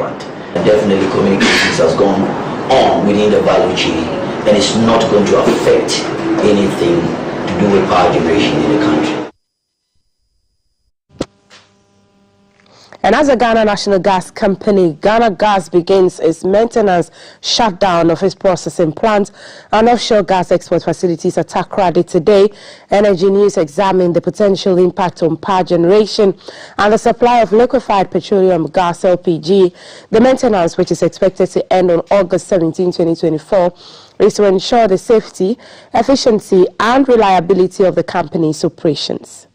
contract. Definitely communications has gone on within the value chain, and it's not going to affect anything to do with power generation in the country. And as a Ghana National Gas Company, Ghana Gas begins its maintenance shutdown of its processing plant and offshore gas export facilities at Takoradi today. Energy News examined the potential impact on power generation and the supply of liquefied petroleum gas LPG. The maintenance, which is expected to end on August 17, 2024, is to ensure the safety, efficiency and reliability of the company's operations.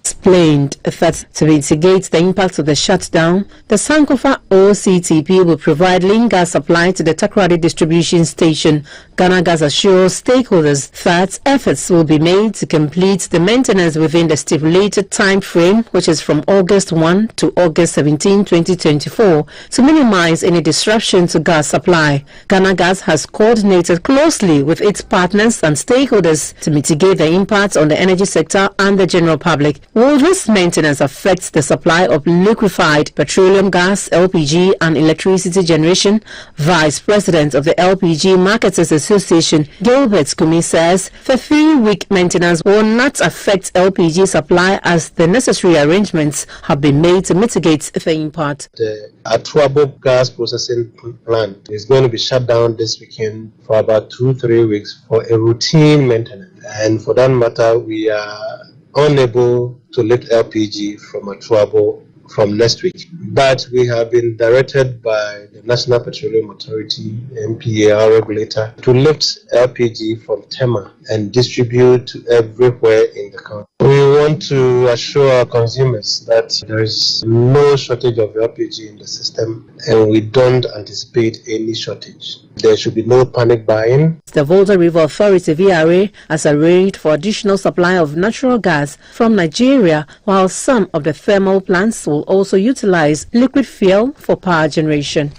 Explained that to mitigate the impact of the shutdown, the Sankofa OCTP will provide lean gas supply to the Takoradi distribution station. Ghana Gas assures stakeholders that efforts will be made to complete the maintenance within the stipulated time frame, which is from August 1 to August 17, 2024, to minimize any disruption to gas supply. Ghana Gas has coordinated closely with its partners and stakeholders to mitigate the impact on the energy sector and the general public. Will this maintenance affect the supply of liquefied petroleum gas, LPG and electricity generation? Vice President of the LPG Marketers Association, Gilbert Kumi, says the 3-week maintenance will not affect LPG supply as the necessary arrangements have been made to mitigate the impact. The Atuabo gas processing plant is going to be shut down this weekend for about 2-3 weeks for a routine maintenance. And for that matter, we are unable to lift LPG from Atuabo from next week. But we have been directed by the National Petroleum Authority, NPA, our regulator, to lift LPG from Tema and distribute to everywhere in the country. We want to assure our consumers that there is no shortage of LPG in the system and we don't anticipate any shortage. There should be no panic buying. The Volta River Authority, VRA, has arranged for additional supply of natural gas from Nigeria, while some of the thermal plants will also utilize liquid fuel for power generation.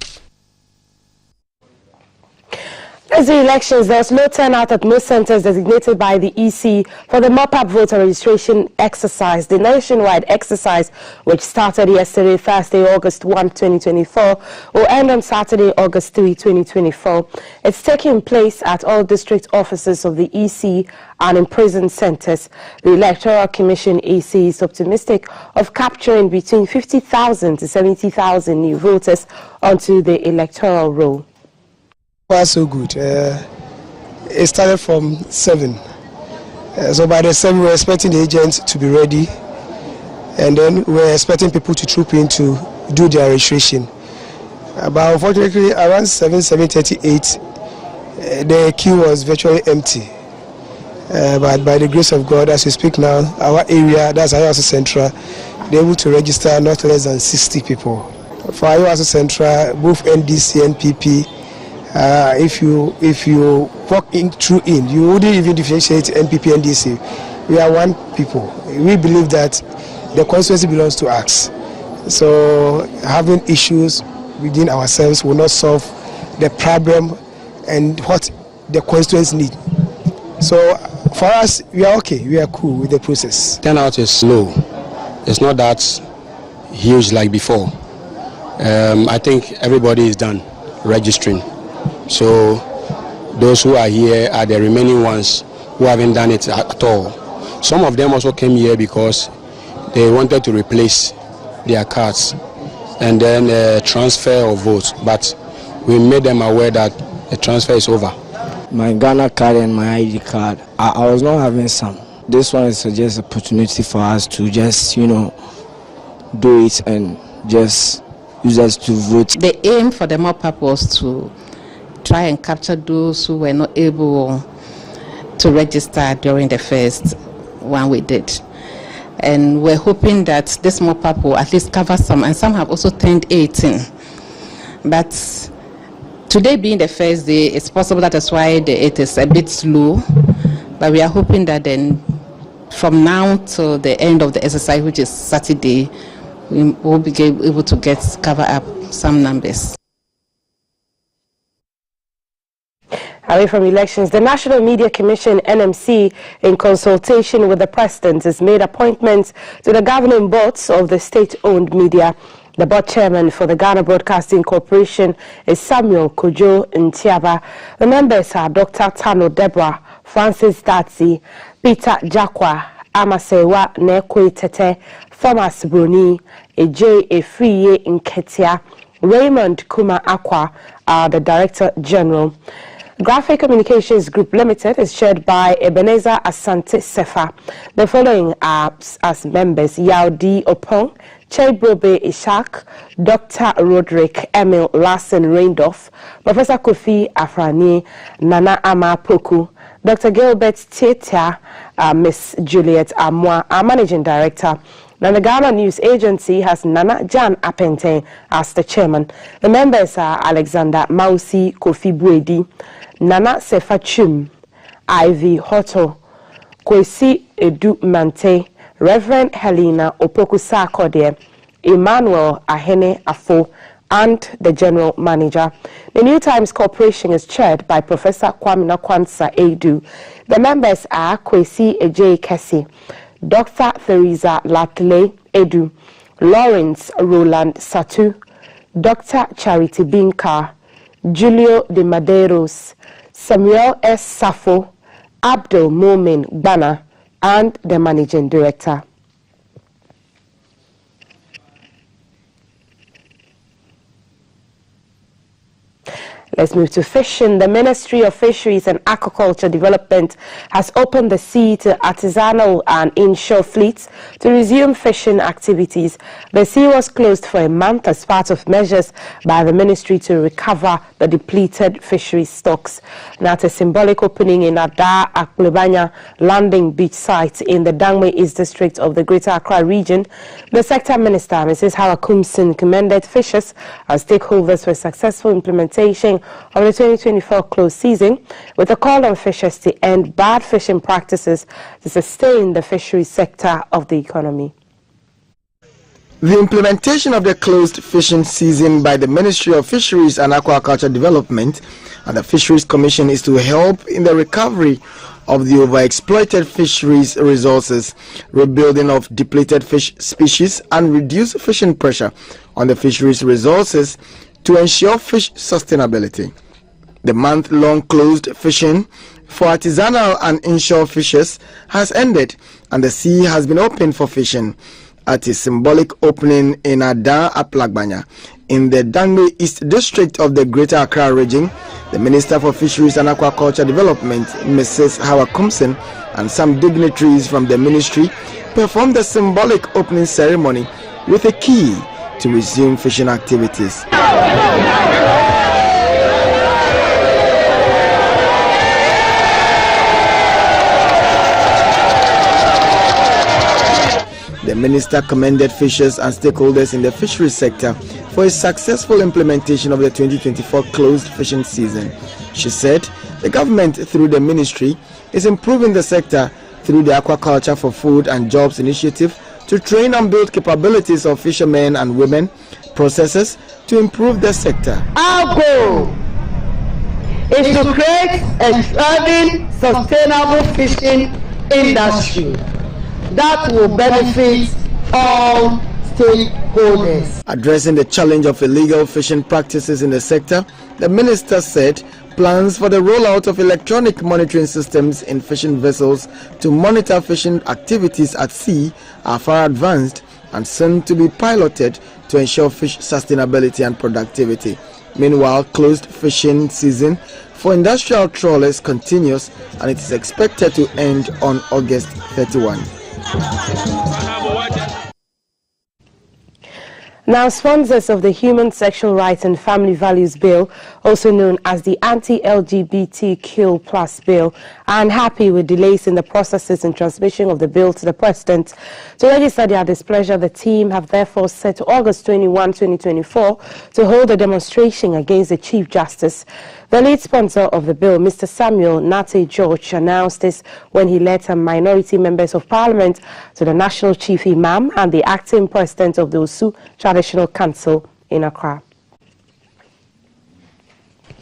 As the elections, there's no turnout at most centers designated by the EC for the mop-up voter registration exercise. The nationwide exercise, which started yesterday, Thursday, August 1, 2024, will end on Saturday, August 3, 2024. It's taking place at all district offices of the EC and in prison centers. The Electoral Commission AC is optimistic of capturing between 50,000 to 70,000 new voters onto the electoral roll. So good. It started from 7. So by the 7 we were expecting the agents to be ready, and then we were expecting people to troop in to do their registration. But unfortunately around 7:38 the queue was virtually empty. But by the grace of God, as we speak now, our area, that's Ayoaso Central, they're able to register not less than 60 people. For Ayoaso Central, both NDC and PP, if you walk in through you wouldn't even differentiate NPP and DC. We are one people. We believe that the constituency belongs to us. So having issues within ourselves will not solve the problem and what the constituents need. So for us, we are okay. We are cool with the process. Turnout is low. It's not that huge like before. I think everybody is done registering. So those who are here are the remaining ones who haven't done it at all. Some of them also came here because they wanted to replace their cards and then transfer of votes. But we made them aware that the transfer is over. My Ghana card and my ID card, I was not having some. This one is just an opportunity for us to just, do it and just use us to vote. The aim for the mop-up was to try and capture those who were not able to register during the first one we did. And we're hoping that this mop-up will at least cover some, and some have also turned 18. But today being the first day, it's possible that's why it is a bit slow. But we are hoping that then from now to the end of the exercise, which is Saturday, we will be able to cover up some numbers. Away from elections, the National Media Commission, NMC, in consultation with the President, has made appointments to the governing boards of the state-owned media. The board chairman for the Ghana Broadcasting Corporation is Samuel Kojo Ntiaba. The members are Dr. Tano Deborah, Francis Datsi, Peter Jakwa, Amasewa Nekwe Tete, Thomas Bruni, Ej Efriye Nketia, Raymond Kuma Akwa are the Director General. Graphic Communications Group Limited is chaired by Ebenezer Asante Sefa. The following are as members: Yaudi Opong, Chebrobe Ishak, Dr. Roderick Emil Larson Reindorf, Professor Kofi Afrani, Nana Ama Poku, Dr. Gilbert Tietia, Miss Juliet Amwa, our Managing Director. Now, the Ghana News Agency has Nana Jan Apente as the chairman. The members are Alexander Mausi Kofi Buedi, Nana Sefachum, Ivy Hoto, Kwesi Edu Mante, Reverend Helena Opokusa Kodie, Emmanuel Ahene Afo, and the General Manager. The New Times Corporation is chaired by Professor Kwamina Kwansa Edu. The members are Kwesi Ej Kesi, Dr. Theresa Latle Edu, Lawrence Roland Satu, Dr. Charity Binka, Julio de Madeiros, Samuel S. Safo, Abdul Momin Bana, and the Managing Director. Let's move to fishing. The Ministry of Fisheries and Aquaculture Development has opened the sea to artisanal and inshore fleets to resume fishing activities. The sea was closed for a month as part of measures by the ministry to recover the depleted fisheries stocks. Now, at a symbolic opening in Ada Aklebanya landing beach site in the Dangme East District of the Greater Accra region, the sector minister, Mrs. Hawa Kumsin, commended fishers as stakeholders for a successful implementation of the 2024 close season, with a call on fishers to end bad fishing practices to sustain the fisheries sector of the economy. The implementation of the closed fishing season by the Ministry of Fisheries and Aquaculture Development and the Fisheries Commission is to help in the recovery of the overexploited fisheries resources, rebuilding of depleted fish species, and reduce fishing pressure on the fisheries resources to ensure fish sustainability. The month-long closed fishing for artisanal and inshore fishers has ended, and the sea has been opened for fishing. At a symbolic opening in Ada Aplagbanya in the Dangme East District of the Greater Accra region, the Minister for Fisheries and Aquaculture Development, Mrs. Hawa Kumsin, and some dignitaries from the ministry performed the symbolic opening ceremony with a key to resume fishing activities. The minister commended fishers and stakeholders in the fisheries sector for a successful implementation of the 2024 closed fishing season. She said the government, through the ministry, is improving the sector through the Aquaculture for Food and Jobs initiative to train and build capabilities of fishermen and women processors to improve the sector. Our goal is to create a thriving, sustainable fishing industry that will benefit all stakeholders. Addressing the challenge of illegal fishing practices in the sector, the minister said plans for the rollout of electronic monitoring systems in fishing vessels to monitor fishing activities at sea are far advanced and soon to be piloted to ensure fish sustainability and productivity. Meanwhile, closed fishing season for industrial trawlers continues, and it is expected to end on August 31. Now, sponsors of the Human Sexual Rights and Family Values Bill, also known as the Anti-LGBTQ Plus Bill, are unhappy with delays in the processes and transmission of the bill to the President. To register their displeasure, the team have therefore set August 21, 2024 to hold a demonstration against the Chief Justice. The lead sponsor of the bill, Mr. Samuel Nate George, announced this when he led some minority members of parliament to the National Chief Imam and the acting president of the Osu Traditional Council in Accra.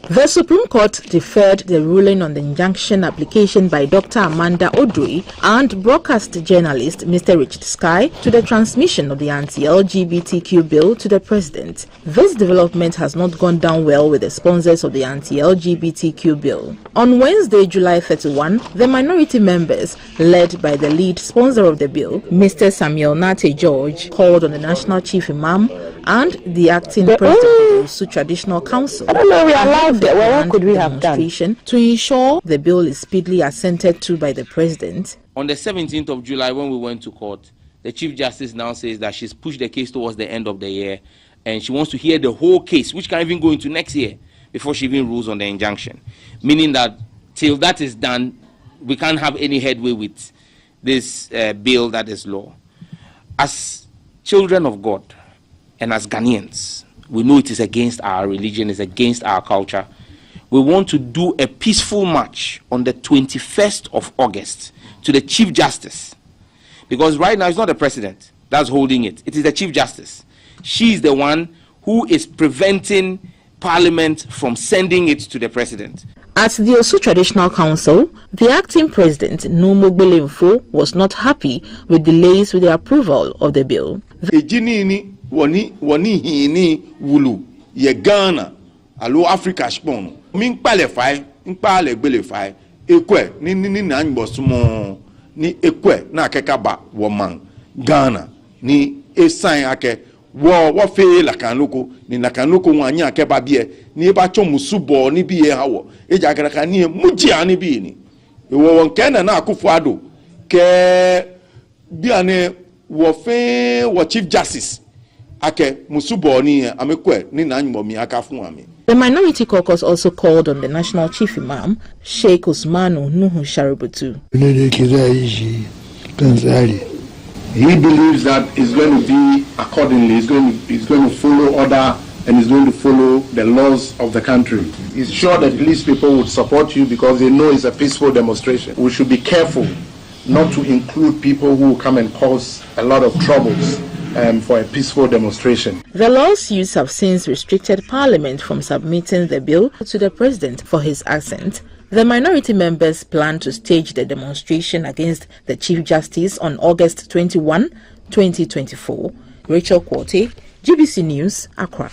The Supreme Court deferred the ruling on the injunction application by Dr. Amanda Odoi and broadcast journalist Mr. Richard Sky to the transmission of the anti-LGBTQ bill to the president. This development has not gone down well with the sponsors of the anti-LGBTQ bill. On Wednesday, July 31, the minority members, led by the lead sponsor of the bill, Mr. Samuel Nate George, called on the National Chief Imam and the acting president of the Osu Traditional Council. I don't know, we allowed that. Well, what could we have done? To ensure the bill is speedily assented to by the president. On the 17th of July, when we went to court, the Chief Justice now says that she's pushed the case towards the end of the year and she wants to hear the whole case, which can even go into next year, before she even rules on the injunction. Meaning that till that is done, we can't have any headway with this bill that is law. As children of God and as Ghanaians, we know it is against our religion, it's against our culture. We want to do a peaceful march on the 21st of August to the Chief Justice. Because right now it's not the president that's holding it. It is the Chief Justice. She is the one who is preventing Parliament from sending it to the president. At the Osu Traditional Council, the acting president, Numo Belemfo, was not happy with delays with the approval of the bill. Wani hini wulu ye Ghana alo Africa shpon min kpalefai nkpale gbelefai ekwe ni na ngbosumo ni ekwe na akekaba wo man Ghana ni esan ake wo fe la kanloko ni na kanloko wanya akeba bie ni eba chomusubo ni bie hawo eja akaraka ni muji ani bi ni wo wonkena na Akufo-Addo ke biane wo fe wo Chief Justice. The minority caucus also called on the national chief imam, Sheikh Usmanu Nuhu Shaributu. He believes that it's going to be accordingly, it's going to follow order and it's going to follow the laws of the country. He's sure that police people would support you because they know it's a peaceful demonstration. We should be careful not to include people who come and cause a lot of troubles for a peaceful demonstration. The lawsuits have since restricted Parliament from submitting the bill to the President for his assent. The minority members plan to stage the demonstration against the Chief Justice on August 21, 2024. Rachel Kwote, GBC News, Accra.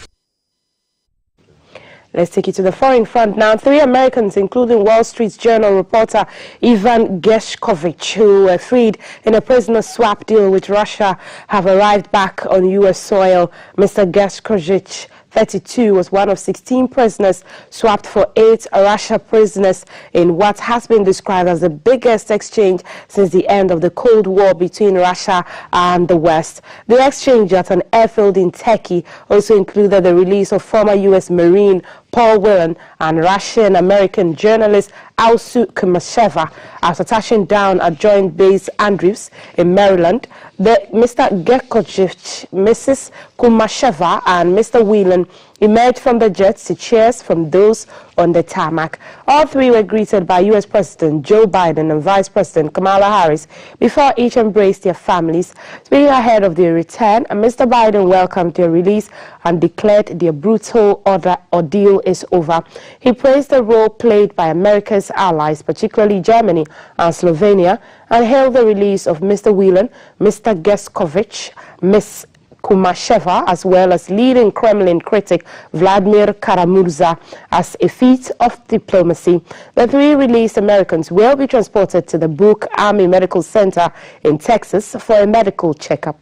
Let's take you to the foreign front now. 3 Americans, including Wall Street Journal reporter Ivan Gershkovich, who were freed in a prisoner swap deal with Russia, have arrived back on U.S. soil. Mr. Gershkovich, 32, was one of 16 prisoners swapped for 8 Russia prisoners in what has been described as the biggest exchange since the end of the Cold War between Russia and the West. The exchange at an airfield in Turkey also included the release of former U.S. Marine Paul Whelan and Russian-American journalist Alsu Kumasheva after touching down at Joint Base Andrews in Maryland. Mr. Gershkovich, Mrs. Kumasheva and Mr. Whelan emerged from the jets to cheers from those on the tarmac. All 3 were greeted by U.S. President Joe Biden and Vice President Kamala Harris before each embraced their families. Speaking ahead of their return, Mr. Biden welcomed their release and declared their brutal ordeal is over. He praised the role played by America's allies, particularly Germany and Slovenia, and hailed the release of Mr. Whelan, Mr. Gershkovich, Ms. Kumasheva, as well as leading Kremlin critic Vladimir Karamurza, as a feat of diplomacy. The 3 released Americans will be transported to the Brooke Army Medical Center in Texas for a medical checkup.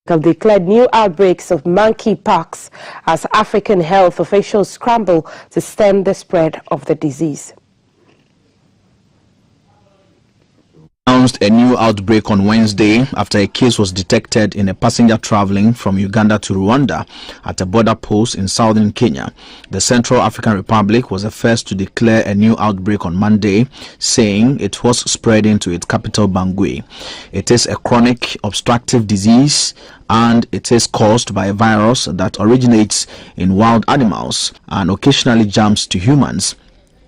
Have declared new outbreaks of monkeypox as African health officials scramble to stem the spread of the disease. Announced a new outbreak on Wednesday after a case was detected in a passenger traveling from Uganda to Rwanda at a border post in southern Kenya. The Central African Republic was the first to declare a new outbreak on Monday, saying it was spreading to its capital Bangui. It is a chronic obstructive disease and it is caused by a virus that originates in wild animals and occasionally jumps to humans,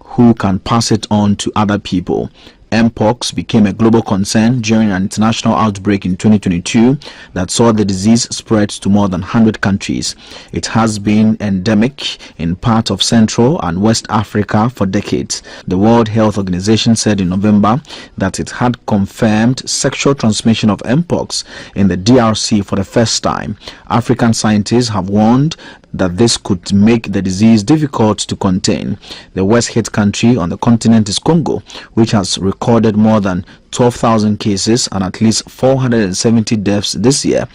who can pass it on to other people. Mpox became a global concern during an international outbreak in 2022 that saw the disease spread to more than 100 countries. It has been endemic in parts of Central and West Africa for decades. The World Health Organization said in November that it had confirmed sexual transmission of Mpox in the DRC for the first time. African scientists have warned that this could make the disease difficult to contain. The worst hit country on the continent is Congo, which has recorded more than 12,000 cases and at least 470 deaths this year,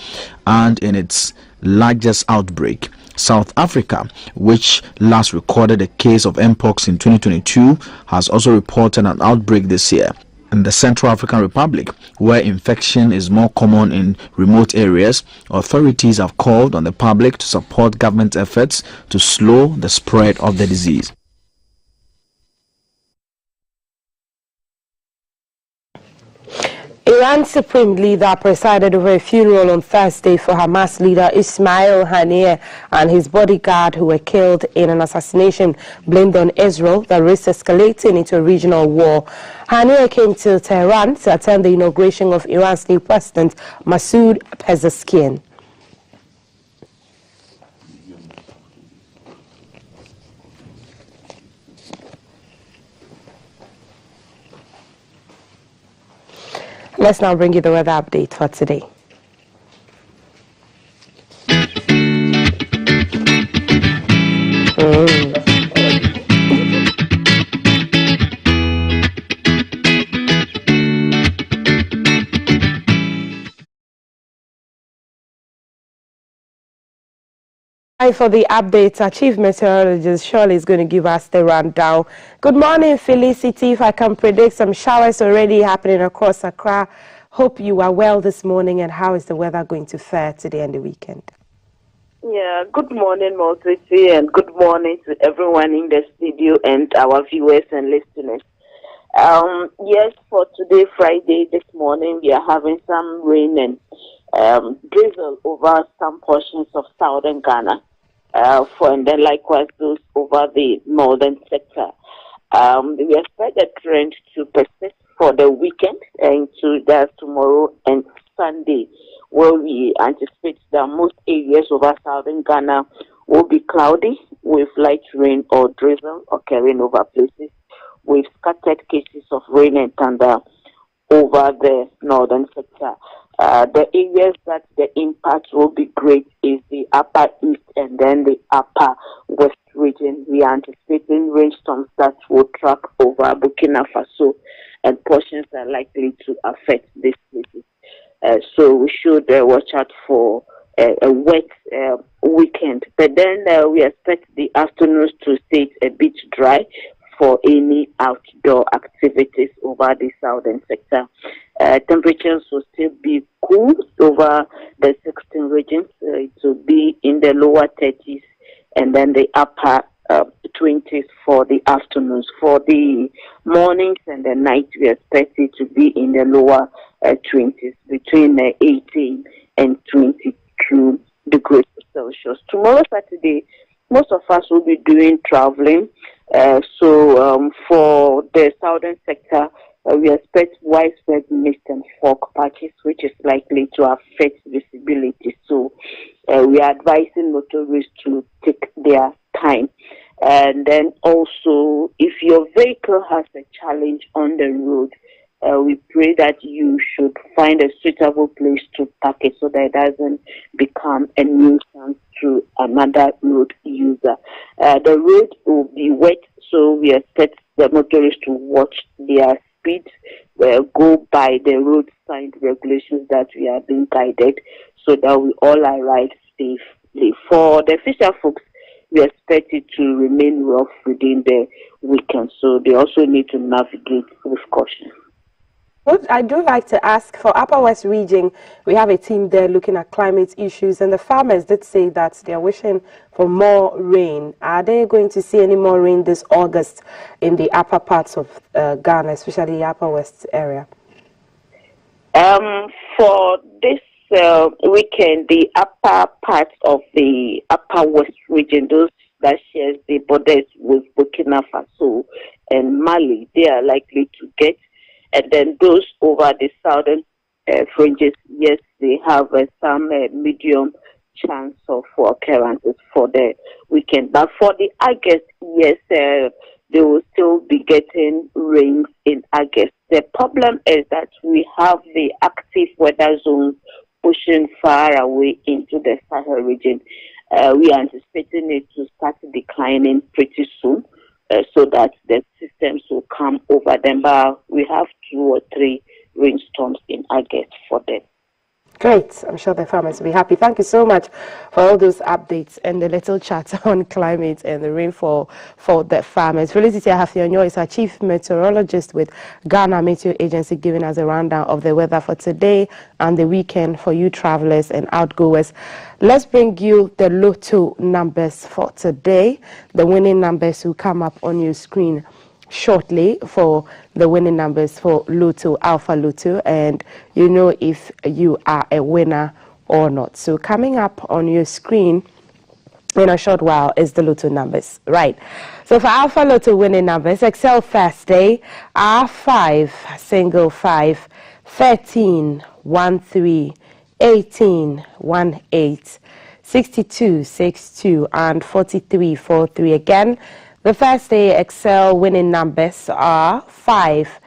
and in its largest outbreak. South Africa, which last recorded a case of Mpox in 2022, has also reported an outbreak this year. In the Central African Republic, where infection is more common in remote areas, authorities have called on the public to support government efforts to slow the spread of the disease. Iran's supreme leader presided over a funeral on Thursday for Hamas leader Ismail Haniyeh and his bodyguard who were killed in an assassination blamed on Israel that risked escalating into a regional war. Haniyeh came to Tehran to attend the inauguration of Iran's new president, Masoud Pezeshkian. Let's now bring you the weather update for today. For the updates, our chief meteorologist Shirley is going to give us the rundown. Good morning, Felicity. If I can predict some showers already happening across Accra. Hope you are well this morning, and how is the weather going to fare today and the weekend? Yeah, good morning, Multity, and good morning to everyone in the studio and our viewers and listeners. Yes, for today, Friday, this morning, we are having some rain and drizzle over some portions of southern Ghana. And then likewise those over the northern sector. We expect the trend to persist for the weekend into that tomorrow and Sunday, where we anticipate that most areas over southern Ghana will be cloudy with light rain or drizzle occurring over places with scattered cases of rain and thunder over the northern sector. The areas that the impact will be great is the upper east and then the upper west region. We are anticipating rainstorms that will track over Burkina Faso, and portions are likely to affect these places. So we should watch out for a wet weekend. But then we expect the afternoons to stay a bit dry for any outdoor activities over the southern sector. Temperatures will still be cool over the 16 regions. It will be in the lower 30s and then the upper 20s for the afternoons. For the mornings and the night, we expect it to be in the lower 20s, between 18 and 22 degrees Celsius. Tomorrow, Saturday, most of us will be doing traveling. So for the southern sector, we expect widespread mist and fog patches, which is likely to affect visibility. So we are advising motorists to take their time. And then also, if your vehicle has a challenge on the road, we pray that you should find a suitable place to park it so that it doesn't become a nuisance to another road user. The road will be wet, so we expect the motorists to watch their speed, go by the road sign regulations that we are being guided so that we all arrive safely. For the fisher folks, we expect it to remain rough within the weekend, so they also need to navigate with caution. I do like to ask, for Upper West region, we have a team there looking at climate issues, and the farmers did say that they are wishing for more rain. Are they going to see any more rain this August in the upper parts of Ghana, especially the Upper West area? For this weekend, the upper parts of the Upper West region, those that shares the borders with Burkina Faso and Mali, they are likely to get And then those over the southern fringes, yes, they have some medium chance of occurrences for the weekend. But for the August, yes, they will still be getting rains in August. The problem is that we have the active weather zones pushing far away into the Sahel region. We are anticipating it to start declining pretty soon, so that the systems will come over them. But we have 2 or 3 rainstorms in August for them. Great. I'm sure the farmers will be happy. Thank you so much for all those updates and the little chat on climate and the rainfall for the farmers. Felicity Ahafionyo is our chief meteorologist with Ghana Meteo Agency, giving us a rundown of the weather for today and the weekend for you travelers and outgoers. Let's bring you the Loto numbers for today. The winning numbers will come up on your screen shortly for the winning numbers for Loto, Alpha Loto, and you know if you are a winner or not. So coming up on your screen in a short while is the Loto numbers. Right. So for Alpha Loto winning numbers, Excel Thursday, R5, single 5, 13, 13, 18, 18, 62, 62, and 43, 43 again. The Thursday Excel winning numbers are 5,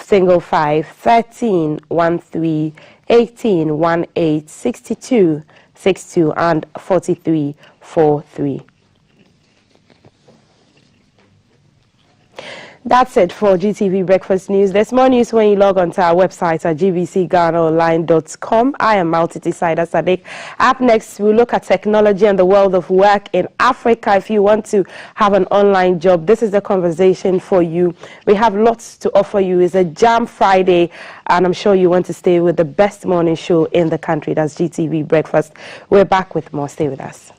single 5, 13, 13, 18, 18, 62, 62, and 43, 43. That's it for GTV Breakfast News. There's more news when you log on to our website at gbcghanaonline.com. I am Maltiti Saida Sadiq. Up next, we'll look at technology and the world of work in Africa. If you want to have an online job, this is the conversation for you. We have lots to offer you. It's a Jam Friday, and I'm sure you want to stay with the best morning show in the country. That's GTV Breakfast. We're back with more. Stay with us.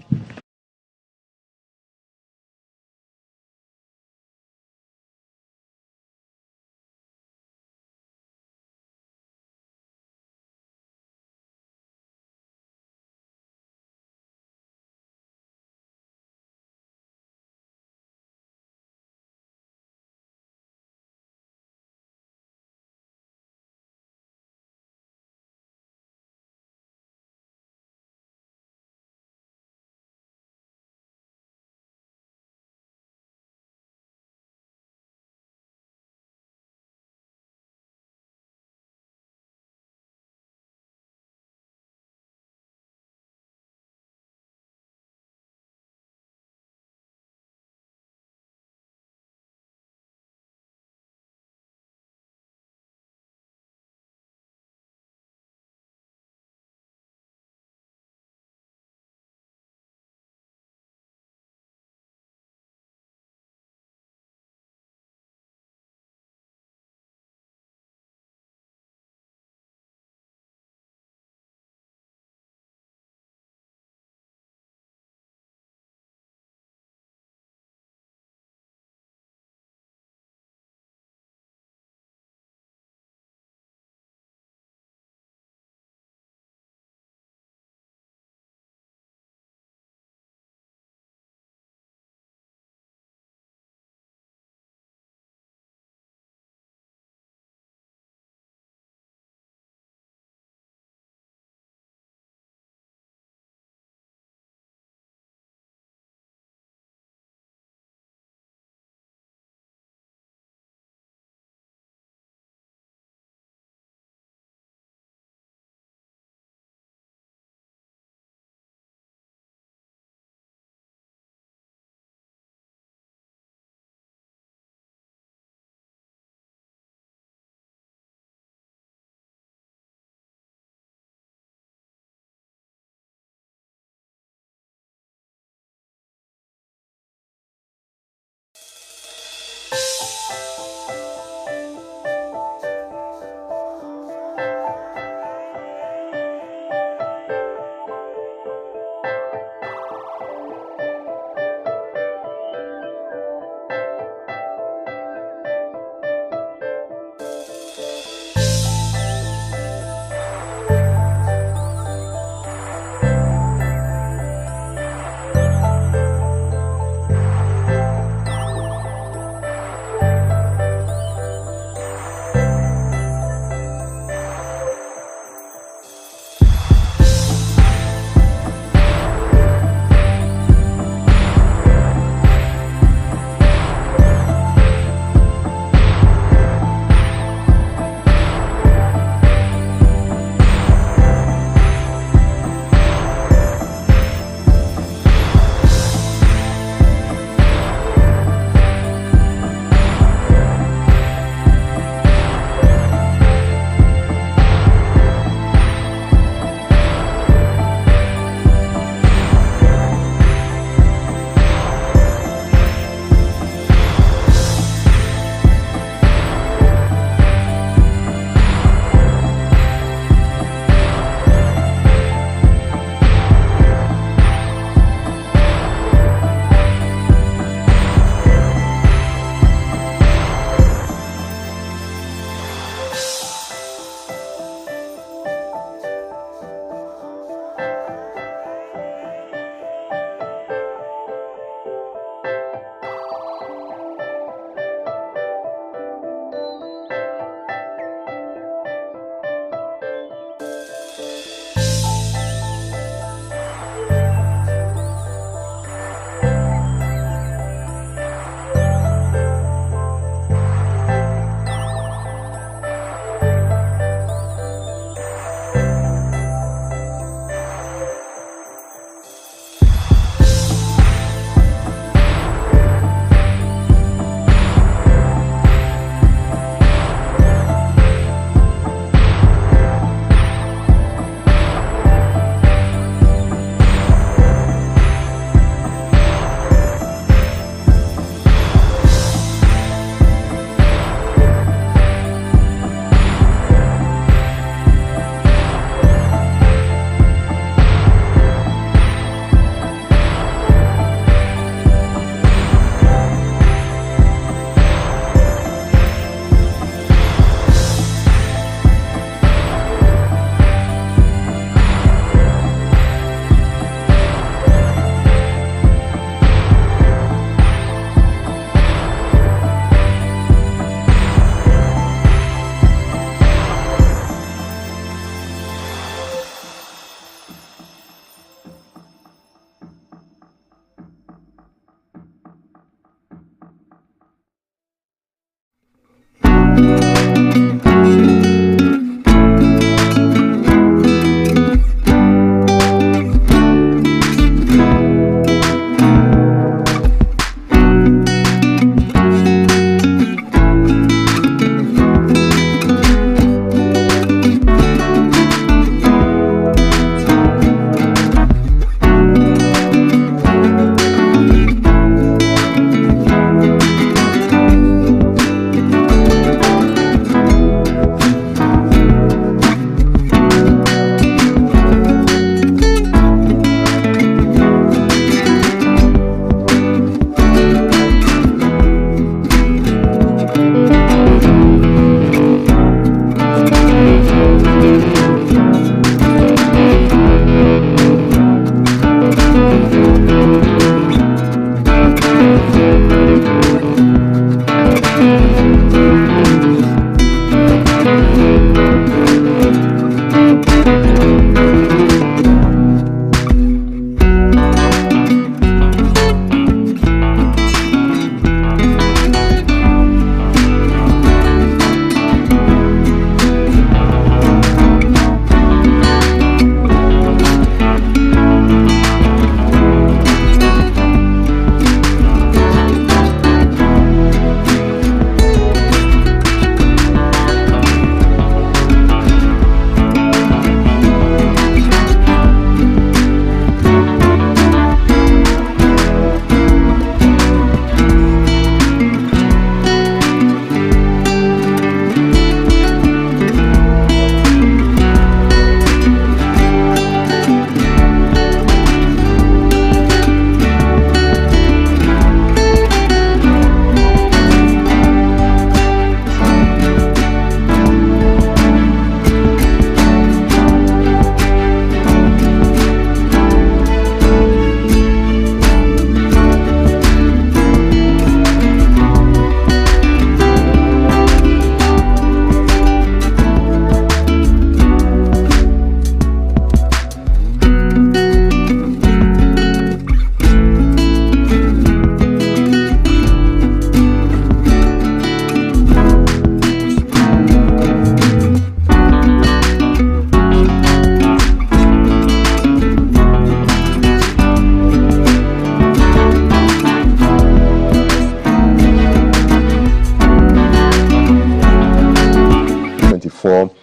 before.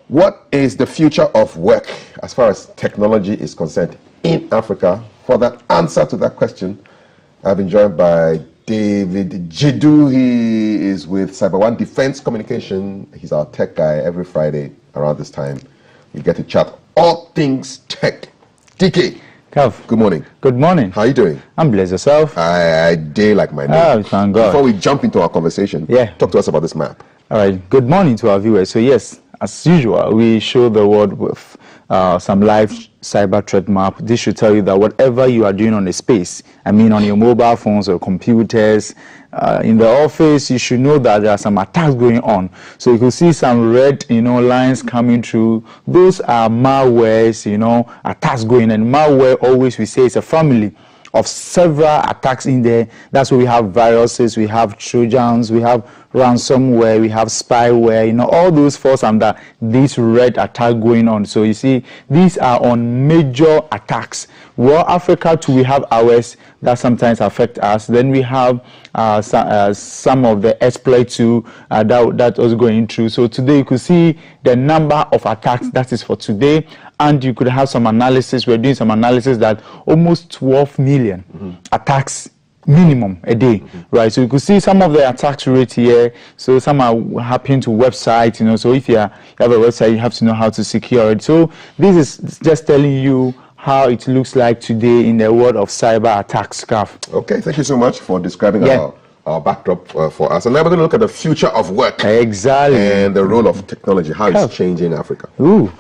What is the future of work as far as technology is concerned in Africa? For that answer to that question, I've been joined by David Jidu. He is with Cyber One Defense Communication. He's our tech guy. Every Friday around this time, we get to chat all things tech. DK. Kev. Good morning. Good morning. How are you doing? I'm blessed. Yourself? I day like my name. Oh, thank God. Before we jump into our conversation, talk to us about this map. All right. Good morning to our viewers. So yes, as usual, we show the world with some live cyber threat map. This should tell you that whatever you are doing on the space, I mean on your mobile phones or computers, in the office, you should know that there are some attacks going on. So you can see some red, lines coming through. Those are malwares, attacks going. And malware, always we say, is a family of several attacks in there. That's where we have viruses, we have Trojans, we have ransomware, we have spyware, all those falls under this red attack going on. So you see, these are on major attacks. Well, Africa too, we have ours that sometimes affect us. Then we have some of the exploits too that was going through. So today you could see the number of attacks that is for today. And you could have some analysis. We're doing some analysis that almost 12 million attacks minimum a day, right? So you could see some of the attacks rate here. So some are happening to websites, So if you have a website, you have to know how to secure it. So this is just telling you how it looks like today in the world of cyber attacks, Scarf. Okay, thank you so much for describing our backdrop for us. And now we're going to look at the future of work. Exactly. And the role of technology, how it's changing Africa. Ooh.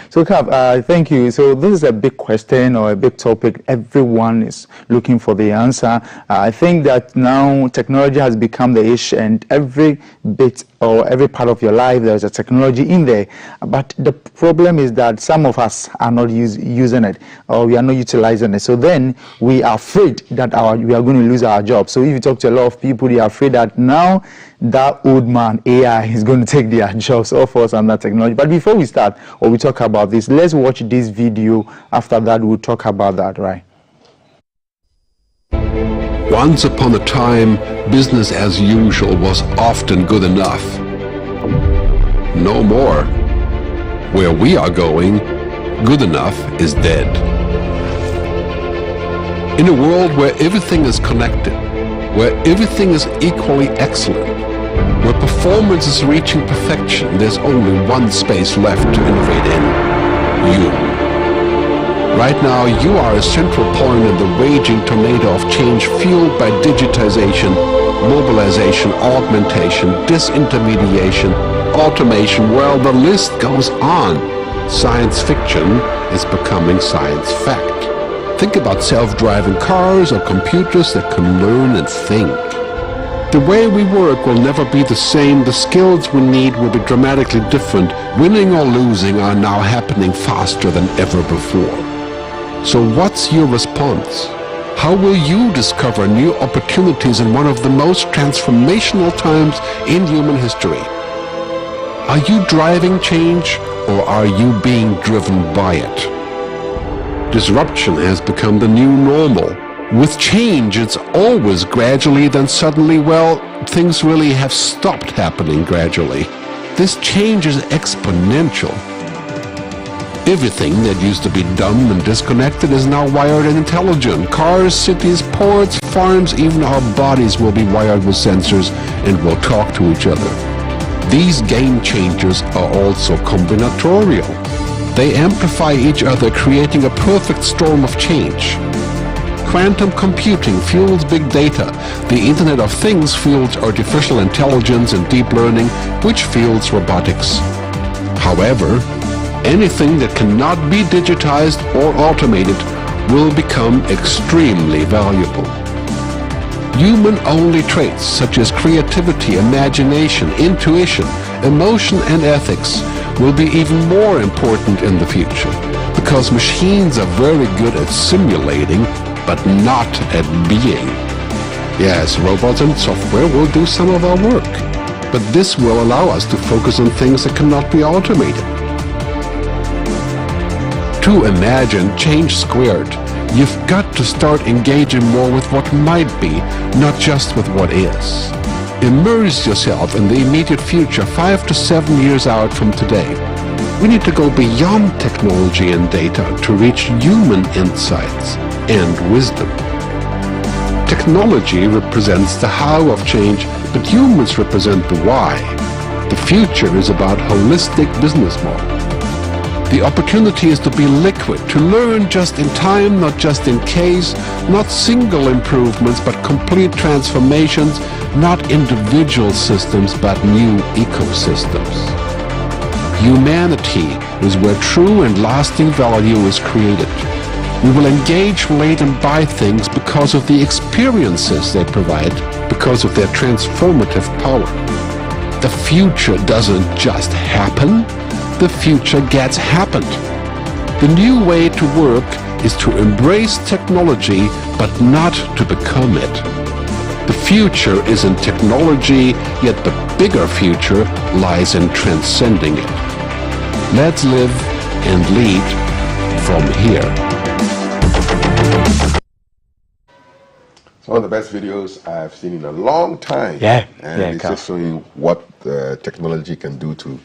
So, Kav, thank you. So this is a big question or a big topic. Everyone is looking for the answer. I think that now technology has become the issue, and every bit or every part of your life, there's a technology in there. But the problem is that some of us are not using it, or we are not utilizing it. So then we are afraid that we are going to lose our job. So if you talk to a lot of people, they are afraid that now that old man, AI, is going to take their jobs off us and that technology. But before we start, or we talk about this, let's watch this video. After that, we'll talk about that, right? Once upon a time, business as usual was often good enough. No more. Where we are going, good enough is dead. In a world where everything is connected, where everything is equally excellent, where performance is reaching perfection, there's only one space left to innovate in: you. Right now, you are a central point in the raging tornado of change fueled by digitization, mobilization, augmentation, disintermediation, automation. Well, the list goes on. Science fiction is becoming science fact. Think about self-driving cars or computers that can learn and think. The way we work will never be the same. The skills we need will be dramatically different. Winning or losing are now happening faster than ever before. So what's your response? How will you discover new opportunities in one of the most transformational times in human history? Are you driving change, or are you being driven by it? Disruption has become the new normal. With change, it's always gradually, then suddenly, well, things really have stopped happening gradually. This change is exponential. Everything that used to be dumb and disconnected is now wired and intelligent. Cars, cities, ports, farms, even our bodies will be wired with sensors and will talk to each other. These game changers are also combinatorial. They amplify each other, creating a perfect storm of change. Quantum computing fuels big data. The Internet of Things fuels artificial intelligence and deep learning, which fuels robotics. However, anything that cannot be digitized or automated will become extremely valuable. Human-only traits such as creativity, imagination, intuition, emotion, and ethics will be even more important in the future, because machines are very good at simulating, but not at being. Yes, robots and software will do some of our work, but this will allow us to focus on things that cannot be automated. To imagine change squared, you've got to start engaging more with what might be, not just with what is. Immerse yourself in the immediate future, 5 to 7 years out from today. We need to go beyond technology and data to reach human insights and wisdom. Technology represents the how of change, but humans represent the why. The future is about holistic business model. The opportunity is to be liquid, to learn just in time, not just in case, not single improvements, but complete transformations, not individual systems, but new ecosystems. Humanity is where true and lasting value is created. We will engage, relate, and buy things because of the experiences they provide, because of their transformative power. The future doesn't just happen, the future gets happened. The new way to work is to embrace technology, but not to become it. The future is in technology, yet the bigger future lies in transcending it. Let's live and lead from here. It's one of the best videos I've seen in a long time. Yeah, and it's just showing what technology can do to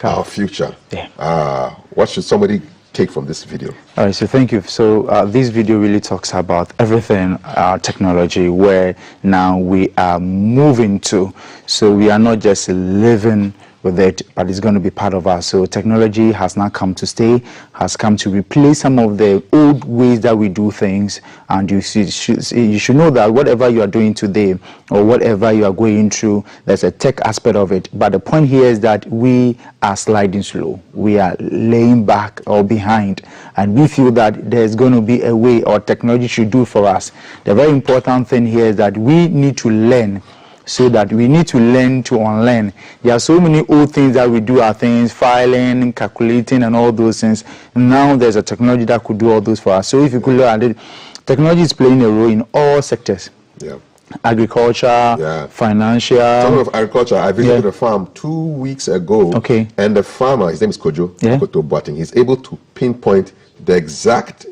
our future. Yeah. What should somebody take from this video? All right, so thank you. So this video really talks about everything technology, where now we are moving to. So we are not just living with it, but it's going to be part of us. So technology has not come to stay, has come to replace some of the old ways that we do things. And you should know that whatever you are doing today or whatever you are going through, there's a tech aspect of it. But the point here is that we are sliding slow. We are laying back or behind. And we feel that there's going to be a way or technology should do for us. The very important thing here is that we need to learn. So that we need to learn to unlearn. There are so many old things that we do, our things, filing, calculating, and all those things. Now there's a technology that could do all those for us. So if you could look at it, technology is playing a role in all sectors. Yeah. Agriculture, financial. Talking of agriculture, I visited a farm 2 weeks ago. Okay. And the farmer, his name is Kojo, Koto Boating, he's able to pinpoint the exact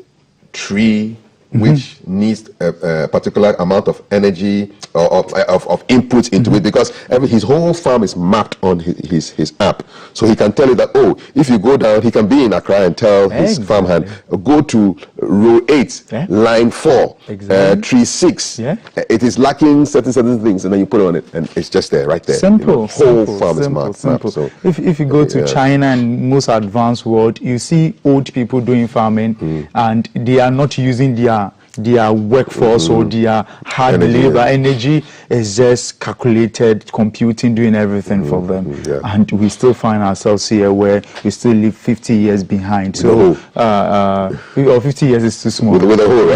tree which needs a particular amount of energy or of inputs into it, because his whole farm is mapped on his app. So he can tell you that, oh, if you go down, he can be in Accra and tell his farmhand, go to row 8, line 4, tree 6. It is lacking certain things, and then you put it on it, and it's just there, right there. Simple. The whole farm is mapped. So, if you go to China and most advanced world, you see old people doing farming, and they are not using their workforce or their hard labor. Energy is just calculated, computing, doing everything for them. And we still find ourselves here where we still live 50 years behind. So 50 years is too small. With a hole,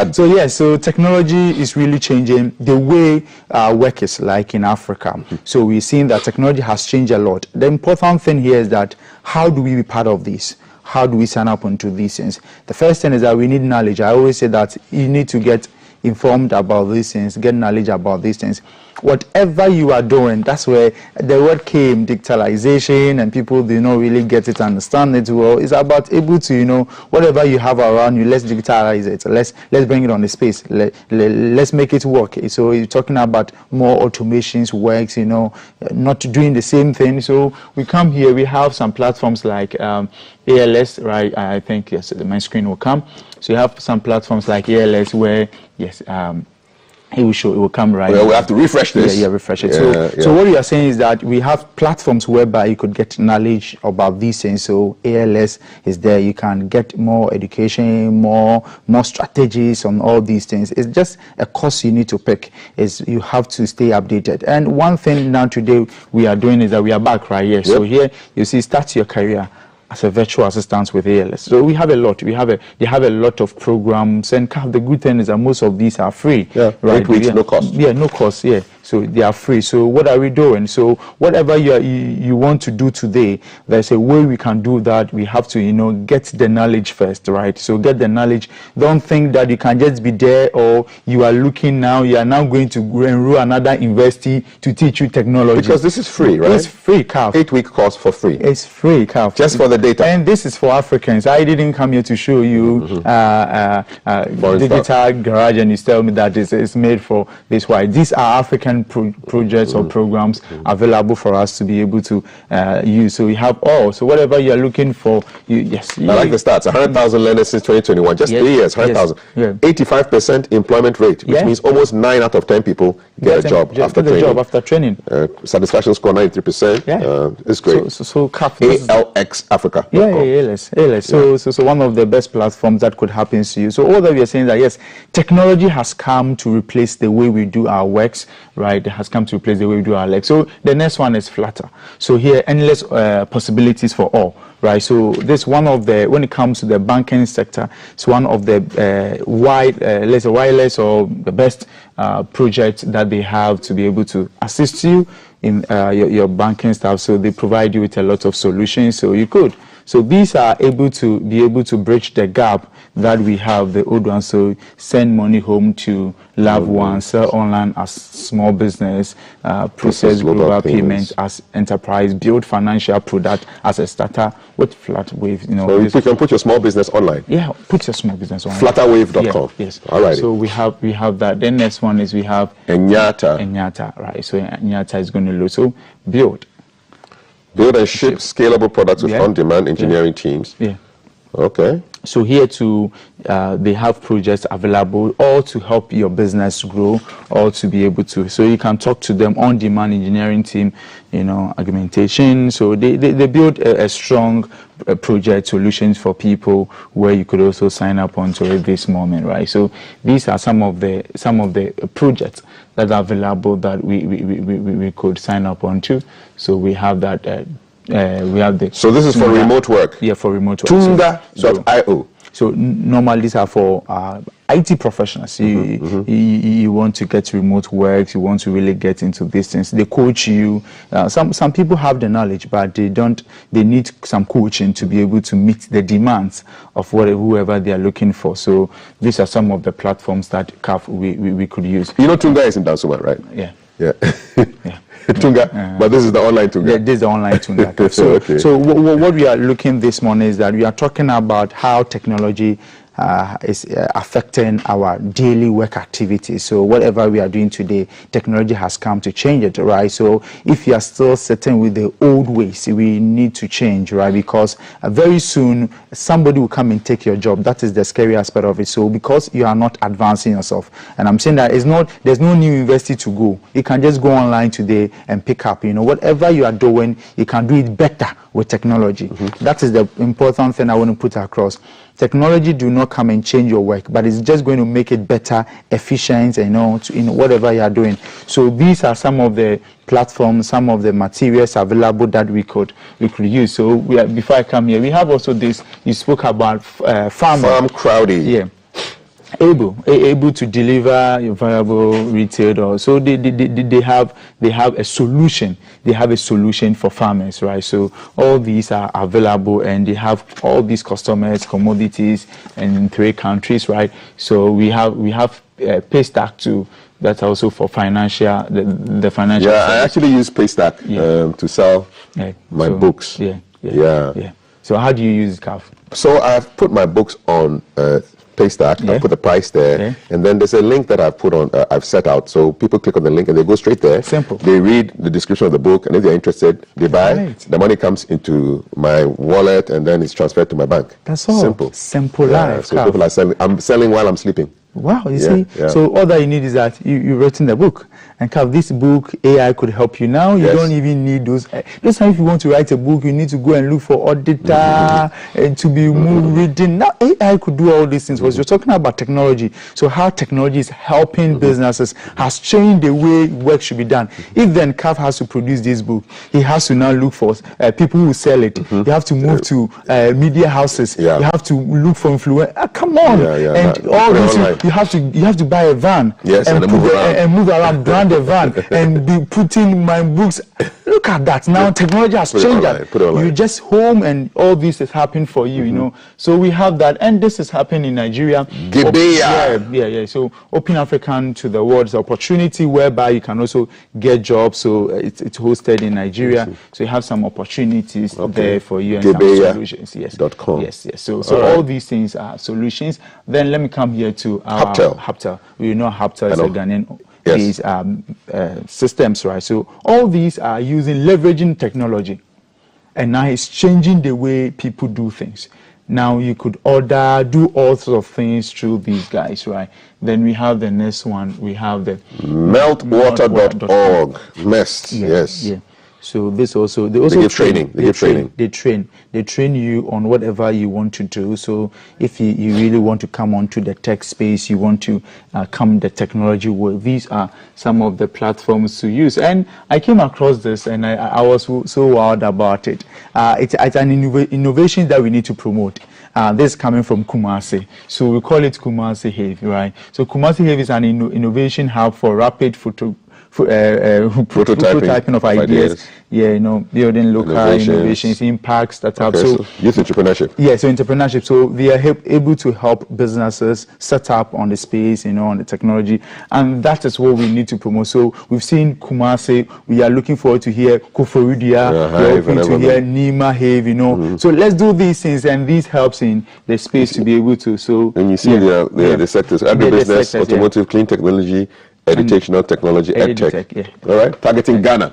right? So technology is really changing the way work is like in Africa. So we're seeing that technology has changed a lot. The important thing here is that how do we be part of this? How do we sign up onto these things? The first thing is that we need knowledge. I always say that you need to get informed about these things, get knowledge about these things. Whatever you are doing, that's where the word came, digitalization, and people do not really get it, understand it well. It's about able to, whatever you have around you, let's digitalize it. Let's bring it on the space. Let's make it work. So you're talking about more automations, works, not doing the same thing. So we come here, we have some platforms like ALS, right? I think, yes, my screen will come. So you have some platforms like ALS where, yes, it will come right. Well, we have to refresh this. Yeah, refresh it. So what you are saying is that we have platforms whereby you could get knowledge about these things. So ALS is there. You can get more education, more strategies on all these things. It's just a course you need to pick. Is you have to stay updated. And one thing now today we are doing is that we are back right here. So here you see, start your career as a virtual assistant with ALS. So we have a lot. They have a lot of programs, and the good thing is that most of these are free. Right? No cost. Yeah, no cost. Yeah. So they are free. So what are we doing? So whatever you want to do today, there's a way we can do that. We have to, you know, get the knowledge first, right? So get the knowledge. Don't think that you can just be there, or you are looking now, you are now going to enroll another university to teach you technology. Because this is free, right? It's free, CAF. 8-week course for free. It's free, CAF. Just for the data. And this is for Africans. I didn't come here to show you digital garage and you tell me that it's made for this. Why? These are African projects or programs available for us to be able to use. So we have all. So whatever you're looking for, I like the stats. 100,000 learners since 2021. Just 3 years, 100,000. 85% employment rate, which means almost 9 out of 10 people get a job after training. Satisfaction score 93%. It's great. So ALX Africa. ALS. So one of the best platforms that could happen to you. So all that we are saying that yes, technology has come to replace the way we do our works, right? It has come to replace the way we do our legs. So the next one is Flutter. So here, endless possibilities for all. Right, so this one of the, when it comes to the banking sector, it's one of the wireless or the best projects that they have to be able to assist you in your banking stuff. So they provide you with a lot of solutions. So you could. So these are able to bridge the gap that we have, the old ones. So send money home to loved ones, sell online as small business, process global payments as enterprise, build financial product as a starter with Flatwave. You know, so you can put your small business online. Yeah, put your small business online. Flutterwave.com. Yes. All right. So we have that. Then next one is we have Enyata. Right. So Enyata is going to load. So build and ship scalable products with on-demand engineering teams. Yeah. Okay. So here too, they have projects available, all to help your business grow, all to be able to. So you can talk to them on-demand engineering team, you know, argumentation. So they build a strong project solutions for people where you could also sign up onto it this moment, right? So these are some of the projects that are available that we could sign up onto. So we have that. We have the. So this is for remote work. Yeah, for remote work. Tunga.io. So normally these are for IT professionals. You want to get remote work. You want to really get into these things. They coach you. Some people have the knowledge, but they don't. They need some coaching to be able to meet the demands of whoever they are looking for. So these are some of the platforms that we could use. You know, Tunga is in Dansuma, right? Yeah. Yeah. Tunga, but this is the online Tunga. Yeah, this is the online Tunga. So what we are looking this morning is that we are talking about how technology is affecting our daily work activities. So whatever we are doing today, technology has come to change it, right? So if you are still sitting with the old ways, we need to change, right? Because very soon somebody will come and take your job. That is the scary aspect of it. So because you are not advancing yourself, and I'm saying that there's no new university to go. You can just go online today and pick up, you know, whatever you are doing, you can do it better with technology. That is the important thing I want to put across. Technology do not come and change your work, but it's just going to make it better, efficient, you know, in whatever you are doing. So these are some of the platforms, some of the materials available that we could use. So before I come here, we have also this. You spoke about farm crowding. Yeah. Able to deliver your viable retail. So they have a solution. They have a solution for farmers, right? So all these are available, and they have all these customers, commodities, in 3 countries, right? So we have Paystack too. That's also for financial the financial. Yeah, service. I actually use Paystack to sell my books. Yeah. So how do you use it, CAF? So I've put my books on Paystack. I put the price there, and then there's a link that I've put on. I've set out, so people click on the link and they go straight there. Simple. They read the description of the book, and if they're interested, they buy. Right. The money comes into my wallet, and then it's transferred to my bank. That's all. Simple life. So people are selling. I'm selling while I'm sleeping. Wow, you see? Yeah. So all that you need is that you've written the book. And this book, AI could help you now. You don't even need those. This time if you want to write a book, you need to go and look for auditor and to be reading. Now AI could do all these things. Because you're talking about technology. So how technology is helping businesses has changed the way work should be done. If then CAF has to produce this book, he has to now look for people who sell it. You have to move to media houses. You have to look for influencers. Come on. And all this. you have to buy a van. Yes, and move around, brand a van, and be putting my books. Look at that. Now technology has changed that. You're just home and all this is happening for you, you know. So we have that, and this is happening in Nigeria. Yeah. So Open African to the world is an opportunity whereby you can also get jobs. So it's hosted in Nigeria. So you have some opportunities there for you and some solutions. Yes. Yes. So all these things are solutions. Then let me come here to our Haptel. You know Haptel is a Ghanaian these systems, right? So all these are leveraging technology, and now it's changing the way people do things. Now you could do all sorts of things through these guys, right? Then we have the next one. We have the meltwater.org. MEST, yes. Yeah. So this also they give training. They train you on whatever you want to do. So if you really want to come onto the tech space, you want to come the technology world, these are some of the platforms to use. And I came across this and I was so wild about it. It's an innovation that we need to promote. This is coming from Kumasi. So we call it Kumasi Have, right? So Kumasi Have is an innovation hub for rapid prototyping of ideas. Yeah, building local innovations, impact, startups. So youth entrepreneurship. Yeah, so entrepreneurship. So they are able to help businesses set up on the space, on the technology, and that is what we need to promote. So we've seen Kumasi. We are looking forward to hear Koforidia. We're hoping to hear Nima Have. So let's do these things, and this helps in the space to be able to. So and you see the sectors: agribusiness, automotive, clean technology, educational technology, edtech. All right, targeting Ghana.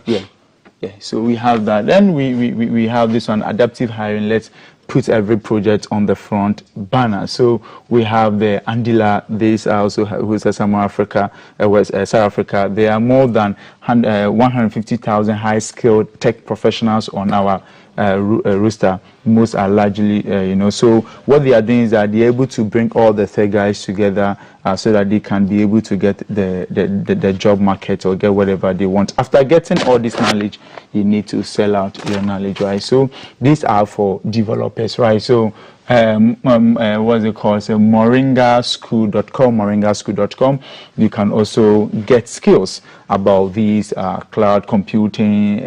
Yeah, so we have that. Then we have this one, adaptive hiring. Let's put every project on the front banner. So we have the Andila. This also who's South Africa, South Africa. There are more than 150,000 high-skilled tech professionals on our roster. Most are largely, So what they are doing is that they're able to bring all the tech guys together so that they can be able to get the job market or get whatever they want. After getting all this knowledge, you need to sell out your knowledge, right? So these are for developers, right? So what's it called? So moringaschool.com. You can also get skills about these cloud computing.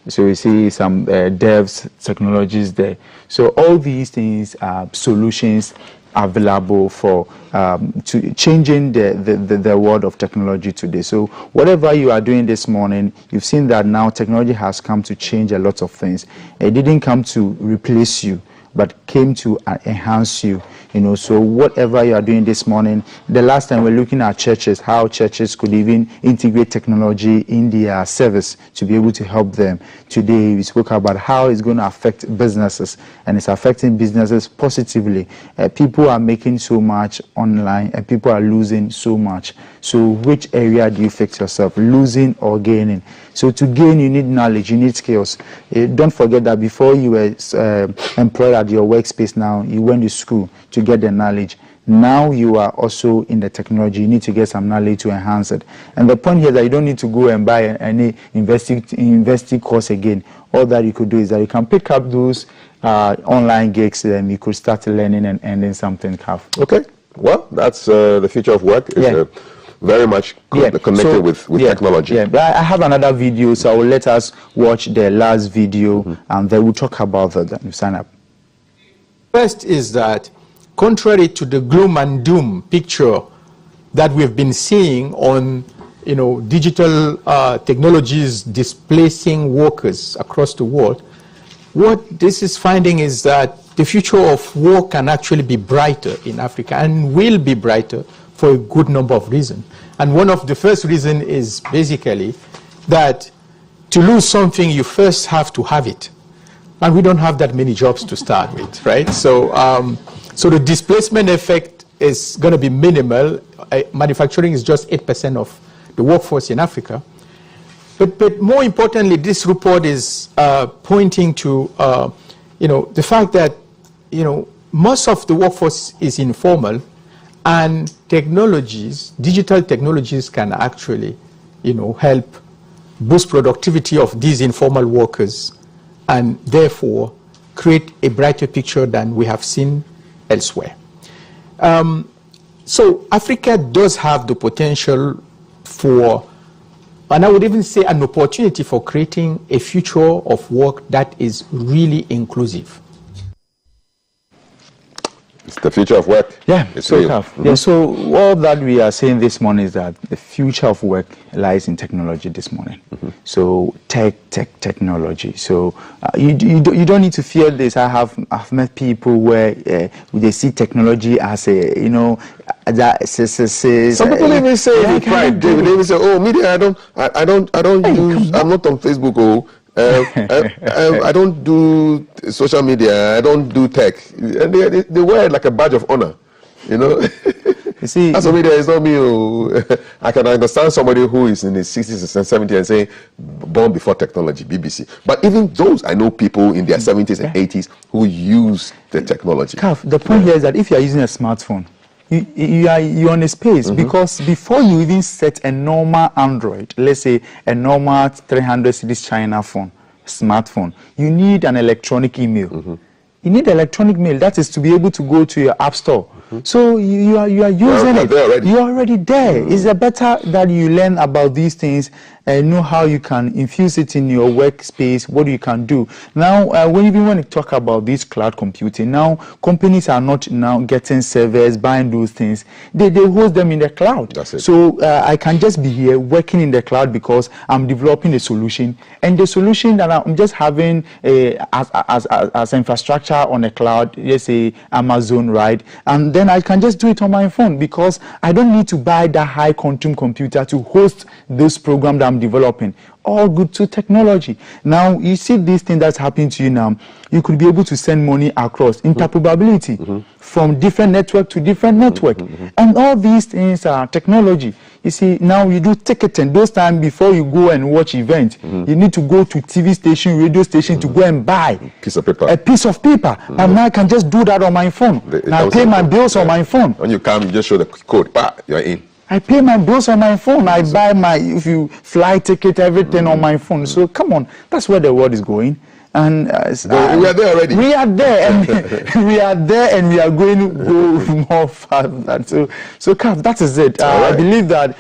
So you see some devs technologies there. So all these things are solutions available for to changing the world of technology today. So whatever you are doing this morning, you've seen that now technology has come to change a lot of things. It didn't come to replace you, but came to enhance you. So whatever you are doing this morning, the last time we're looking at churches, how churches could even integrate technology in their service to be able to help them. Today we spoke about how it's going to affect businesses, and it's affecting businesses positively. People are making so much online and people are losing so much. So which area do you fix yourself, losing or gaining? So to gain, you need knowledge, you need skills. Don't forget that before you were employed at your workspace, now you went to school to get the knowledge. Now you are also in the technology. You need to get some knowledge to enhance it. And the point here is that you don't need to go and buy any investing course again. All that you could do is that you can pick up those online gigs and you could start learning and earning something. Okay. Well, that's the future of work. It's very much connected with technology. Yeah, but I have another video, so I will let us watch the last video and then we'll talk about that. You sign up. First is that, contrary to the gloom and doom picture that we've been seeing on, digital technologies displacing workers across the world, what this is finding is that the future of work can actually be brighter in Africa and will be brighter for a good number of reasons. And one of the first reasons is basically that to lose something, you first have to have it. And we don't have that many jobs to start with, right? So, so the displacement effect is going to be minimal. Manufacturing is just 8% of the workforce in Africa. But more importantly, this report is pointing to, the fact that, most of the workforce is informal, and technologies, digital technologies can actually, help boost productivity of these informal workers and therefore create a brighter picture than we have seen elsewhere. So Africa does have the potential for, and I would even say an opportunity for creating a future of work that is really inclusive. It's the future of work. Yeah, it's so real. yeah, so all that we are saying this morning is that the future of work lies in technology this morning. So technology. So you don't need to fear this. I've met people where they see technology as a, you know, that some people even say with pride, David, they even say, oh, media, I don't use, I'm not on Facebook, I don't do social media, I don't do tech. And they wear it like a badge of honor, you know. You see, social media is not me. I can understand somebody who is in his 60s and 70s and saying, born before technology, BBC. But even those, I know people in their 70s and 80s who use the technology. The point here is that if you are using a smartphone, you're on a space, because before you even set a normal Android, let's say a normal 300 cities China phone, smartphone, you need an electronic email. You need electronic mail. That is to be able to go to your app store. So you are using it. You're already there. It's better that you learn about these things and know how you can infuse it in your workspace, what you can do. Now, when you talk about this cloud computing, now companies are not now getting servers, buying those things. They host them in the cloud. That's it. So I can just be here working in the cloud because I'm developing a solution. And the solution that I'm just having as infrastructure on a cloud, let's say Amazon, right? And then I can just do it on my phone because I don't need to buy that high quantum computer to host this program that I'm developing. All good to technology. Now, you see this thing that's happening to you now, you could be able to send money across interoperability from different network to different network. And all these things are technology. You see, now you do ticketing. Those times before you go and watch event, you need to go to TV station, radio station to go and buy a piece of paper. And now I can just do that on my phone. Now I pay my bills on my phone. When you come, you just show the code, you're in. I pay my bills on my phone. I buy my, if you fly ticket, everything on my phone. So come on, that's where the world is going. And we are there already. We are there, and we are there, and we are going to go more far than that. So Kav, that is it. I believe that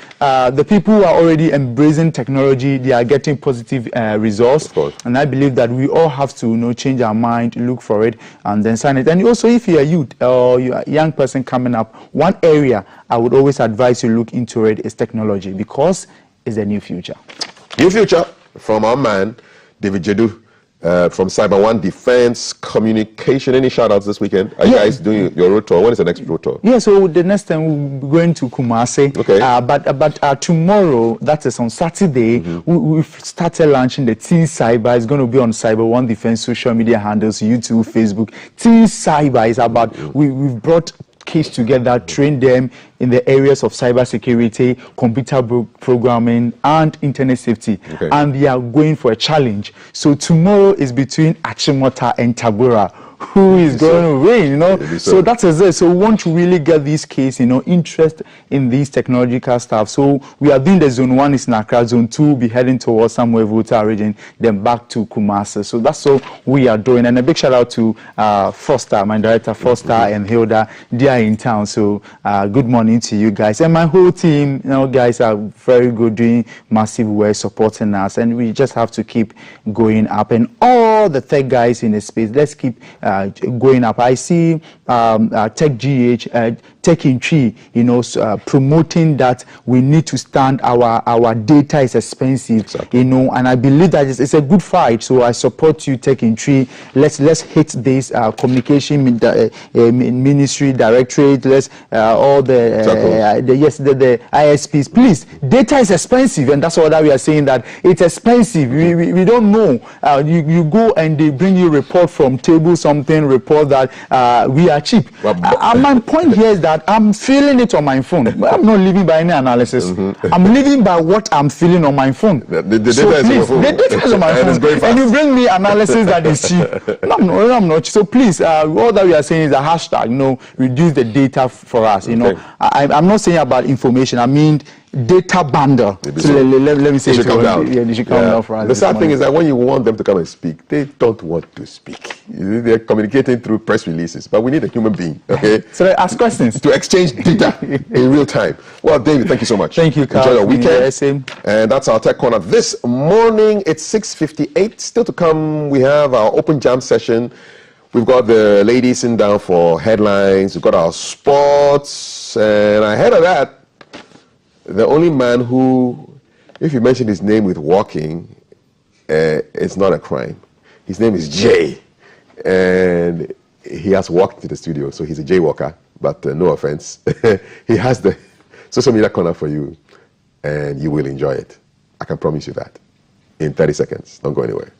the people who are already embracing technology, they are getting positive results. And I believe that we all have to, change our mind, look for it, and then sign it. And also, if you're a youth or you're a young person coming up, one area I would always advise you look into it is technology, because it's a new future. New future from our man, David Jedu. From Cyber One Defense Communication. Any shout outs this weekend? Are you guys doing your road tour? When is the next road tour? Yeah, so the next time we're going to Kumasi. Okay. But tomorrow, that is on Saturday, we've started launching the Teen Cyber. It's going to be on Cyber One Defense social media handles, YouTube, Facebook. Teen Cyber is about, we've brought kids together, train them in the areas of cybersecurity, computer programming, and internet safety. And they are going for a challenge. So tomorrow is between Achimota and Tabora. Who is going to win, So that is it. So we want to really get these kids, interest in these technological stuff. So we are doing the Zone 1 is in Accra, Zone 2 will be heading towards somewhere Volta region, then back to Kumasi. So that's all we are doing. And a big shout out to Foster, my director Foster and Hilda. They are in town. So good morning to you guys. And my whole team, guys are very good, doing massive work, supporting us. And we just have to keep going up. And all the tech guys in the space, let's keep going up. I see Tech GH, Tech in Tree, promoting that we need to stand our data is expensive, and I believe that it's a good fight. So I support you, Tech in Tree. Let's hit this communication ministry directorate. Let's all the ISPs. Please, data is expensive, and that's what we are saying, that it's expensive. We don't know. You go and they bring you report from table something, report that we are cheap. My point here is that I'm feeling it on my phone. I'm not living by any analysis. I'm living by what I'm feeling on my phone. The data is on my phone. The data is on my phone. And you bring me analysis that is cheap. No, I'm not. So please, all that we are saying is a hashtag, reduce the data for us. I'm not saying about information. I mean data bundle. So let me say they should come down. Yeah, they should come down for us. The sad thing is that when you want them to come and speak, they don't want to speak. They're communicating through press releases, but we need a human being, okay? So they ask questions. To exchange data in real time. Well, David, thank you so much. Thank you, Carl. Enjoy your weekend. And that's our Tech Corner. This morning, it's 6:58. Still to come, we have our open jam session. We've got the ladies sitting down for headlines. We've got our sports. And ahead of that, the only man who, if you mention his name with walking, it's not a crime. His name is Jay. And he has walked to the studio, so he's a jaywalker. But no offense. He has the social media corner for you, and you will enjoy it. I can promise you that. In 30 seconds. Don't go anywhere.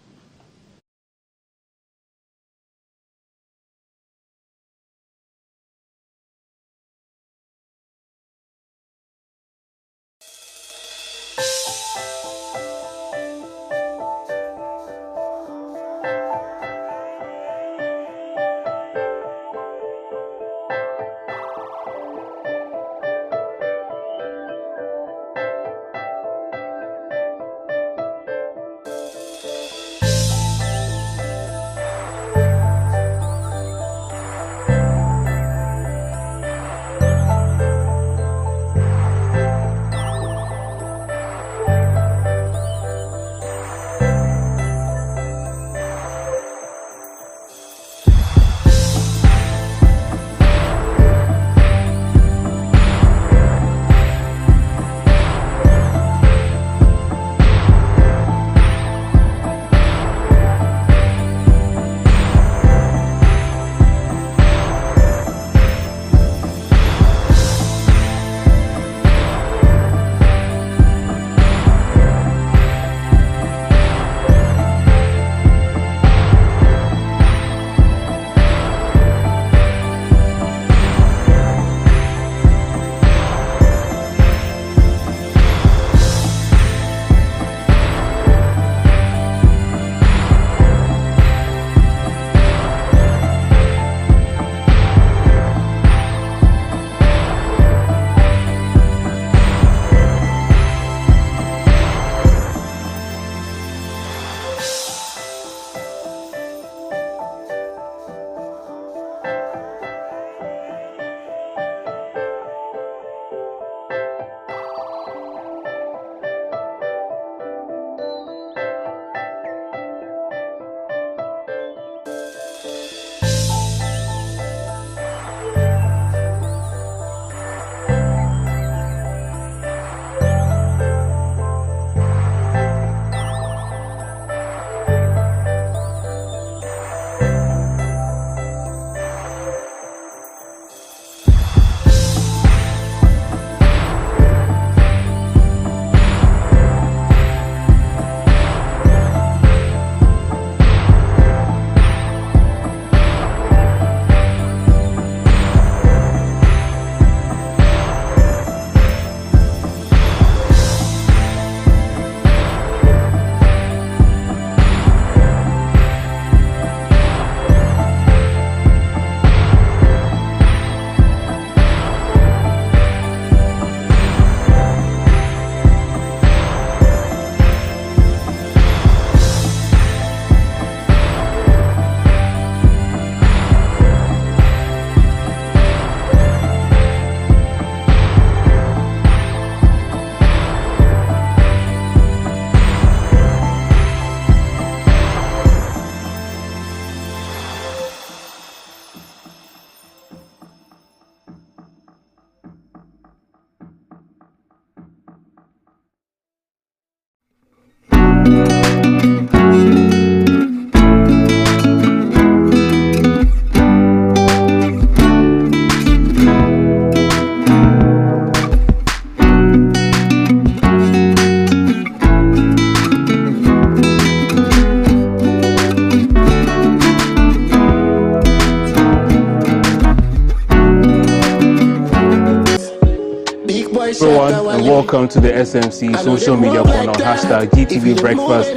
everyone, and welcome to the SMC social media corner on #GTV Breakfast.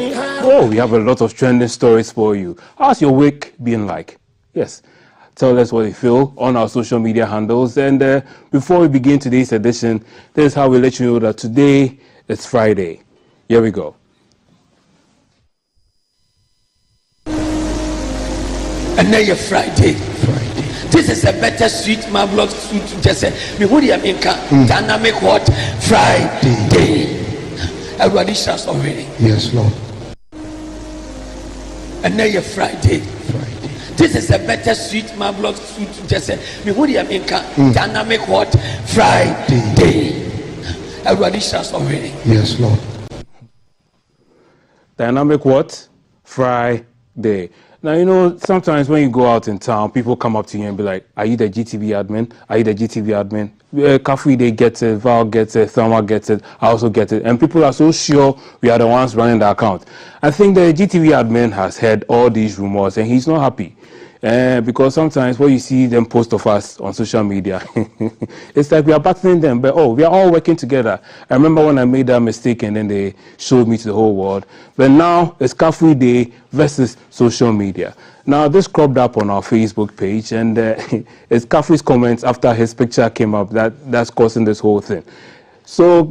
Oh, we have a lot of trending stories for you. How's your week been like? Yes, tell us what they feel on our social media handles. And before we begin today's edition, this is how we let you know that today is Friday. Here we go. And now you're Friday. This is a better sweet marvelous sweet just say me who I mean dynamic what Friday. Everybody shouts already. Yes, Lord. And now you're Friday. This is a better sweet marvelous sweet just say me who I mean dynamic what Friday. Everybody shouts already. Yes, Lord. Dynamic what? Friday. Now, you know, sometimes when you go out in town, people come up to you and be like, are you the GTV admin? Are you the GTV admin? Kafui, they get it, Val gets it, Thelma gets it, I also get it. And people are so sure we are the ones running the account. I think the GTV admin has heard all these rumors and he's not happy. Because sometimes when you see them post of us on social media, it's like we are battling them, but we are all working together. I remember when I made that mistake and then they showed me to the whole world. But now it's Kafui Day versus social media. Now this cropped up on our Facebook page and it's Kafui's comments after his picture came up that's causing this whole thing. So,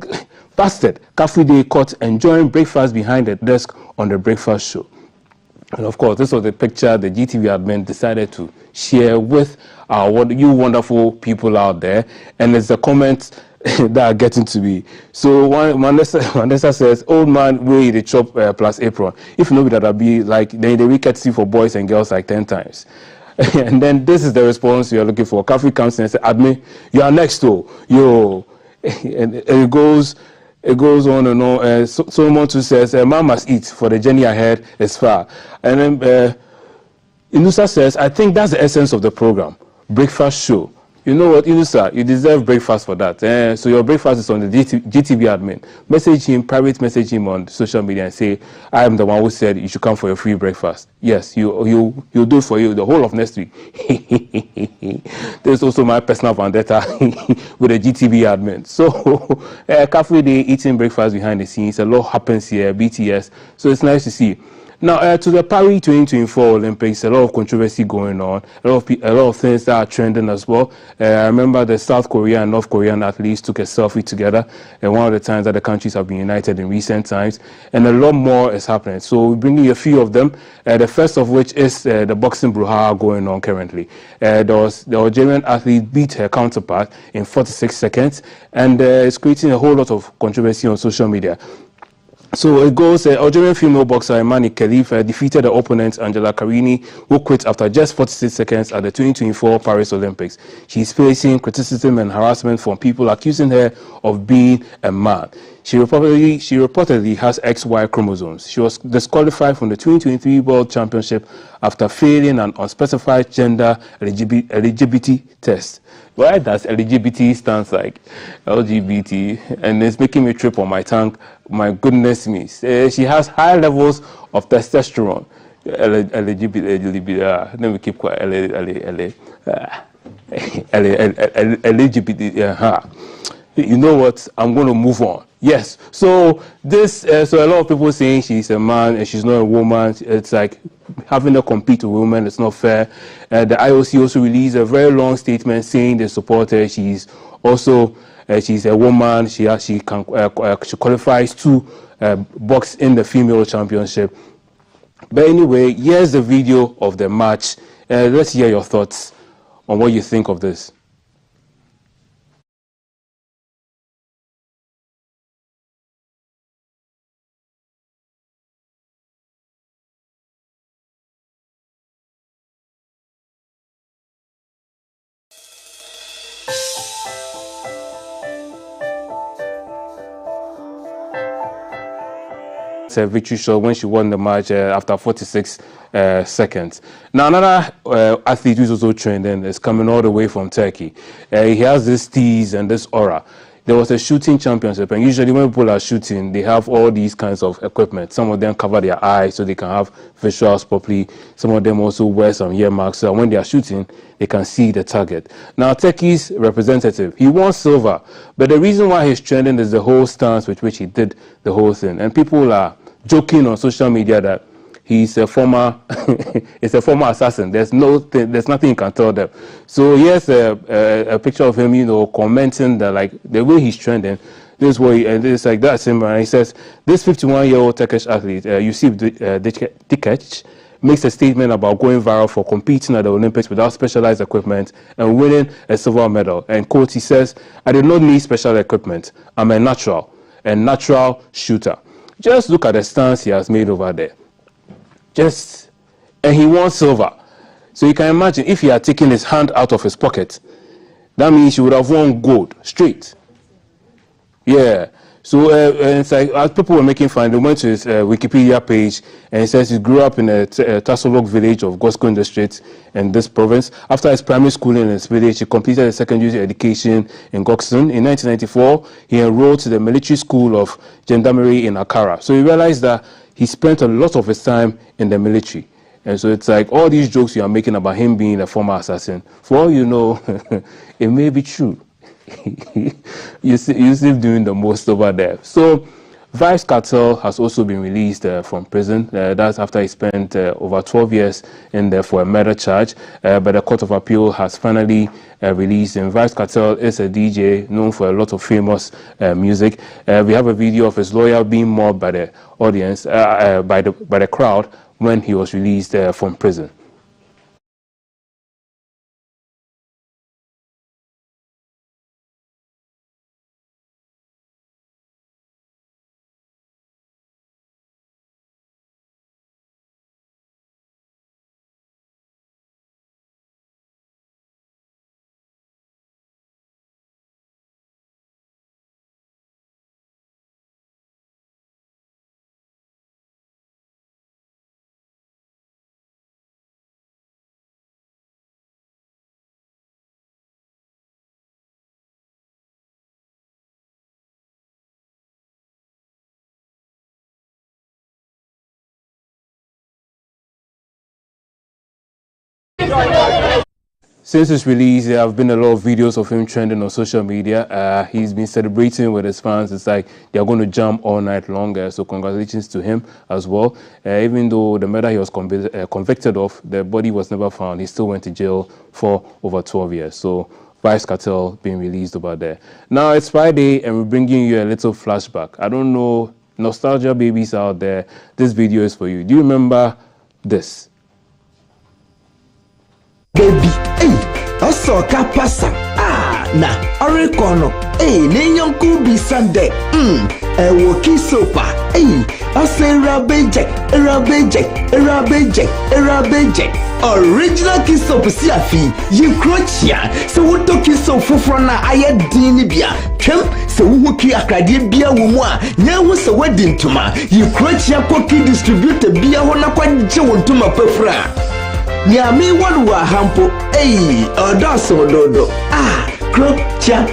busted, Kafui Day caught enjoying breakfast behind the desk on the breakfast show. And of course, this was the picture the GTV admin decided to share with you wonderful people out there. And it's the comments that are getting to me. So Vanessa says, old man, way the chop plus apron. If nobody that'll be like, then the wicked see for boys and girls like 10 times. And then this is the response you're looking for. Kafui comes in and says, admin, you are next to, yo. And it goes on and on. Someone too says, man must eat, for the journey ahead is far. And then Inusa says, I think that's the essence of the program, breakfast show. You know what, Inusa, you deserve breakfast for that. So your breakfast is on the GTV admin. Message him, private message him on social media and say, I am the one who said you should come for your free breakfast. Yes, you'll do it for you the whole of next week. There's also my personal vendetta with the GTV admin. So, Kafui Day eating breakfast behind the scenes. A lot happens here, BTS. So it's nice to see. Now, to the Paris 2024 Olympics, a lot of controversy going on, a lot of things that are trending as well. I remember the South Korea and North Korean athletes took a selfie together, and one of the times that the countries have been united in recent times, and a lot more is happening. So we're bringing you a few of them, the first of which is the boxing brouhaha going on currently. The Algerian athlete beat her counterpart in 46 seconds, and it's creating a whole lot of controversy on social media. So it goes, Algerian female boxer Imani Khalif defeated the opponent Angela Carini, who quit after just 46 seconds at the 2024 Paris Olympics. She's facing criticism and harassment from people accusing her of being a man. She reportedly has XY chromosomes. She was disqualified from the 2023 World Championship after failing an unspecified gender eligibility test. Why does LGBT stand like LGBT? And it's making me trip on my tongue. My goodness me. She has high levels of testosterone. LGBT, let me keep quiet. LGBT, you know what? I'm going to move on. Yes. So so a lot of people saying she's a man and she's not a woman. It's like having her compete with women. It's not fair. The IOC also released a very long statement saying they support her. She's also she's a woman. She qualifies to box in the female championship. But anyway, here's the video of the match. Let's hear your thoughts on what you think of this. A victory shot when she won the match after 46 seconds. Now another athlete who's also trending is coming all the way from Turkey. He has this tease and this aura. There was a shooting championship, and usually when people are shooting, they have all these kinds of equipment. Some of them cover their eyes so they can have visuals properly. Some of them also wear some ear marks so when they are shooting, they can see the target. Now, Turkey's representative, he won silver, but the reason why he's trending is the whole stance with which he did the whole thing. And people are joking on social media that he's a former it's a former assassin. There's nothing you can tell them. So here's a picture of him, commenting that like the way he's trending. This way, and it's like that's him. And he says, this 51-year-old Turkish athlete, Yusuf Dikec, makes a statement about going viral for competing at the Olympics without specialized equipment and winning a silver medal. And quote, he says, I did not need special equipment. I'm a natural shooter. Just look at the stance he has made over there. And he won silver. So you can imagine if he had taken his hand out of his pocket, that means he would have won gold straight. Yeah. So it's like as people were making fun, they went to his Wikipedia page and it says he grew up in a Tasolok village of Goskon district in this province. After his primary schooling in his village, he completed his secondary education in Gokston. In 1994, he enrolled to the military school of gendarmerie in Akara. So he realized that he spent a lot of his time in the military. And so it's like all these jokes you are making about him being a former assassin, for all you know, it may be true. You're still doing the most over there. So Vybz Kartel has also been released from prison. That's after he spent over 12 years in there for a murder charge. But the Court of Appeal has finally released him. Vybz Kartel is a DJ known for a lot of famous music. We have a video of his lawyer being mobbed by the audience, by the crowd when he was released from prison. Since his release, there have been a lot of videos of him trending on social media. He's been celebrating with his fans. It's like they're going to jump all night long. So congratulations to him as well. Even though the murder he was convicted of, the body was never found. He still went to jail for over 12 years. So Vybz Kartel being released over there. Now it's Friday and we're bringing you a little flashback. I don't know, nostalgia babies out there, this video is for you. Do you remember this? Baby, also kapasa, na orekono, nenyanku bi Sunday, woki sopa, also erabeje, original kisopu siafi, yikrochia, so wuto kisopu fufrona ayedini bia, so wuki akradie bia wumwa, nyawu so wedding tuma, yikrochia koki distributor bia wana kwa jewuntuma pefra. Nyami wanwa hampo, odoso dodo, krocha,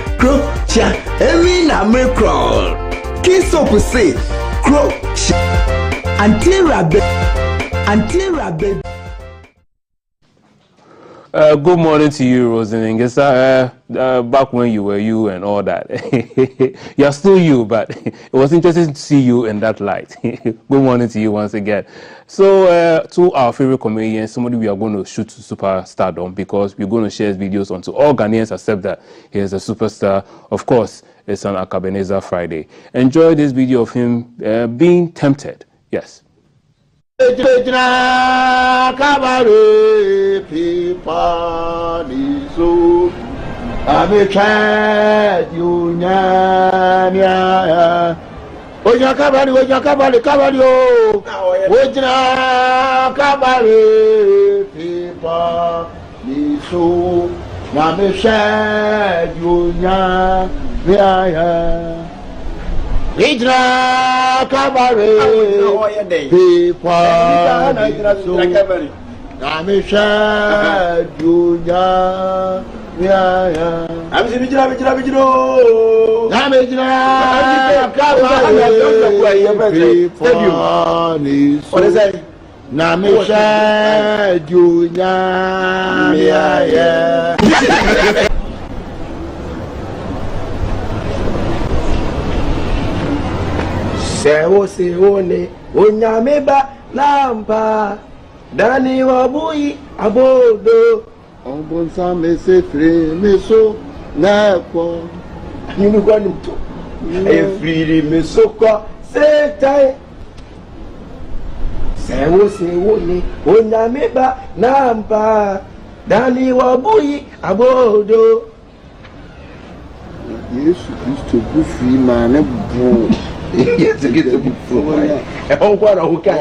emi na me crawl. Kisopu say, krocha, anti-rabe. Good morning to you, Roseningesa. Back when you were you and all that. You're still you, but it was interesting to see you in that light. Good morning to you once again. So, to our favorite comedian, somebody we are going to shoot to superstardom because we're going to share his videos onto all Ghanaians accept that he is a superstar. Of course, it's on Akabeneza Friday. Enjoy this video of him being tempted. Yes. Idra kabare people Namisha Junya I'm Namisha Junya Sewo se one onyameba Lampa, Dani Wabui, Abodo, Obonsa Mesefre, Meso, Nako, Ninuguanito, Efriri Mesoko, Setai. Sewo ni Onyameba, Lampa, Dani Wabui, Abodo. Yes, Christo, Buffy, man, bro. Yes, to get to be full. Oh, what a hookah.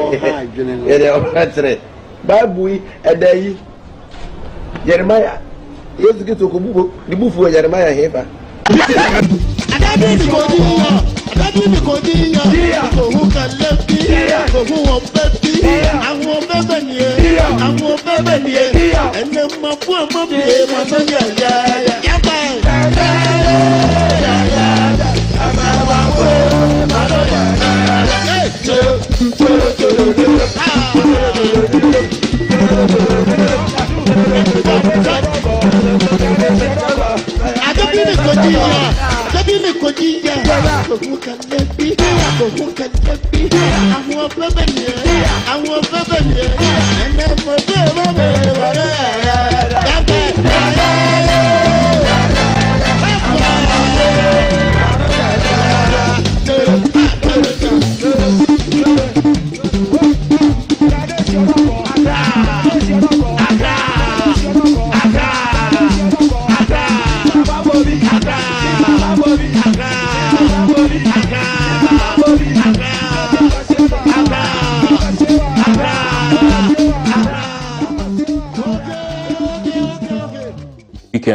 Babui, a day. Jeremiah. Yes, to get to the buffalo Jeremiah here.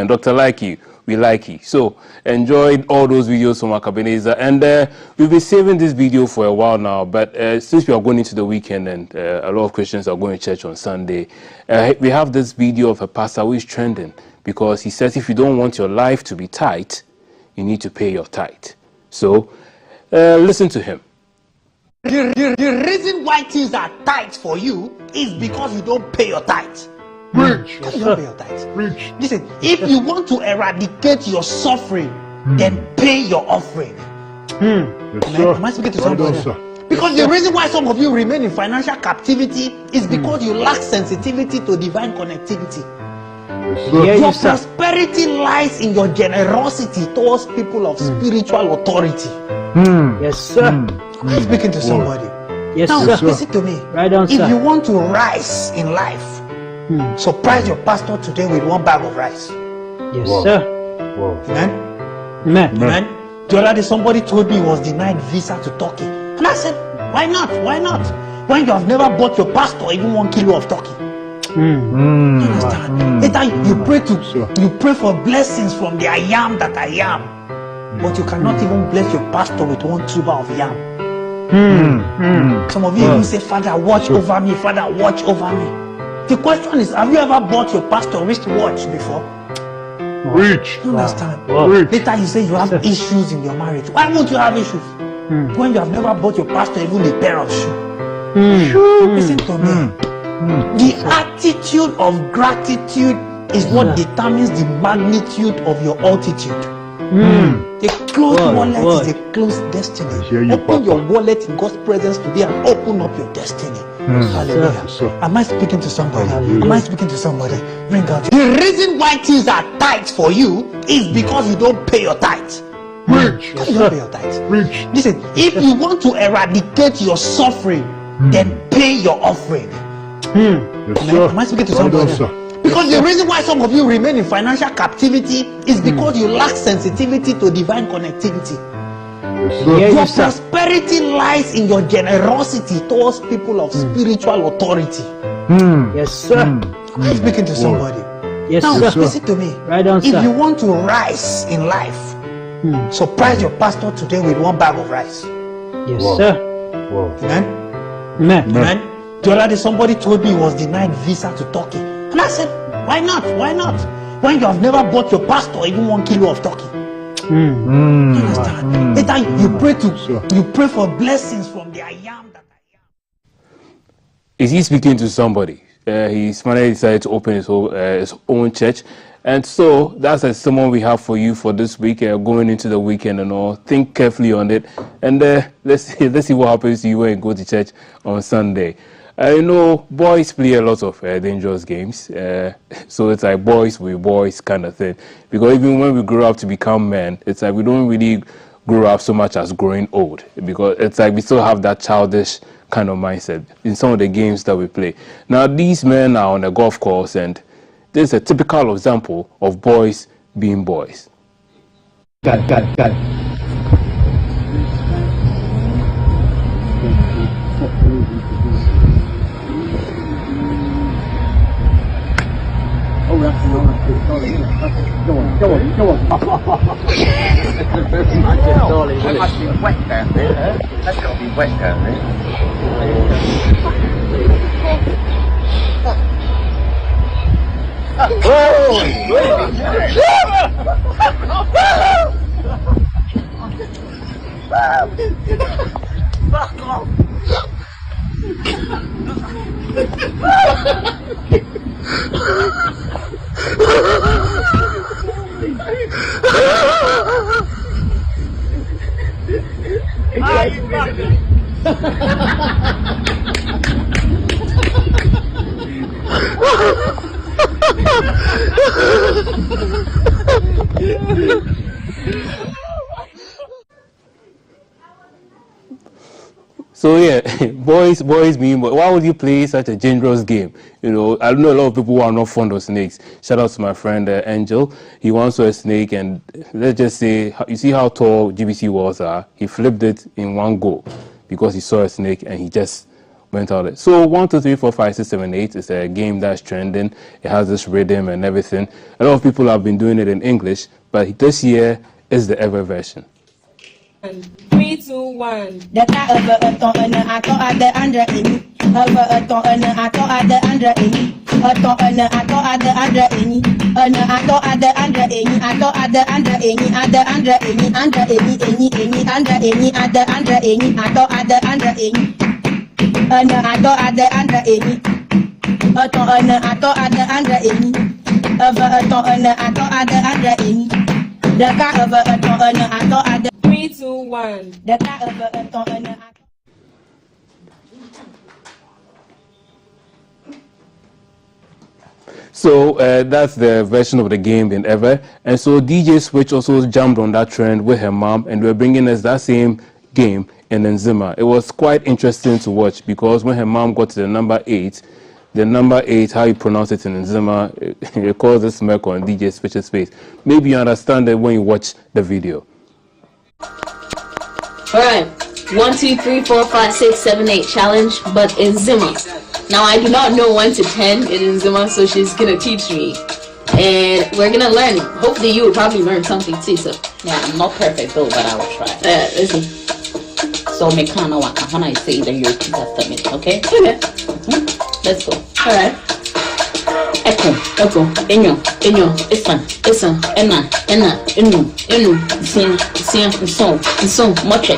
Dr. Likey, we like you. So enjoyed all those videos from Akabeneza, and we've been saving this video for a while now, but since we are going into the weekend and a lot of Christians are going to church on Sunday, we have this video of a pastor who is trending because he says if you don't want your life to be tight, you need to pay your tithe. So listen to him. The reason why things are tight for you is because you don't pay your tithe. Preach. You don't pay your tithe. Listen, if you want to eradicate your suffering, then pay your offering. Am I speaking to somebody? Because the reason why some of you remain in financial captivity is because you lack sensitivity to divine connectivity. Your prosperity lies in your generosity towards people of spiritual authority. Yes, sir. I'm speaking to somebody. Yes, now, sir. listen to me. Right on, if sir. you want to rise in life, surprise your pastor today with one bag of rice. Yes, sir. Amen? Amen? The other day somebody told me he was denied visa to Turkey. And I said, why not? Why not? When you have never bought your pastor even 1 kilo of turkey. You understand? Later you pray for blessings from the I am that I am. But you cannot even bless your pastor with 1 tuber of yam. Some of you even say, Father, watch over me. Father, watch over me. The question is, have you ever bought your pastor wristwatch before? Reach. You understand? Reach. Later you say you have issues in your marriage. Why won't you have issues? When you have never bought your pastor even a pair of shoes. Listen to me. The attitude of gratitude is what determines the magnitude of your altitude. A closed wallet is a closed destiny. Open your wallet in God's presence today and open up your destiny. Hallelujah. Am I speaking to somebody? Am I speaking to somebody? Bring out. The reason why things are tight for you is because you don't pay your tithe. You don't pay your tithe. Listen, if you want to eradicate your suffering, then pay your offering. Am I speaking to somebody? Because the reason why some of you remain in financial captivity is because you lack sensitivity to divine connectivity. Your prosperity lies in your generosity towards people of spiritual authority. Yes, sir. I'm speaking to somebody. Yes, now, sir. listen to me. Right on, if sir. you want to rise in life, surprise your pastor today with 1 bag of rice. Yes, sir. Amen? Amen? The other day somebody told me he was denied visa to Turkey. And I said, why not? Why not? When you have never bought your pastor even 1 kilo of turkey. You understand? Later you pray for blessings from the I am that I am. Is he speaking to somebody? He's finally decided to open his own church. And so that's a sermon we have for you for this week, going into the weekend and all. Think carefully on it. And let's see what happens to you when you go to church on Sunday. You know, boys play a lot of dangerous games. So it's like boys with boys kind of thing. Because even when we grow up to become men, it's like we don't really grow up so much as growing old. Because it's like we still have that childish kind of mindset in some of the games that we play. Now, these men are on a golf course, and this is a typical example of boys being boys. Got it. Go on. That must be wet down there. That's got to be wet down there. Fuck off! So yeah, boys being boys. Why would you play such a dangerous game? You know, I know a lot of people who are not fond of snakes. Shout out to my friend Angel. He once saw a snake, and let's just say, you see how tall GBC walls are. He flipped it in one go because he saw a snake and he just went out there. So 1, 2, 3, 4, 5, 6, 7, 8 is a game that's trending. It has this rhythm and everything. A lot of people have been doing it in English, but this year is the ever version. 3, 2, 1. The cat over a ton and I thought I the under any. Over a ton and I thought I the under any. A ton and I thought I the under any. And I thought I the under any. I thought I the under any. I the under any. Under any. Under any. I the under any. I thought I the under any. And I thought I the under any. A ton and I thought I the under any. Over a ton and I thought I the under any. The cat over a ton and I thought I the 3, 2, 1. The cat over a ton and I. So that's the version of the game in ever. And so DJ Switch also jumped on that trend with her mom, and we're bringing us that same game in Nzima. It was quite interesting to watch because when her mom got to the number 8, how you pronounce it in Nzima, it caused a smirk on DJ Switch's face. Maybe you understand it when you watch the video. Alright, 1, 2, 3, 4, 5, 6, 7, 8 challenge, but in Zima. Now I do not know 1 to 10 in Zima, so she's gonna teach me. And we're gonna learn. Hopefully you will probably learn something too, so. Yeah, I'm not perfect though, but I will try. Listen. So me kinda when I say that you repeat after me, okay? Okay. Let's go. Alright. Echo, enyo, listen, enna, enu, so, moche.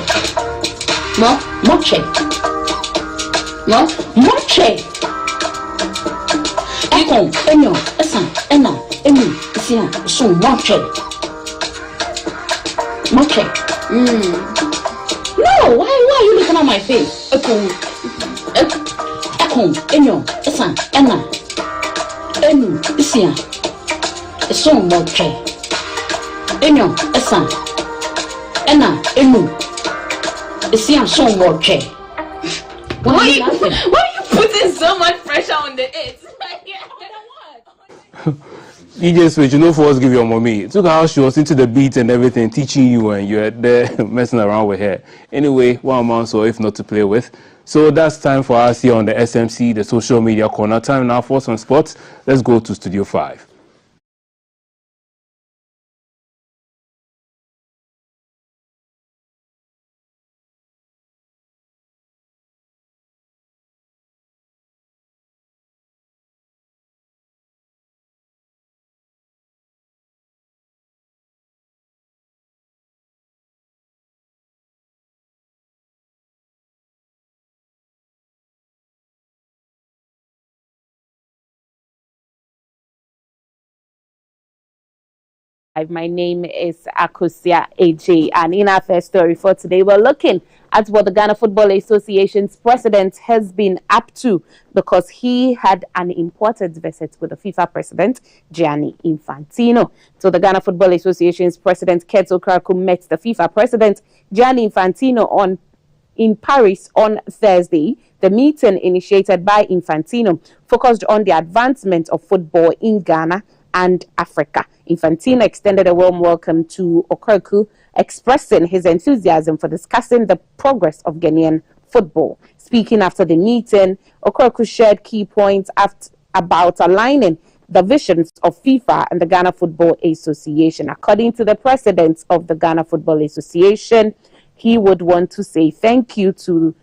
Echo, enyo, listen, enna, enu, so, moche. No, why are you looking at my face? Echo, enyo, listen, enna. Enu, isia, so moche. Enyo, esa, ena, enu, isia, so moche. Why are you putting so much pressure on the it? DJ Switch, you know, for us give your mommy. Look how she was into the beat and everything, teaching you, and you're there messing around with her. Anyway, one month or if not to play with. So that's time for us here on the SMC, the social media corner. Time now for some sports. Let's go to Studio 5. My name is Akusia AJ, and in our first story for today, we're looking at what the Ghana Football Association's president has been up to, because he had an important visit with the FIFA president, Gianni Infantino. So the Ghana Football Association's president, Ketso Kraku, met the FIFA president, Gianni Infantino, in Paris on Thursday. The meeting, initiated by Infantino, focused on the advancement of football in Ghana and Africa. Infantino extended a warm welcome to Okoreku, expressing his enthusiasm for discussing the progress of Ghanaian football. Speaking after the meeting, Okoreku shared key points about aligning the visions of FIFA and the Ghana Football Association. According to the president of the Ghana Football Association, he would want to say thank you to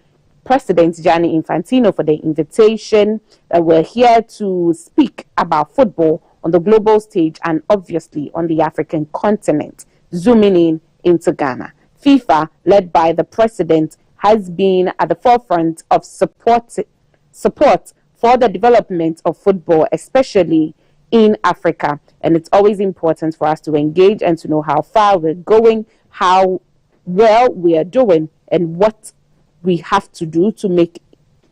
President Gianni Infantino for the invitation. We're here to speak about football on the global stage and obviously on the African continent, zooming in into Ghana. FIFA, led by the president, has been at the forefront of support for the development of football, especially in Africa. And it's always important for us to engage and to know how far we're going, how well we are doing, and what we have to do to make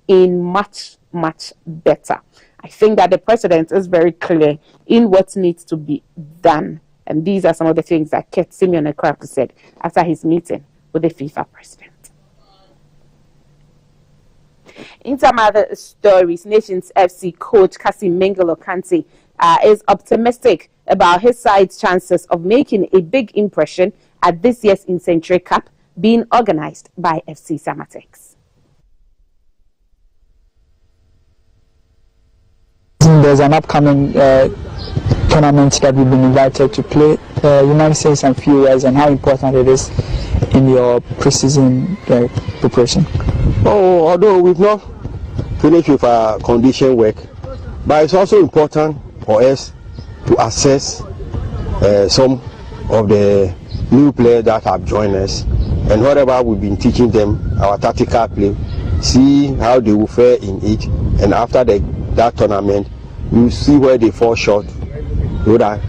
it much, much better. I think that the president is very clear in what needs to be done. And these are some of the things that Ket Simeon Ekraku said after his meeting with the FIFA president. In some other stories, Nations FC coach Kassim Mengele Kante is optimistic about his side's chances of making a big impression at this year's In-Century Cup being organized by FC Samatex. There's an upcoming tournament that we've been invited to play. You might say some few words and how important it is in your pre-season preparation. Oh, although we've not finished with our condition work, but it's also important for us to assess some of the new players that have joined us, and whatever we've been teaching them, our tactical play, see how they will fare in it, and after that tournament, you see where they fall short, so that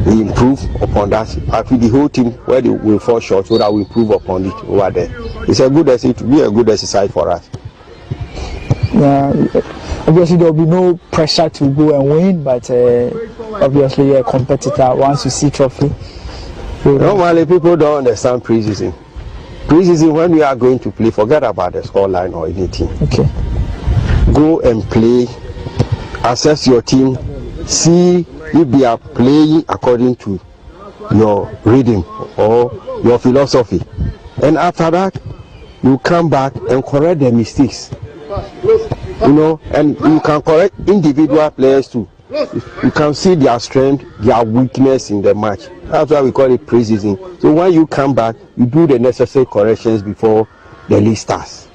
we improve upon that. Actually, the whole team where they will fall short, so that we improve upon it over there. It's a good exercise, to be a good exercise for us. Yeah, obviously there will be no pressure to go and win, but obviously you're a competitor. Once you see trophy. Normally people don't understand pre-season. Pre-season, when we are going to play, forget about the scoreline or anything. Okay. Go and play, assess your team, see if they are playing according to your rhythm or your philosophy. And after that, you come back and correct the mistakes. You know, and you can correct individual players too. You can see their strength, their weakness in the match. That's why we call it pre-season. So when you come back, you do the necessary corrections before the league starts.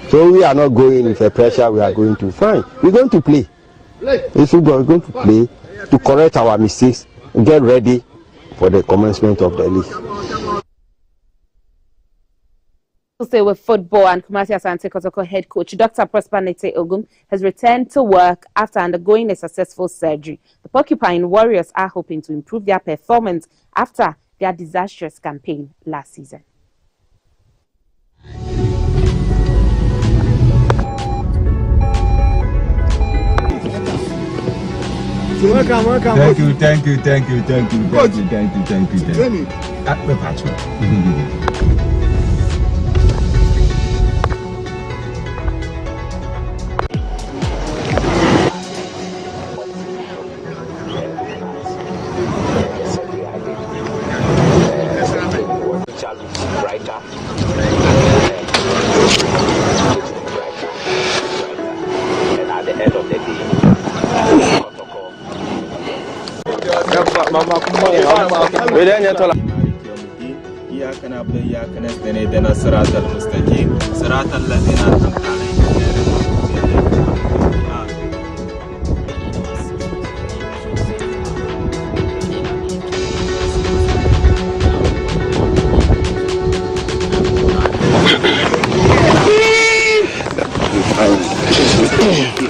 So we are not going with a pressure. We are going to fine. We're going to play. If we are going to play to correct our mistakes and get ready for the commencement of the league. Stay with football, and Kumasi Asante Kotoko head coach Dr. Prosper Nete Ogum has returned to work after undergoing a successful surgery. The Porcupine Warriors are hoping to improve their performance after their disastrous campaign last season. Welcome. Thank you.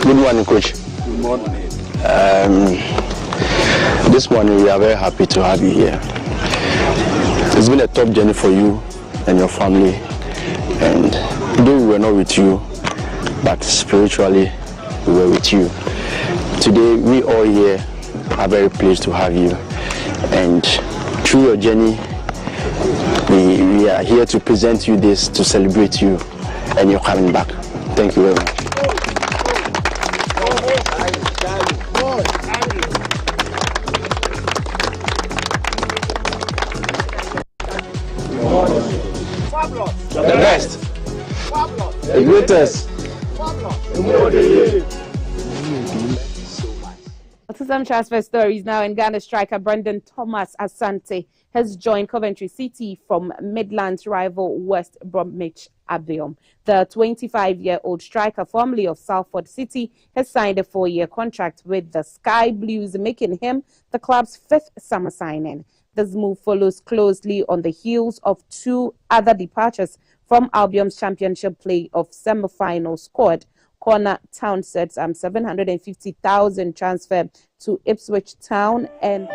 Good morning, coach. Good morning. This morning we are very happy to have you here. It's been a tough journey for you and your family, And though we were not with you, but spiritually we were with you. Today we all here are very pleased to have you, and through your journey we are here to present you this, to celebrate you and you're coming back. Thank you very much. The best, the greatest. Some transfer stories now. In Ghana, striker Brendan Thomas Asante has joined Coventry City from Midlands rival West Bromwich Albion. The 25-year-old striker, formerly of Salford City, has signed a 4-year contract with the Sky Blues, making him the club's 5th summer signing. This move follows closely on the heels of 2 other departures from Albion's championship play-off semi-final squad. Connor Townsend's 750,000 transfer to Ipswich Town and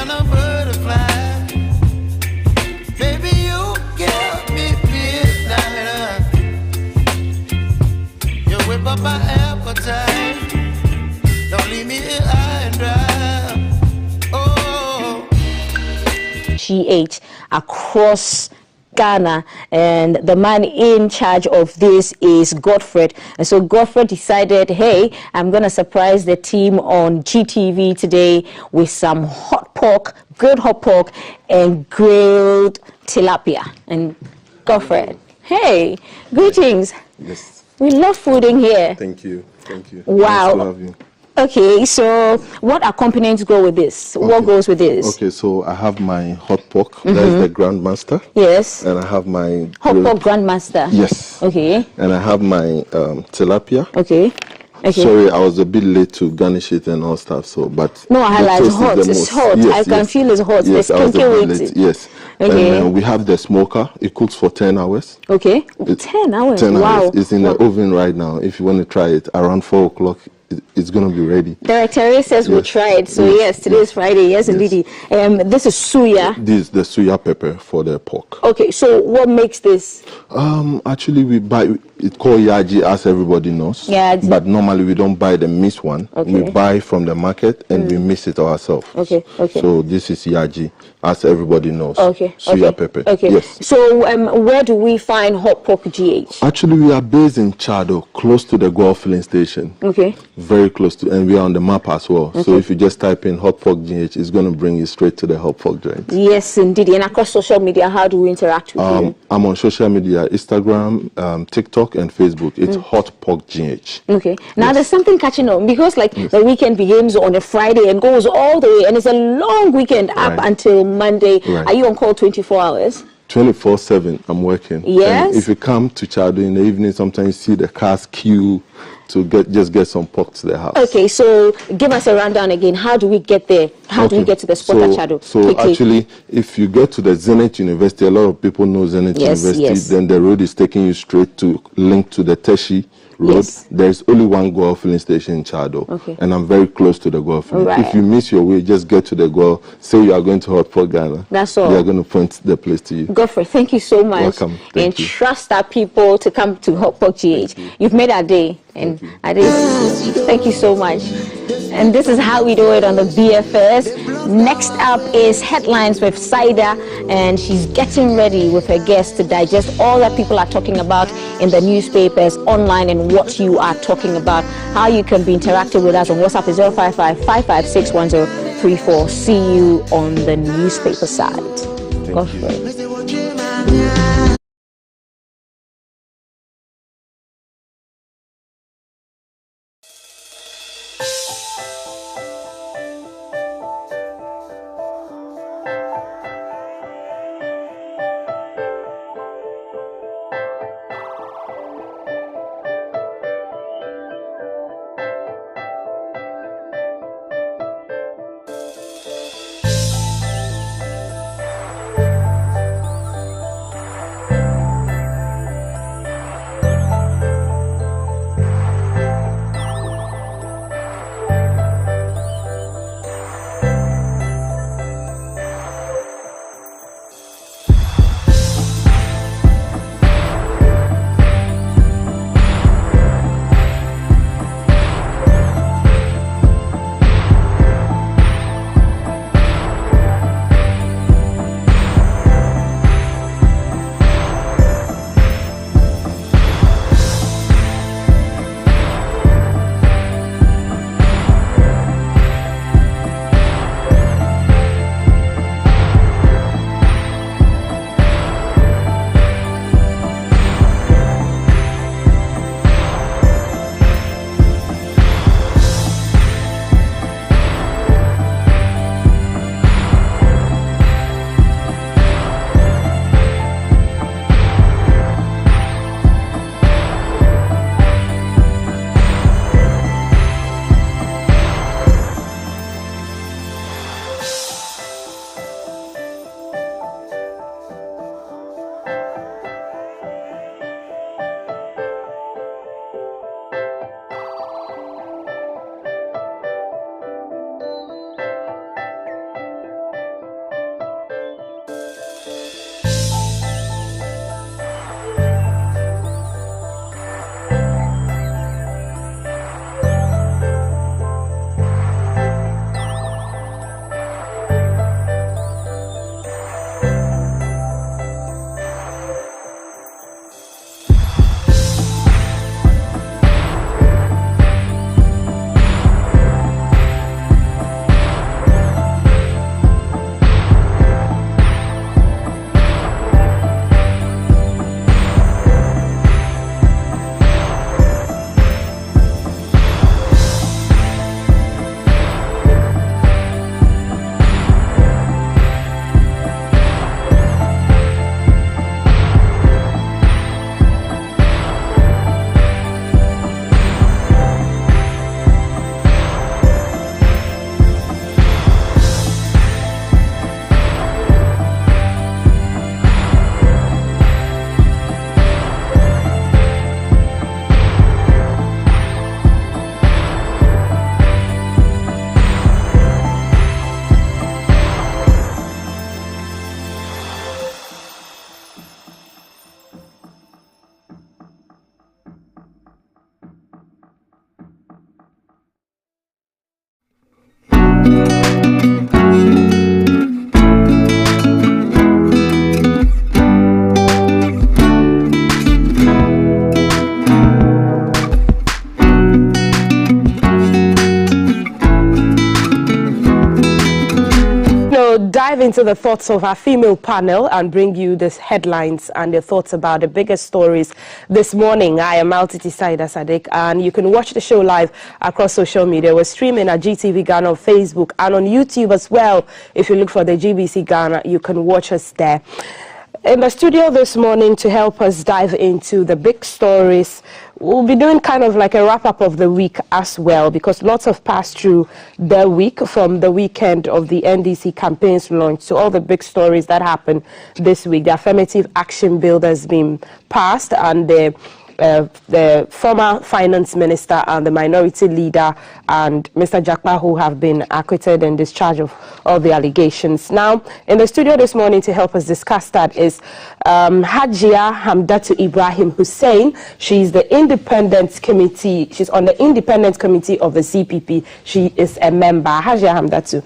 kind of butterfly. Baby, you give me midnight. You whip up my appetite. Don't leave me here high and dry. Oh. GH across Ghana, and the man in charge of this is Godfred. And so Godfred decided, hey, I'm going to surprise the team on GTV today with some hot pork, grilled hot pork, and grilled tilapia. And Godfred, hey, greetings. Yes. We love food in here. Thank you. Thank you. Wow. Nice to have you. Okay, so what accompaniments go with this? Okay. What goes with this? Okay, so I have my hot pork. That is the Grandmaster. Yes. And I have my Hot pork Grandmaster. Yes. Okay. And I have my tilapia. Okay. Okay. Sorry, I was a bit late to garnish it and all stuff. So, but no, I like it's hot. It's hot. Yes, I can feel it's hot. Yes, I was a bit late. Yes. Okay. And we have the smoker. It cooks for 10 hours. Okay. 10 hours. 10 wow. hours. It's in the oven right now. If you want to try it, around 4 o'clock, it's going to be ready. Director says we tried. So yes, today is Friday. Yes, indeed. This is suya. This is the suya pepper for the pork. Okay, so what makes this? Actually, we buy it called yaji, as everybody knows. Yaji. But normally we don't buy the mixed one. Okay. We buy from the market and we mix it ourselves. Okay. Okay. So this is yaji, as everybody knows. Okay. Suya pepper. Okay. Yes. So where do we find hot pork GH? Actually, we are based in Chado, close to the Gold filling station. Okay. Very close to, and we are on the map as well. Okay. So if you just type in hot pork GH, it's going to bring you straight to the hot pork joint. Yes, indeed. And across social media, how do we interact with you? I'm on social media, Instagram, TikTok, and Facebook. It's hot pork GH. Okay. Now there's something catching on because the weekend begins on a Friday and goes all the way, and it's a long weekend up until Monday. Right. Are you on call 24 hours? 24/7, I'm working. Yes. And if you come to Chado in the evening, sometimes you see the cars queue to get some pork to the house. Okay, so give us a rundown again. How do we get there? How do we get to the spot at Chado? So actually, if you get to the Zenith University, a lot of people know Zenith University, then the road is taking you straight to link to the Teshi Road. Yes. There's only one Goa filling station in Chado. Okay. And I'm very close to the Goa filling. Right. If you miss your way, just get to the Goa, say you are going to Hot Pork Ghana. That's all. They are going to point the place to you. Godfrey, thank you so much. Welcome. And trust our people to come to Hot Pork GH. You've made our day. And I did. Thank you so much. And this is how we do it on the BFS. Next up is Headlines with Saida, and she's getting ready with her guests to digest all that people are talking about in the newspapers, online, and what you are talking about. How you can be interactive with us on WhatsApp is 055-556-1034. See you on the newspaper side. Godfrey. we'll dive into the thoughts of our female panel and bring you the headlines and their thoughts about the biggest stories this morning. I am Altiti Saida Sadiq, and you can watch the show live across social media. We're streaming at GTV Ghana on Facebook and on YouTube as well. If you look for the GBC Ghana, you can watch us there. In the studio this morning to help us dive into the big stories, we'll be doing kind of like a wrap-up of the week as well, because lots have passed through the week, from the weekend of the NDC campaigns launch to all the big stories that happened this week. The affirmative action bill has been passed, and the former finance minister and the minority leader and Mr. Jakpa, who have been acquitted and discharged of all the allegations. Now, in the studio this morning to help us discuss that is Hajia Hamdatu Ibrahim Hussein. She's the independent committee. She's on the independent committee of the CPP. She is a member. Hajia Hamdatu.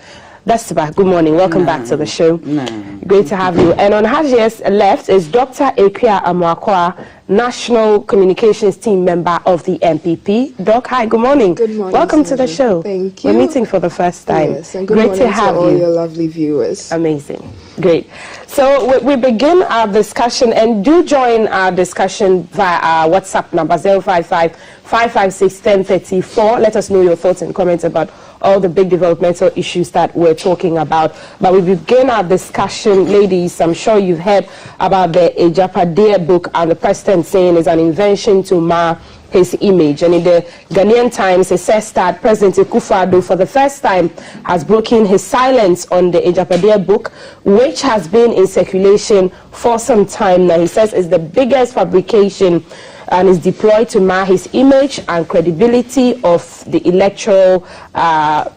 Good morning. Welcome back to the show. Great to have you. And on Hajia's left is Dr. Ekia Amuakwa, National Communications Team member of the MPP. Doc, hi, good morning. Good morning. Welcome to the show. Thank you. We're meeting for the first time. Yes, and good Great morning to have all you. Your lovely viewers. Amazing. Great. So we begin our discussion, and do join our discussion via our WhatsApp number 055-556-1034. Let us know your thoughts and comments about all the big developmental issues that we're talking about. But we begin our discussion, ladies. I'm sure you've heard about the Ejapade book, and the president saying it's an invention to mar his image. And in the Ghanaian Times, it says that President Akufo-Addo for the first time has broken his silence on the Ejapade book, which has been in circulation for some time now. He says it's the biggest fabrication and is deployed to mar his image and credibility of the electoral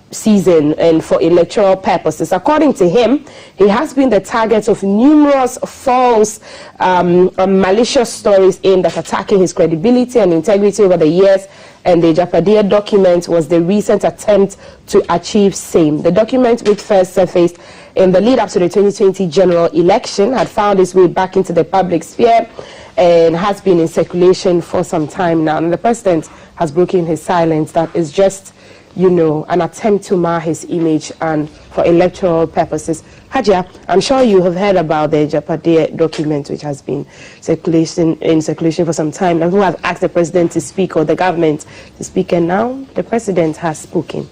season and for electoral purposes. According to him, he has been the target of numerous false and malicious stories aimed at attacking his credibility and integrity over the years, and the Ejapade document was the recent attempt to achieve same. The document, which first surfaced in the lead up to the 2020 general election, had found its way back into the public sphere and has been in circulation for some time now. And the president has broken his silence. That is just, you know, an attempt to mar his image and for electoral purposes. Hajia, I'm sure you have heard about the Ejapade document, which has been in circulation for some time, and who have asked the president to speak, or the government to speak, and now the president has spoken.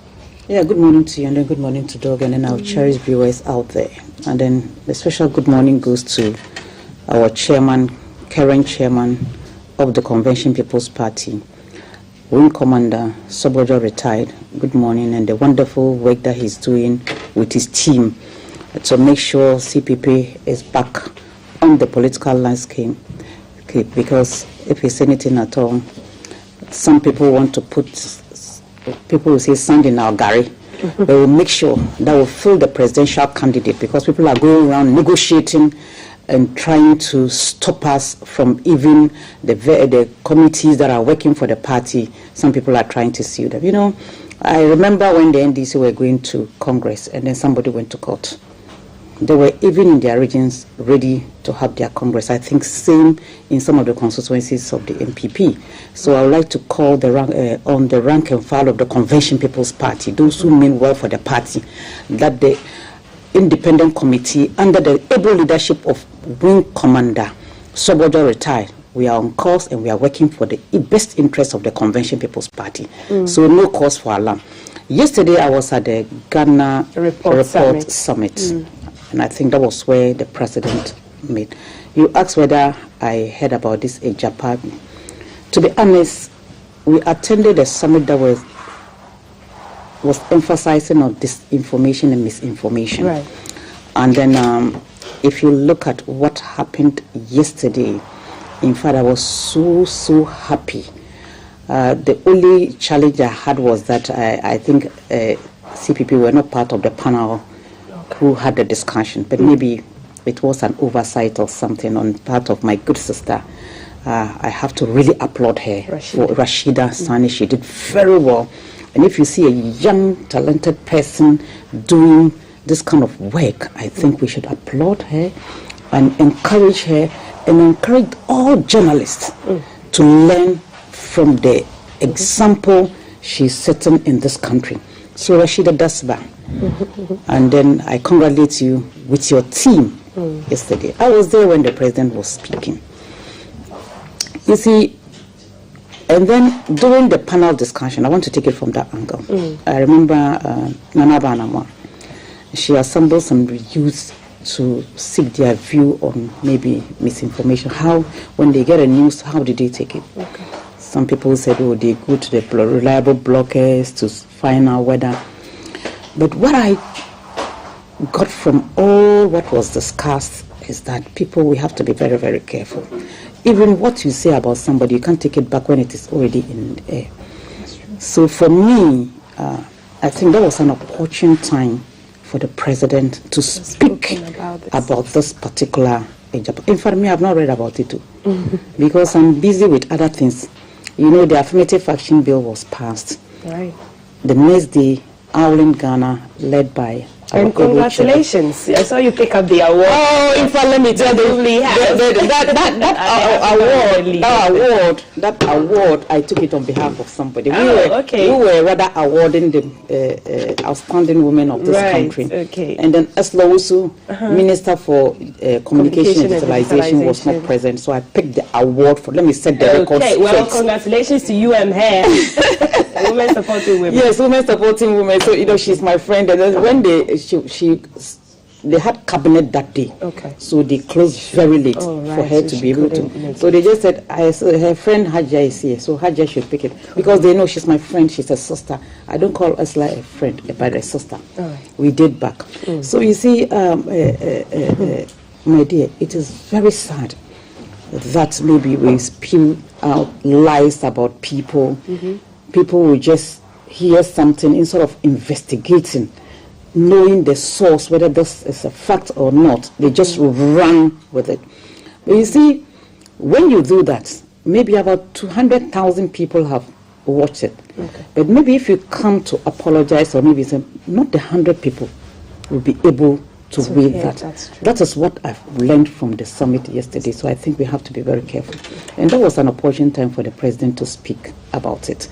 Yeah, good morning to you, and then good morning to Doug, and then our cherished viewers out there. And then the special good morning goes to our chairman, current chairman of the Convention People's Party, Wing Commander Sobojo retired. Good morning, and the wonderful work that he's doing with his team to make sure CPP is back on the political landscape. Okay, because if it's anything at all, some people want to people will say sand in our gari. They will make sure that will fill the presidential candidate, because people are going around negotiating and trying to stop us from even the committees that are working for the party. Some people are trying to sue them. You know, I remember when the NDC were going to Congress, and then somebody went to court. They were even in their regions ready to have their Congress. I think same in some of the constituencies of the MPP. So I would like to call on the rank and file of the Convention People's Party, those who mean well for the party, that the independent committee under the able leadership of Wing Commander Sobojo retired, we are on course and we are working for the best interest of the Convention People's Party. So no cause for alarm. Yesterday I was at the Ghana Report Summit. And I think that was where the president made. You asked whether I heard about this Ejapade. To be honest, we attended a summit that was emphasizing on disinformation and misinformation. Right. And then if you look at what happened yesterday, in fact, I was so happy. The only challenge I had was that I think CPP were not part of the panel who had the discussion, but maybe it was an oversight or something on part of my good sister. I have to really applaud her, Rashida Sani. She did very well. And if you see a young, talented person doing this kind of work, I think we should applaud her and encourage her, and encourage all journalists to learn from the example she's setting in this country. So Rashida Dasba, And then I congratulate you with your team yesterday. I was there when the president was speaking. You see, and then during the panel discussion, I want to take it from that angle. I remember Nana Banama. She assembled some youth to seek their view on maybe misinformation. How, when they get a news, how did they take it? Okay. Some people said, oh, they go to the reliable bloggers to find out whether. But what I got from all what was discussed is that people, we have to be very, very careful. Even what you say about somebody, you can't take it back when it is already in the air. So for me, I think that was an opportune time for the president to speak about this particular hijab. In fact, me, I've not read about it too, because I'm busy with other things. You know, the affirmative action bill was passed. Right. The next day, Owling Ghana, led by and congratulations! I saw you pick up the award. Oh, in fact, let me tell you, that award, I took it on behalf of somebody. We were rather awarding the outstanding women of this country. Okay. And then Eslowosu, Minister for Communication and Digitalization, was not present, so I picked the award for. Let me set the record straight. Well, congratulations to you and her. Women supporting women. Yes, women supporting women. So, you know, she's my friend. And then when they had cabinet that day. Okay. So they closed very late for her to be able to. So they just said, her friend Hajia is here, so Hajia should pick it. Because they know she's my friend, she's a sister. I don't call us like a friend, but a sister. We did back. So you see, my dear, it is very sad that maybe we spew out lies about people. People will just hear something instead of investigating, knowing the source, whether this is a fact or not. They just run with it. But you see, when you do that, maybe about 200,000 people have watched it. Okay. But maybe if you come to apologize, or maybe say, not the 100 people will be able to read that. That is what I've learned from the summit yesterday. So I think we have to be very careful. And that was an opportune time for the president to speak about it.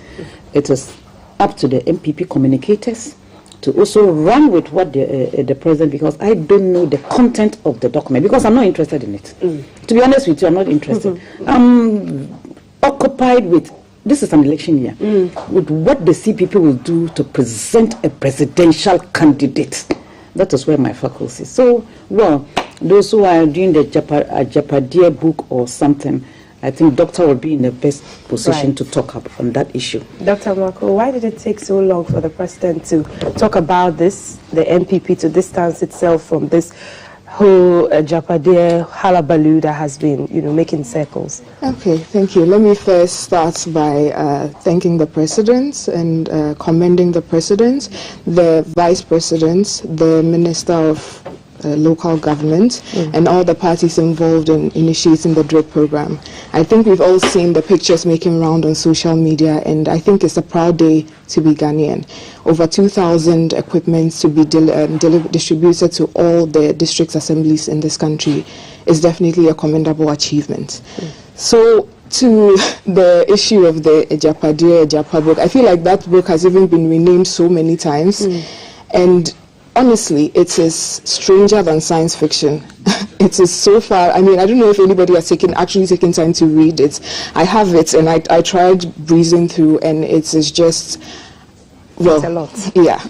It is up to the MPP communicators to also run with what the president, because I don't know the content of the document, because I'm not interested in it. To be honest with you, I'm not interested. I'm occupied with, this is an election year, with what the CPP will do to present a presidential candidate. That is where my focus is. So, well, those who are doing the Japadia book or something, I think Doctor will be in the best position to talk up on that issue. Dr. Marco, why did it take so long for the president to talk about this, the MPP to distance itself from this whole Japadia halabaloo that has been, making circles? Okay, thank you. Let me first start by thanking the president and commending the president, the vice president, the minister of local government, and all the parties involved in initiating the DRIP program. I think we've all seen the pictures making round on social media, and I think it's a proud day to be Ghanaian. Over 2,000 equipments to be distributed to all the district assemblies in this country is definitely a commendable achievement. So, to the issue of the Japa book, I feel like that book has even been renamed so many times, and honestly, it is stranger than science fiction. It is so far. I mean, I don't know if anybody has actually taken time to read it. I have it, and I tried breezing through, and it is just, well, it's a lot. Yeah,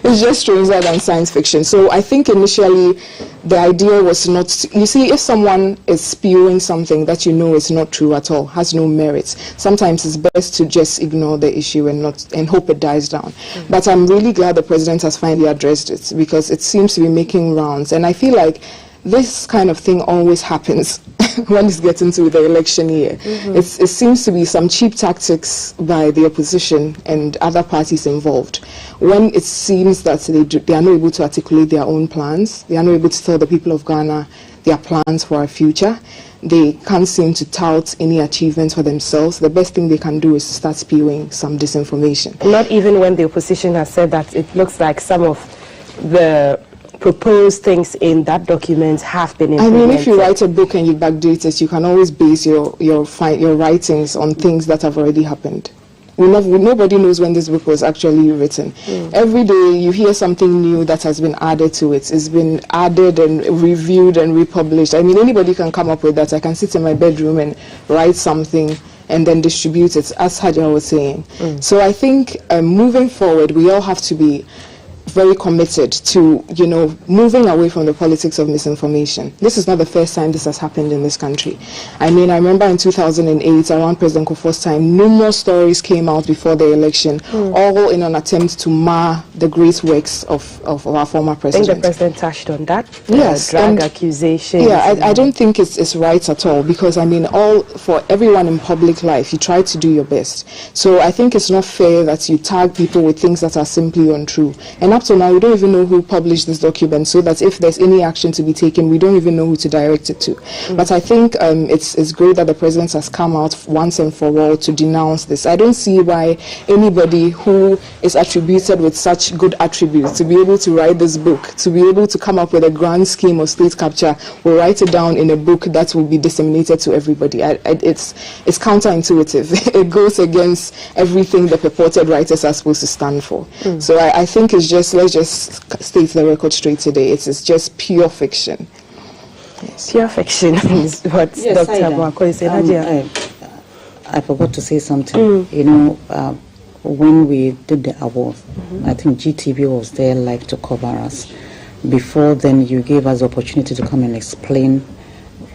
it's just stranger than science fiction. So I think initially the idea was not. You see, if someone is spewing something that you know is not true at all, has no merit, sometimes it's best to just ignore the issue and hope it dies down. But I'm really glad the president has finally addressed it, because it seems to be making rounds, and I feel like this kind of thing always happens when it's getting to the election year. It seems to be some cheap tactics by the opposition and other parties involved. When it seems that they are not able to articulate their own plans, they are not able to tell the people of Ghana their plans for our future, they can't seem to tout any achievements for themselves, the best thing they can do is to start spewing some disinformation. Not even when the opposition has said that it looks like some of the proposed things in that document have been implemented. I mean, if you write a book and you backdate it, you can always base your writings on things that have already happened. nobody knows when this book was actually written. Every day you hear something new that has been added to it. It's been added and reviewed and republished. I mean, anybody can come up with that. I can sit in my bedroom and write something and then distribute it, as Hajar was saying. So I think moving forward, we all have to be very committed to, moving away from the politics of misinformation. This is not the first time this has happened in this country. I mean, I remember in 2008, around President Kufuor's time, numerous stories came out before the election, all in an attempt to mar the great works of our former president. I think the president touched on that. Yes. Drag accusations. Yeah, I don't think it's right at all, because, I mean, for everyone in public life, you try to do your best. So I think it's not fair that you tag people with things that are simply untrue. And up to now, we don't even know who published this document, so that if there's any action to be taken, we don't even know who to direct it to. But I think it's great that the president has come out once and for all to denounce this. I don't see why anybody who is attributed with such good attributes to be able to write this book, to be able to come up with a grand scheme of state capture, will write it down in a book that will be disseminated to everybody. It's counterintuitive. It goes against everything the purported writers are supposed to stand for. So I think it's just, let's just state the record straight today. It's just pure fiction. Yes. Pure fiction is what Dr. Mwako is saying. I forgot to say something. When we did the award, I think GTV was there live to cover us. Before then, you gave us the opportunity to come and explain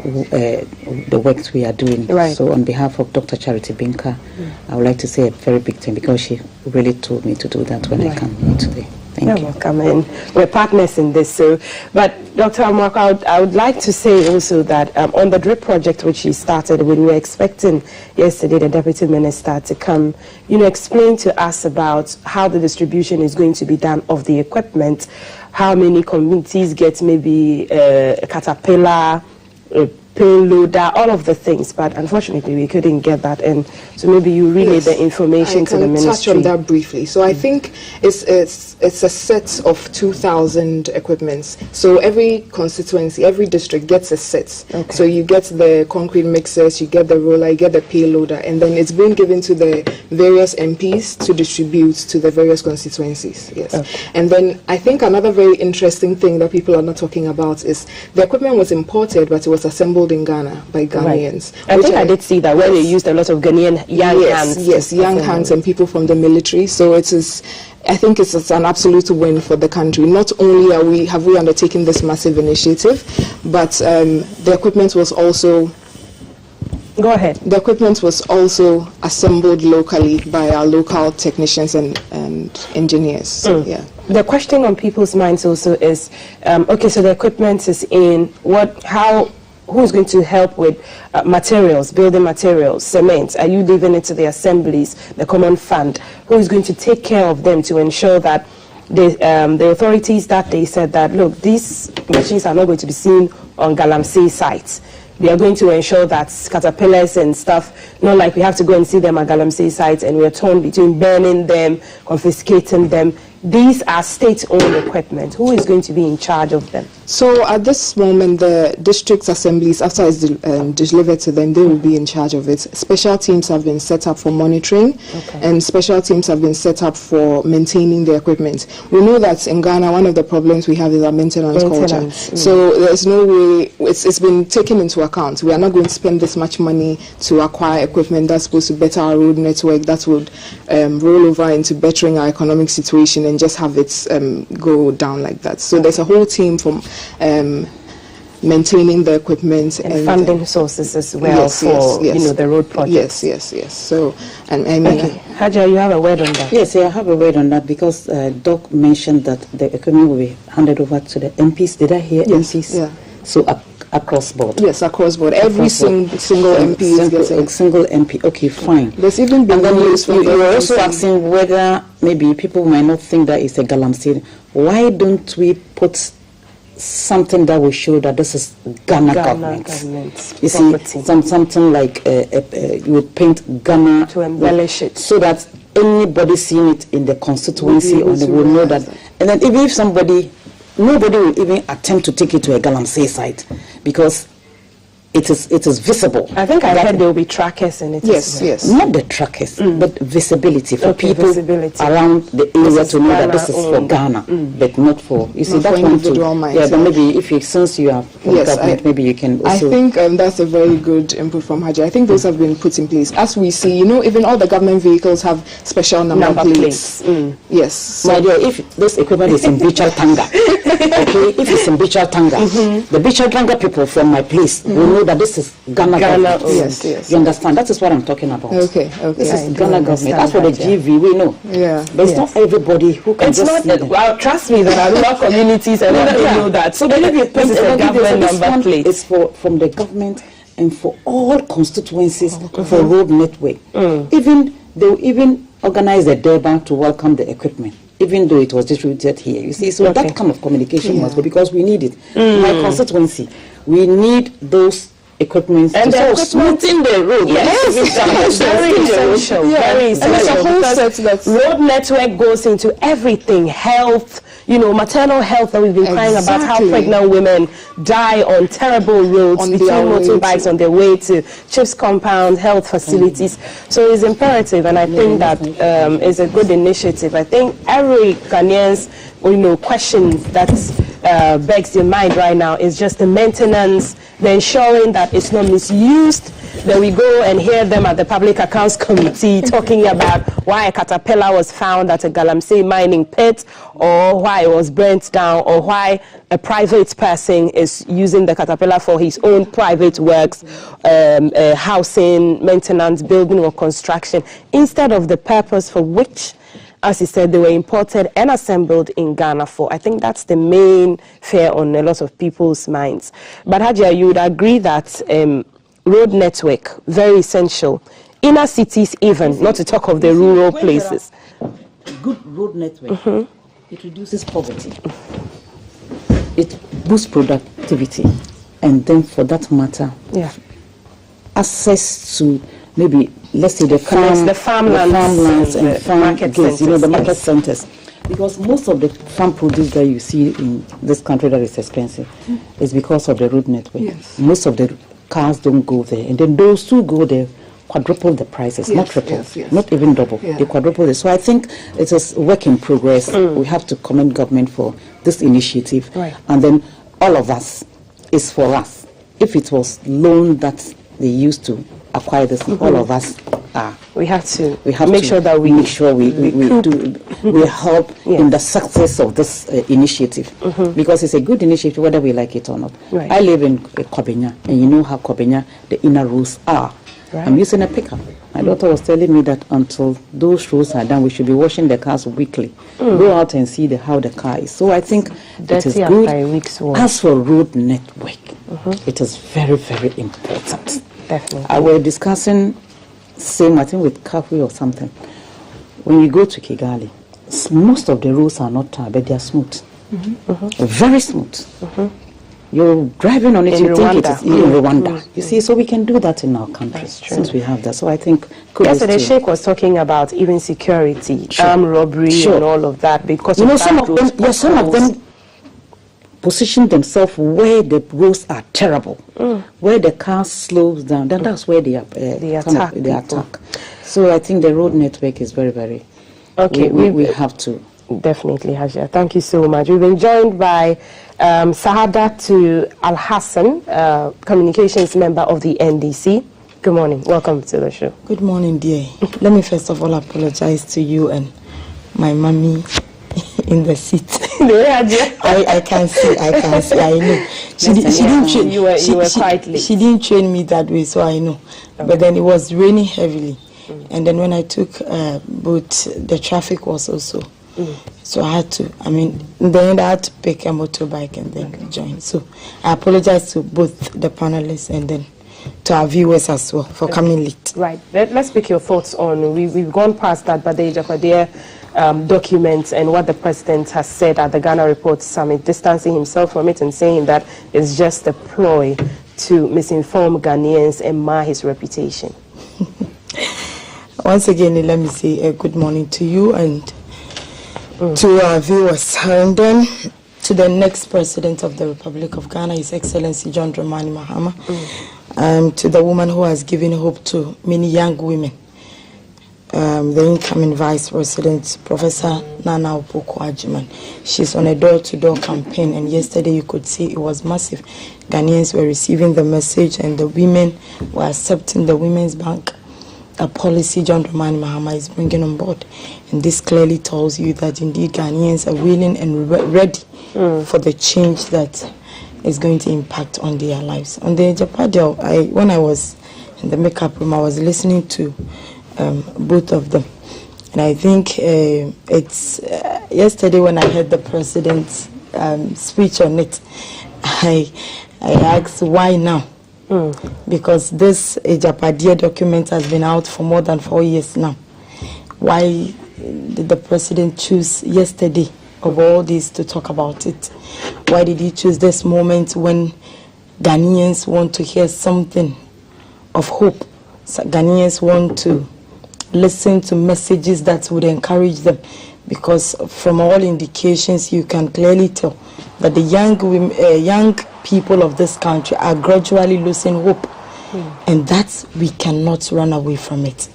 the works we are doing. Right. So on behalf of Dr. Charity Binka, I would like to say a very big thing, because she really told me to do that when I come here today. Thank you. Welcome, and we're partners in this. But Dr. Amwako, I would like to say also that on the DRIP project which she started, when we were expecting yesterday the Deputy Minister to come, explain to us about how the distribution is going to be done of the equipment, how many communities get maybe a caterpillar, a payloader, all of the things, but unfortunately we couldn't get that, and so maybe you relay the information to the ministry. I can touch on that briefly. So I think it's a set of 2,000 equipments. So every constituency, every district gets a set. Okay. So you get the concrete mixers, you get the roller, you get the payloader, and then it's being given to the various MPs to distribute to the various constituencies. Yes. Okay. And then I think another very interesting thing that people are not talking about is the equipment was imported, but it was assembled in Ghana by Ghanaians. Right. I think I did see that, where they used a lot of Ghanaian young hands. Yes, young hands and people from the military. So I think it's an absolute win for the country. Not only have we undertaken this massive initiative, but the equipment was also... Go ahead. The equipment was also assembled locally by our local technicians and engineers. So, yeah. The question on people's minds also is, okay, so the equipment is in, who's going to help with materials, building materials, cement? Are you leaving it to the assemblies, the common fund? Who is going to take care of them to ensure that the authorities that they said that, look, these machines are not going to be seen on Galamsey sites. We are going to ensure that caterpillars and stuff, not like we have to go and see them at Galamsey sites and we're torn between burning them, confiscating them. These are state-owned equipment. Who is going to be in charge of them? So at this moment, the district assemblies, after it's delivered to them, they will be in charge of it. Special teams have been set up for monitoring, and special teams have been set up for maintaining the equipment. We know that in Ghana, one of the problems we have is our maintenance culture. So there's no way, it's been taken into account. We are not going to spend this much money to acquire equipment that's supposed to better our road network, that would roll over into bettering our economic situation and just have it go down like that. So there's a whole team from maintaining the equipment and funding sources as well for the road projects. Yes. So and I mean, Hajar, you have a word on that? Yes, I have a word on that, because Doc mentioned that the equipment will be handed over to the MPs. Did I hear MPs? Yeah. So across board. Yes, across board. Every single MP is getting single MP. Okay, fine. There's even been you're also asking whether maybe people might not think that it's a Galamsey. Why don't we put something that will show that this is Ghana government? You see, something like you would paint Ghana to embellish it, so that anybody seeing it in the constituency will know that. And then even if nobody will even attempt to take it to a Galamsey site, because it is visible. I think I heard there will be trackers in it. Yes. Not the trackers, but visibility for people around the area to know that this is for Ghana, but not for, you see, that's one too. Yeah, but maybe since you are from government, maybe you can also. I think that's a very good input from Haji. I think those have been put in place. As we see, even all the government vehicles have special number plates. Yes. So, my dear, if this equipment is in Bichal Tanga, okay, if it's in Bichal Tanga, the Bichal Tanga people from my place will know that this is Ghana government. Yes. You understand? That is what I'm talking about. Okay. This is Ghana government. That's for the GV, we know. Yeah. But it's not everybody who can just see well, trust me, there are rural communities and they know that. So maybe this is a government number plate. It's from the government and for all constituencies for road network. Even they will even organize a Durban to welcome the equipment, even though it was distributed here. You see, so that kind of communication must go, because we need it. My constituency, we need those equipment and they're smoothing the road. Yes, very essential. Very essential. Because road network goes into everything, health, maternal health that we've been crying about, how pregnant women die on terrible roads between motorbikes on their way to Chiefs compound, health facilities. So it's imperative, and I think that is a good initiative. I think every Ghanaian's question that begs your mind right now is just the maintenance, the ensuring that it's not misused. Then we go and hear them at the Public Accounts Committee talking about why a caterpillar was found at a Galamsey mining pit, or why it was burnt down, or why a private person is using the caterpillar for his own private works, housing, maintenance, building or construction, instead of the purpose for which, as he said, they were imported and assembled in Ghana for. I think that's the main fear on a lot of people's minds. But Hajia, you would agree that road network, very essential. Inner cities even, not to talk of the rural places. Good road network, it reduces poverty. It boosts productivity. And then for that matter, access to maybe, let's say the farmlands and the market centers, the market centers. Because most of the farm produce that you see in this country that is expensive is because of the road network. Most of the cars don't go there, and then those who go there quadruple the prices, not triple, not even double. They quadruple it. So I think it is work in progress. We have to commend government for this initiative, and then all of us is for us. If it was loan that they used to acquire this, all of us are. We have to make sure that we help in the success of this initiative, because it's a good initiative whether we like it or not. I live in Kobenya, and you know how Kobenya, the inner roads are. I'm using a pickup. My daughter was telling me that until those roads are done, we should be washing the cars weekly. Go out and see how the car is. So I think it is good. As for road network, it is very, very important. Definitely. I was discussing, I think with Kafu or something. When you go to Kigali, most of the roads are not tarred, but they are smooth. Very smooth. You're driving on it, you think it is in Rwanda. You see, so we can do that in our country since we have that. So I think yesterday Sheikh was talking about even security, armed robbery and all of that, because some of them position themselves where the roads are terrible, where the car slows down. Then that's where they attack. So I think the road network is very, very. Okay, we have to. Definitely, Hajia. Thank you so much. We've been joined by Sahadatu Al-Hassan, communications member of the NDC. Good morning. Welcome to the show. Good morning, dear. Let me first of all apologize to you and my mommy in the seat. I can see, I know. She didn't train you were quite late. She didn't train me that way, so I know. Okay. But then it was raining heavily. And then when I took boat, the traffic was also. So I had to, then I had to pick a motorbike and then join. So I apologize to both the panelists and then to our viewers as well for coming late. Right. Let's pick your thoughts on, we've gone past that, but the Ejapade documents and what the president has said at the Ghana Report Summit, distancing himself from it and saying that it's just a ploy to misinform Ghanaians and mar his reputation. Once again, let me say a good morning to you and to our viewers. And then to the next president of the Republic of Ghana, His Excellency John Dramani Mahama, to the woman who has given hope to many young women, the incoming Vice President, Professor Nana Opoku-Agyeman. She's on a door-to-door campaign, and yesterday you could see it was massive. Ghanaians were receiving the message, and the women were accepting the Women's Bank, a policy John Dramani Mahama is bringing on board. And this clearly tells you that indeed Ghanaians are willing and ready for the change that is going to impact on their lives. On the Japadio, when I was in the makeup room, I was listening to both of them. And I think it's yesterday when I heard the president's speech on it, I asked why now? Because this Japadia document has been out for more than 4 years now. Why did the president choose yesterday of all this to talk about it? Why did he choose this moment when Ghanaians want to hear something of hope? So Ghanaians want to listen to messages that would encourage them, because from all indications you can clearly tell that the young people of this country are gradually losing hope, and that we cannot run away from it.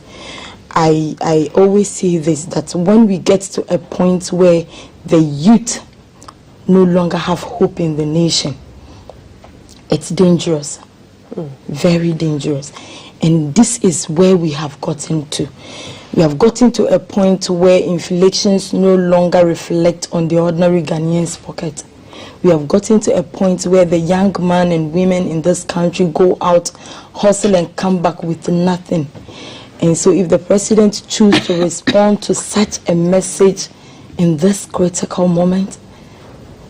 I always say this, that when we get to a point where the youth no longer have hope in the nation, it's dangerous, very dangerous. And this is where we have gotten to. We have gotten to a point where inflations no longer reflect on the ordinary Ghanaian's pocket. We have gotten to a point where the young men and women in this country go out, hustle, and come back with nothing. And so if the president chooses to respond to such a message in this critical moment,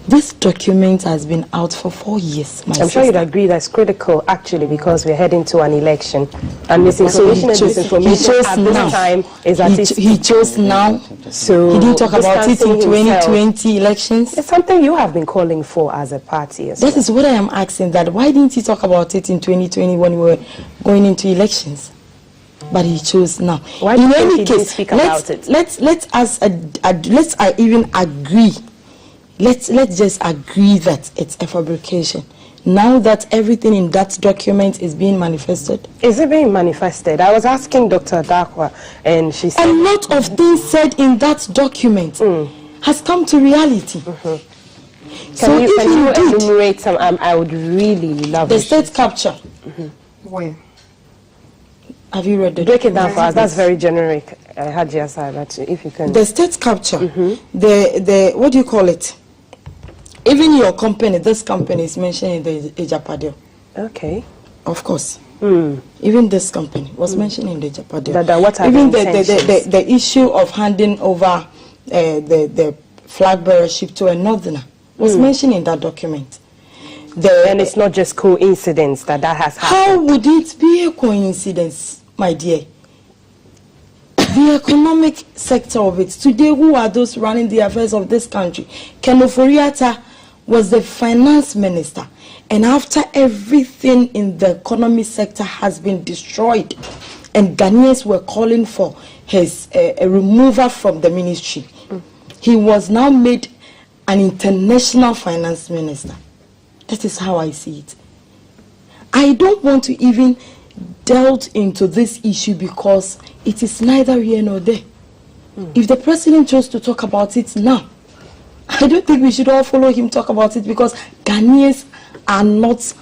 this document has been out for 4 years. I'm sure you'd agree that's critical, actually, because we're heading to an election. And misinformation and disinformation at this time is at its... He chose now. So he didn't talk about it in 2020 elections. It's something you have been calling for as a party. That is what I am asking, that why didn't he talk about it in 2020 when we were going into elections? But he chose now. Why in do any he case, speak about it? Let's even agree. Let's just agree that it's a fabrication. Now that everything in that document is being manifested. Is it being manifested? I was asking Dr. Dakwa, and she said... A lot of things said in that document has come to reality. Can you enumerate some? I would really love the state capture. Where? Have you read it? Break it down for us. That's very generic. I had your side, but if you can... The state capture, the what do you call it? Even your company, this company is mentioned in the Japadio. Okay. Of course. Even this company was mentioned in the Japadio. What are even the issue of handing over the flag bearership to a northerner was mentioned in that document. And it's not just coincidence that has happened. How would it be a coincidence, my dear? The economic sector of it. Today, who are those running the affairs of this country? Ken Ofori-Atta was the finance minister. And after everything in the economy sector has been destroyed, and Ghanaians were calling for his a removal from the ministry, he was now made an international finance minister. That is how I see it. I don't want to even delve into this issue because it is neither here nor there. If the president chose to talk about it now, I don't think we should all follow him talk about it, because Ghanaians are not,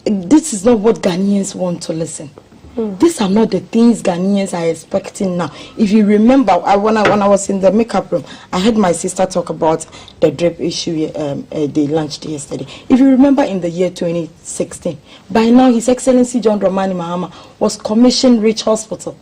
this is not what Ghanaians want to listen. These are not the things Ghanaians are expecting now. If you remember, when I was in the makeup room, I heard my sister talk about the drip issue they launched yesterday. If you remember, in the year 2016, by now His Excellency John Dramani Mahama was commissioned Rich Hospital.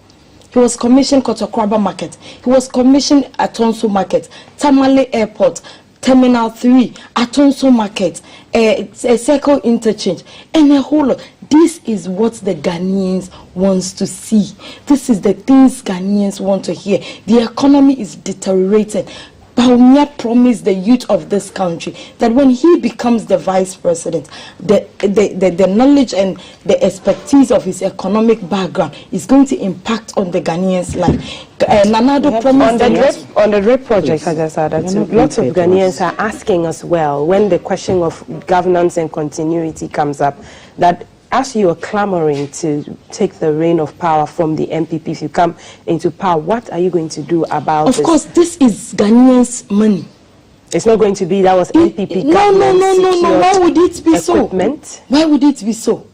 He was commissioned Kotokraba Market. He was commissioned Atonso Market, Tamale Airport, Terminal 3, Atonso Market, a circle interchange, and a whole lot. This is what the Ghanaians wants to see. This is the things Ghanaians want to hear. The economy is deteriorating. Baumia promise the youth of this country that when he becomes the vice president, the knowledge and the expertise of his economic background is going to impact on the Ghanaians' life. Nanado promised on the RIP project, as I said, lots of Ghanaians are asking as well, when the question of governance and continuity comes up, that as you are clamoring to take the reign of power from the MPP, if you come into power, what are you going to do about this? Of course, this is Ghanaians' money. It's not going to be, that was MPP government. No. Why would it be equipment? So? Why would it be so?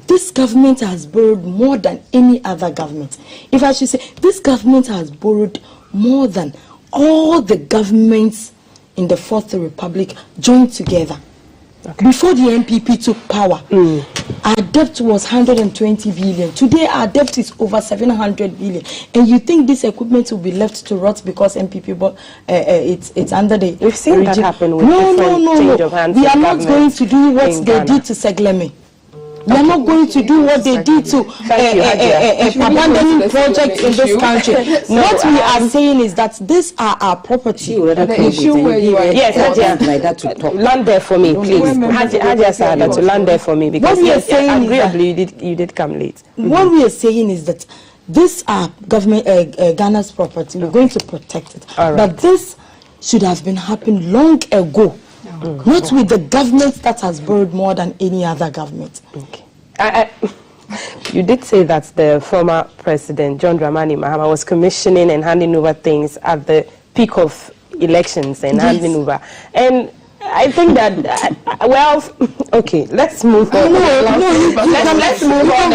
This government has borrowed more than any other government. If I should say, this government has borrowed more than all the governments in the Fourth Republic joined together. Okay. Before the MPP took power, our debt was 120 billion. Today, our debt is over 700 billion. And you think this equipment will be left to rot because MPP bought it's under the We've seen regime. That happen with change of hands. We are not going to do what they did to Segleme. We are not going to do what they did to abandoning projects in this country. What we are saying is that these are our property. Yes, like that to talk. Land there for me, please. Hadia said that to land there for me because you did come late. What we are saying is that these are government Ghana's property. We're going to protect it. But this should have been happening long ago. Not with the government that has borrowed more than any other government. Okay. You did say that the former president, John Dramani Mahama, was commissioning and handing over things at the peak of elections and handing over. And I think that, okay, let's move on. Let's move on.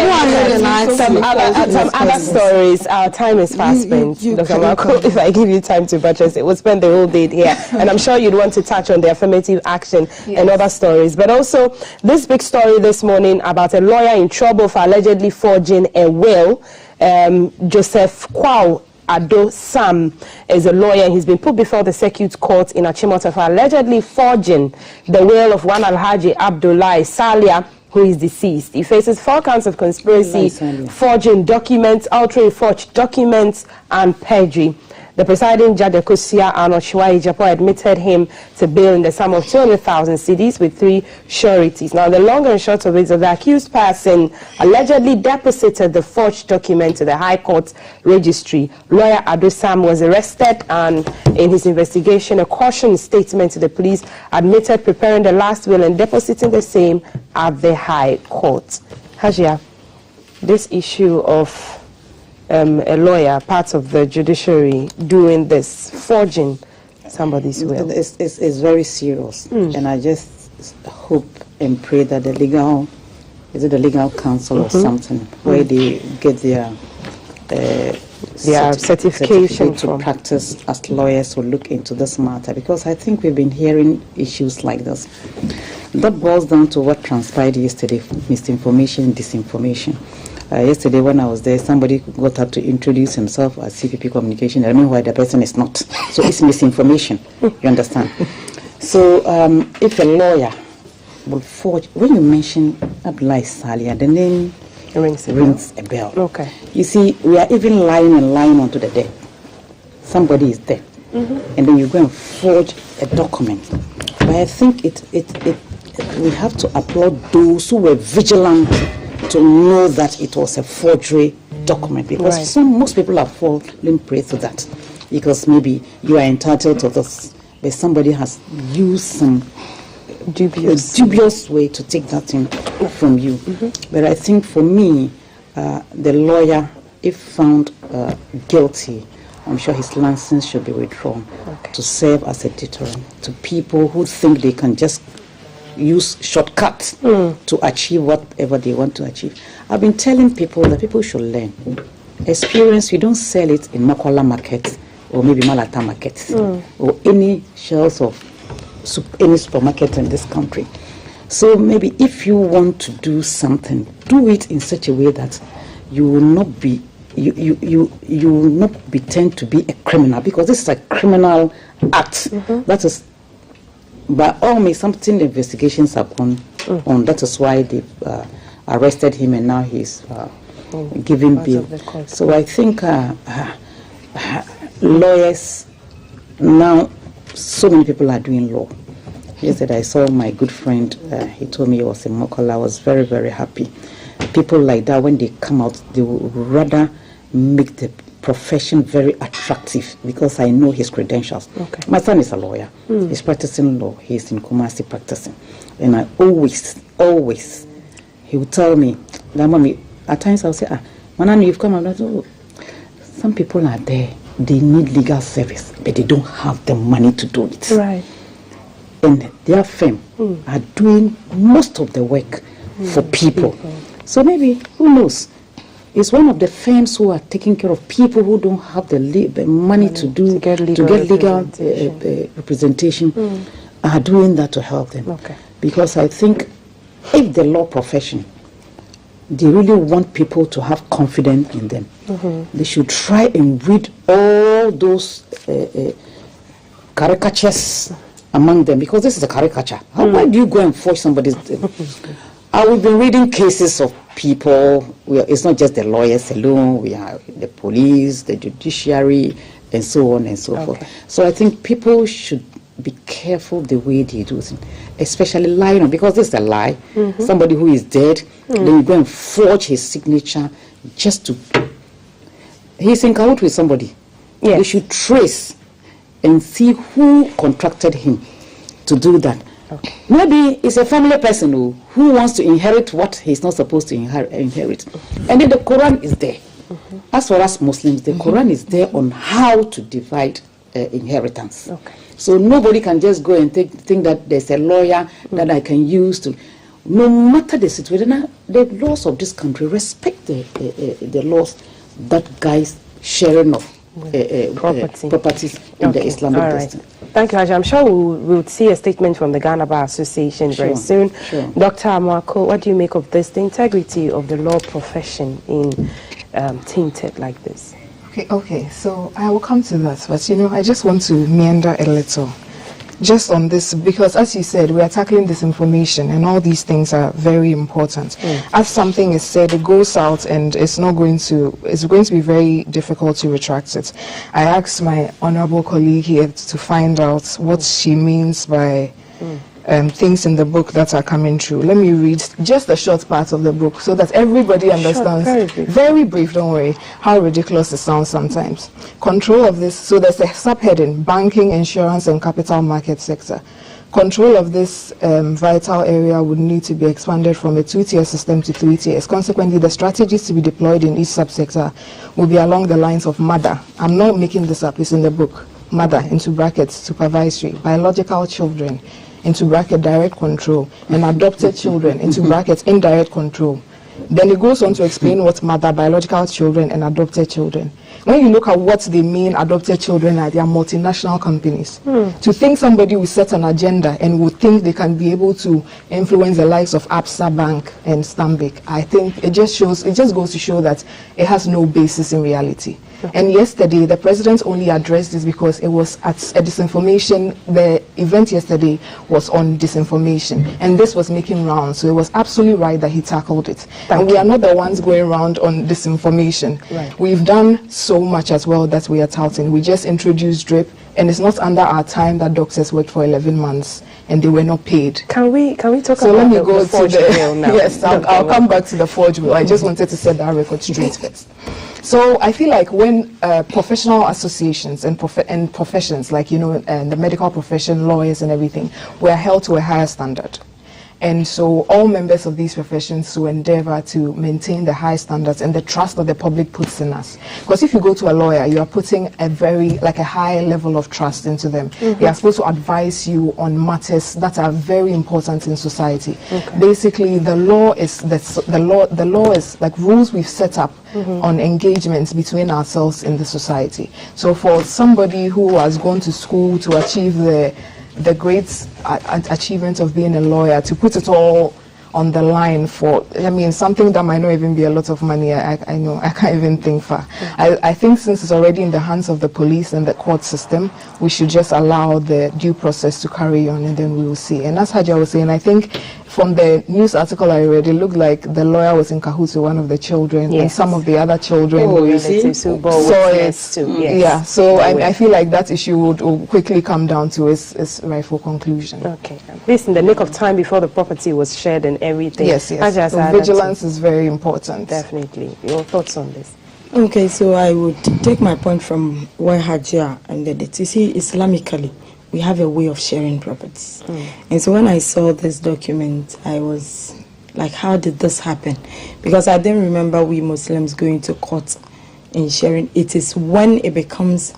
Some other stories. Our time is fast spent. Dr. Marco, if I give you time to buttress it, we'll spend the whole day here. And I'm sure you'd want to touch on the affirmative action and other stories. But also, this big story this morning about a lawyer in trouble for allegedly forging a will. Joseph Kwao Ado Sam is a lawyer. He's been put before the circuit court in Achimota for allegedly forging the will of one Alhaji Abdullahi Salia, who is deceased. He faces 4 counts of conspiracy, forging documents, altering forged documents, and perjury. The presiding judge, Ekosia Anoshwai Japo, admitted him to bail in the sum of 200,000 cedis with 3 sureties. Now, the long and short of it is that the accused person allegedly deposited the forged document to the High Court registry. Lawyer Ado Sam was arrested, and in his investigation, a caution statement to the police admitted preparing the last will and depositing the same at the High Court. Hajia, this issue of a lawyer, part of the judiciary, doing this, forging somebody's will. It's very serious. And I just hope and pray that the legal council or something, where they get their certification to practice as lawyers, will look into this matter, because I think we've been hearing issues like this. That boils down to what transpired yesterday: misinformation, disinformation. Yesterday when I was there, somebody got up to introduce himself as CPP Communication. I don't know why the person is not. So it's misinformation, you understand? So if a lawyer will forge, when you mention Abdullahi Salia, the name rings a bell. Okay. You see, we are even lying onto the dead. Somebody is dead. And then you go and forge a document. But I think we have to applaud those who were vigilant to know that it was a forgery document, because most people are falling prey to that, because maybe you are entitled to this, but somebody has used some dubious way to take that thing from you. But I think for me, the lawyer, if found guilty, I'm sure his license should be withdrawn to serve as a deterrent to people who think they can just use shortcuts to achieve whatever they want to achieve. I've been telling people that people should learn. Experience, you don't sell it in Makola market or maybe Malata market or any shelves of any supermarket in this country. So maybe if you want to do something, do it in such a way that you will not be you will not be tend to be a criminal, because this is a criminal act. That is, by all means, something the investigations have gone on. That is why they've arrested him, and now he's giving bail. So I think lawyers now, so many people are doing law. Yesterday I saw my good friend, he told me he was in Mokola. I was very, very happy. People like that, when they come out, they will rather make the profession very attractive because I know his credentials. Okay. My son is a lawyer. He's practicing law. He's in Kumasi practicing. And I always, he would tell me, that mommy, at times I'll say, Manani, you've come out. Oh, some people are there, they need legal service, but they don't have the money to do it. Right. And their firm are doing most of the work for people. So maybe, who knows? It's one of the firms who are taking care of people who don't have the money to get legal representation are doing that to help them. Okay. Because I think if the law profession, they really want people to have confidence in them, they should try and read all those caricatures among them, because this is a caricature. Why do you go and forge somebody's... We've been reading cases of people, it's not just the lawyers alone, we have the police, the judiciary, and so on and so forth. So I think people should be careful the way they do things, especially lying, because this is a lie. Somebody who is dead, then you go and forge his signature just to... He's in cahoots with somebody. They should trace and see who contracted him to do that. Maybe it's a family person who wants to inherit what he's not supposed to inherit. And then the Quran is there. As for us Muslims, the Quran is there on how to divide inheritance. So nobody can just go and think that there's a lawyer that I can use to... No matter the situation, the laws of this country respect the laws that guides sharing of properties in the Islamic system. Thank you, Haji. I'm sure we'll see a statement from the Ghana Bar Association very soon. Dr. Amako, what do you make of this? The integrity of the law profession in tainted like this? Okay, so I will come to that, but I just want to meander a little just on this, because as you said, we are tackling disinformation and all these things are very important. As something is said, it goes out and it's going to be very difficult to retract it. I asked my honorable colleague here to find out what she means by things in the book that are coming true. Let me read just a short part of the book so that everybody understands. Very brief, don't worry, how ridiculous it sounds sometimes. Control of this, so there's a subheading, banking, insurance and capital market sector. Control of this vital area would need to be expanded from a 2-tier system to 3 tiers. Consequently, the strategies to be deployed in each subsector will be along the lines of MADA. I'm not making this up, it's in the book. MADA, into brackets, supervisory, biological children, into bracket, direct control, and adopted children, into brackets, indirect control. Then it goes on to explain what MADA, biological children, and adopted children. When you look at what they mean, adopted children are, they are multinational companies. To think somebody will set an agenda and will think they can be able to influence the likes of Absa Bank and Stanbic, I think it just goes to show that it has no basis in reality. And yesterday, the president only addressed this because it was at a disinformation. The event yesterday was on disinformation, and this was making rounds. So it was absolutely right that he tackled it. And we are not the ones going around on disinformation. We've done so much as well that we are touting. We just introduced DRIP, and it's not under our time that doctors worked for 11 months and they were not paid. Can we talk about let me go the forged bill now? Yes, I'll come back to the forged bill. I just wanted to set that record straight first. So I feel like when professional associations and professions, like the medical profession, lawyers and everything, were held to a higher standard. And so all members of these professions will endeavor to maintain the high standards and the trust that the public puts in us. Because if you go to a lawyer, you are putting a high level of trust into them. They are supposed to advise you on matters that are very important in society. Basically, the law is like rules we've set up on engagements between ourselves in the society. So for somebody who has gone to school to achieve the great achievement of being a lawyer, to put it all on the line for, something that might not even be a lot of money, I know, I can't even think far. I think since it's already in the hands of the police and the court system, we should just allow the due process to carry on and then we will see. And as Haja was saying, I think from the news article I read, it looked like the lawyer was in cahoots with one of the children, and some of the other children saw it. Yeah, so I feel like that issue would quickly come down to its rightful conclusion. Okay, this in the nick of time before the property was shared and everything. Yes. So vigilance is very important. Definitely. Your thoughts on this? Okay, so I would take my point from where Hajia ended it. You see, Islamically, we have a way of sharing properties. And so when I saw this document, I was like, how did this happen? Because I didn't remember we Muslims going to court and sharing. It is when it becomes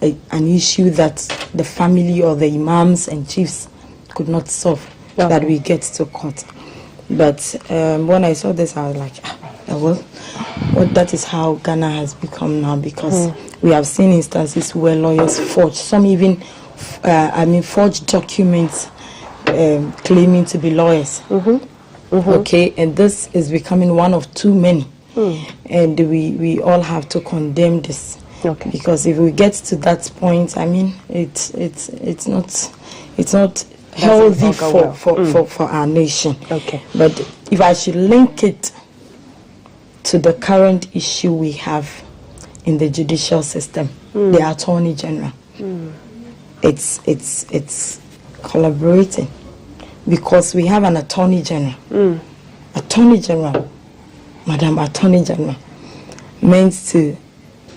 an issue that the family or the imams and chiefs could not solve that we get to court. But when I saw this, I was like, that is how Ghana has become now, because we have seen instances where lawyers forge, some even forged documents claiming to be lawyers. Okay, and this is becoming one of too many. And we all have to condemn this. Okay. Because if we get to that point, I mean, it's not healthy for our nation. Okay. But if I should link it to the current issue we have in the judicial system, the Attorney General, it's collaborating, because we have an Attorney General. Attorney General, Madam Attorney General, meant to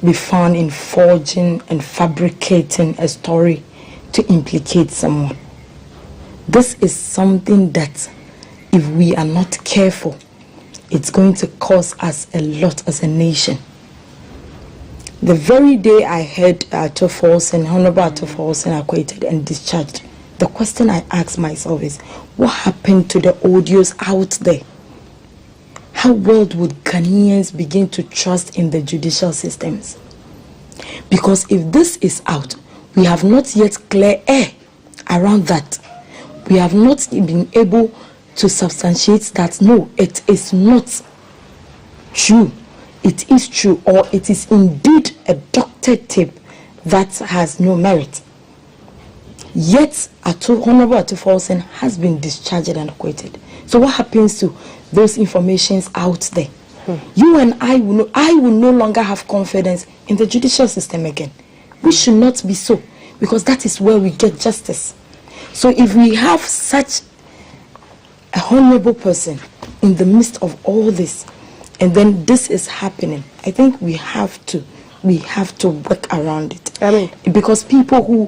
be found in forging and fabricating a story to implicate someone. This is something that, if we are not careful, it's going to cause us a lot as a nation. The very day I heard Honorable Atofolsen acquitted and discharged, the question I asked myself is, what happened to the audios out there? How well would Ghanaians begin to trust in the judicial systems? Because if this is out, we have not yet clear air around that. We have not been able to substantiate that, no, it is not true. It is true, or it is indeed a doctored tape that has no merit. Yet, Honorable Atofolsen has been discharged and acquitted. So what happens to those informations out there? You and I will no longer have confidence in the judicial system again. We should not be so, because that is where we get justice. So if we have such a honorable person in the midst of all this, and then this is happening, I think we have to work around it. I mean, because people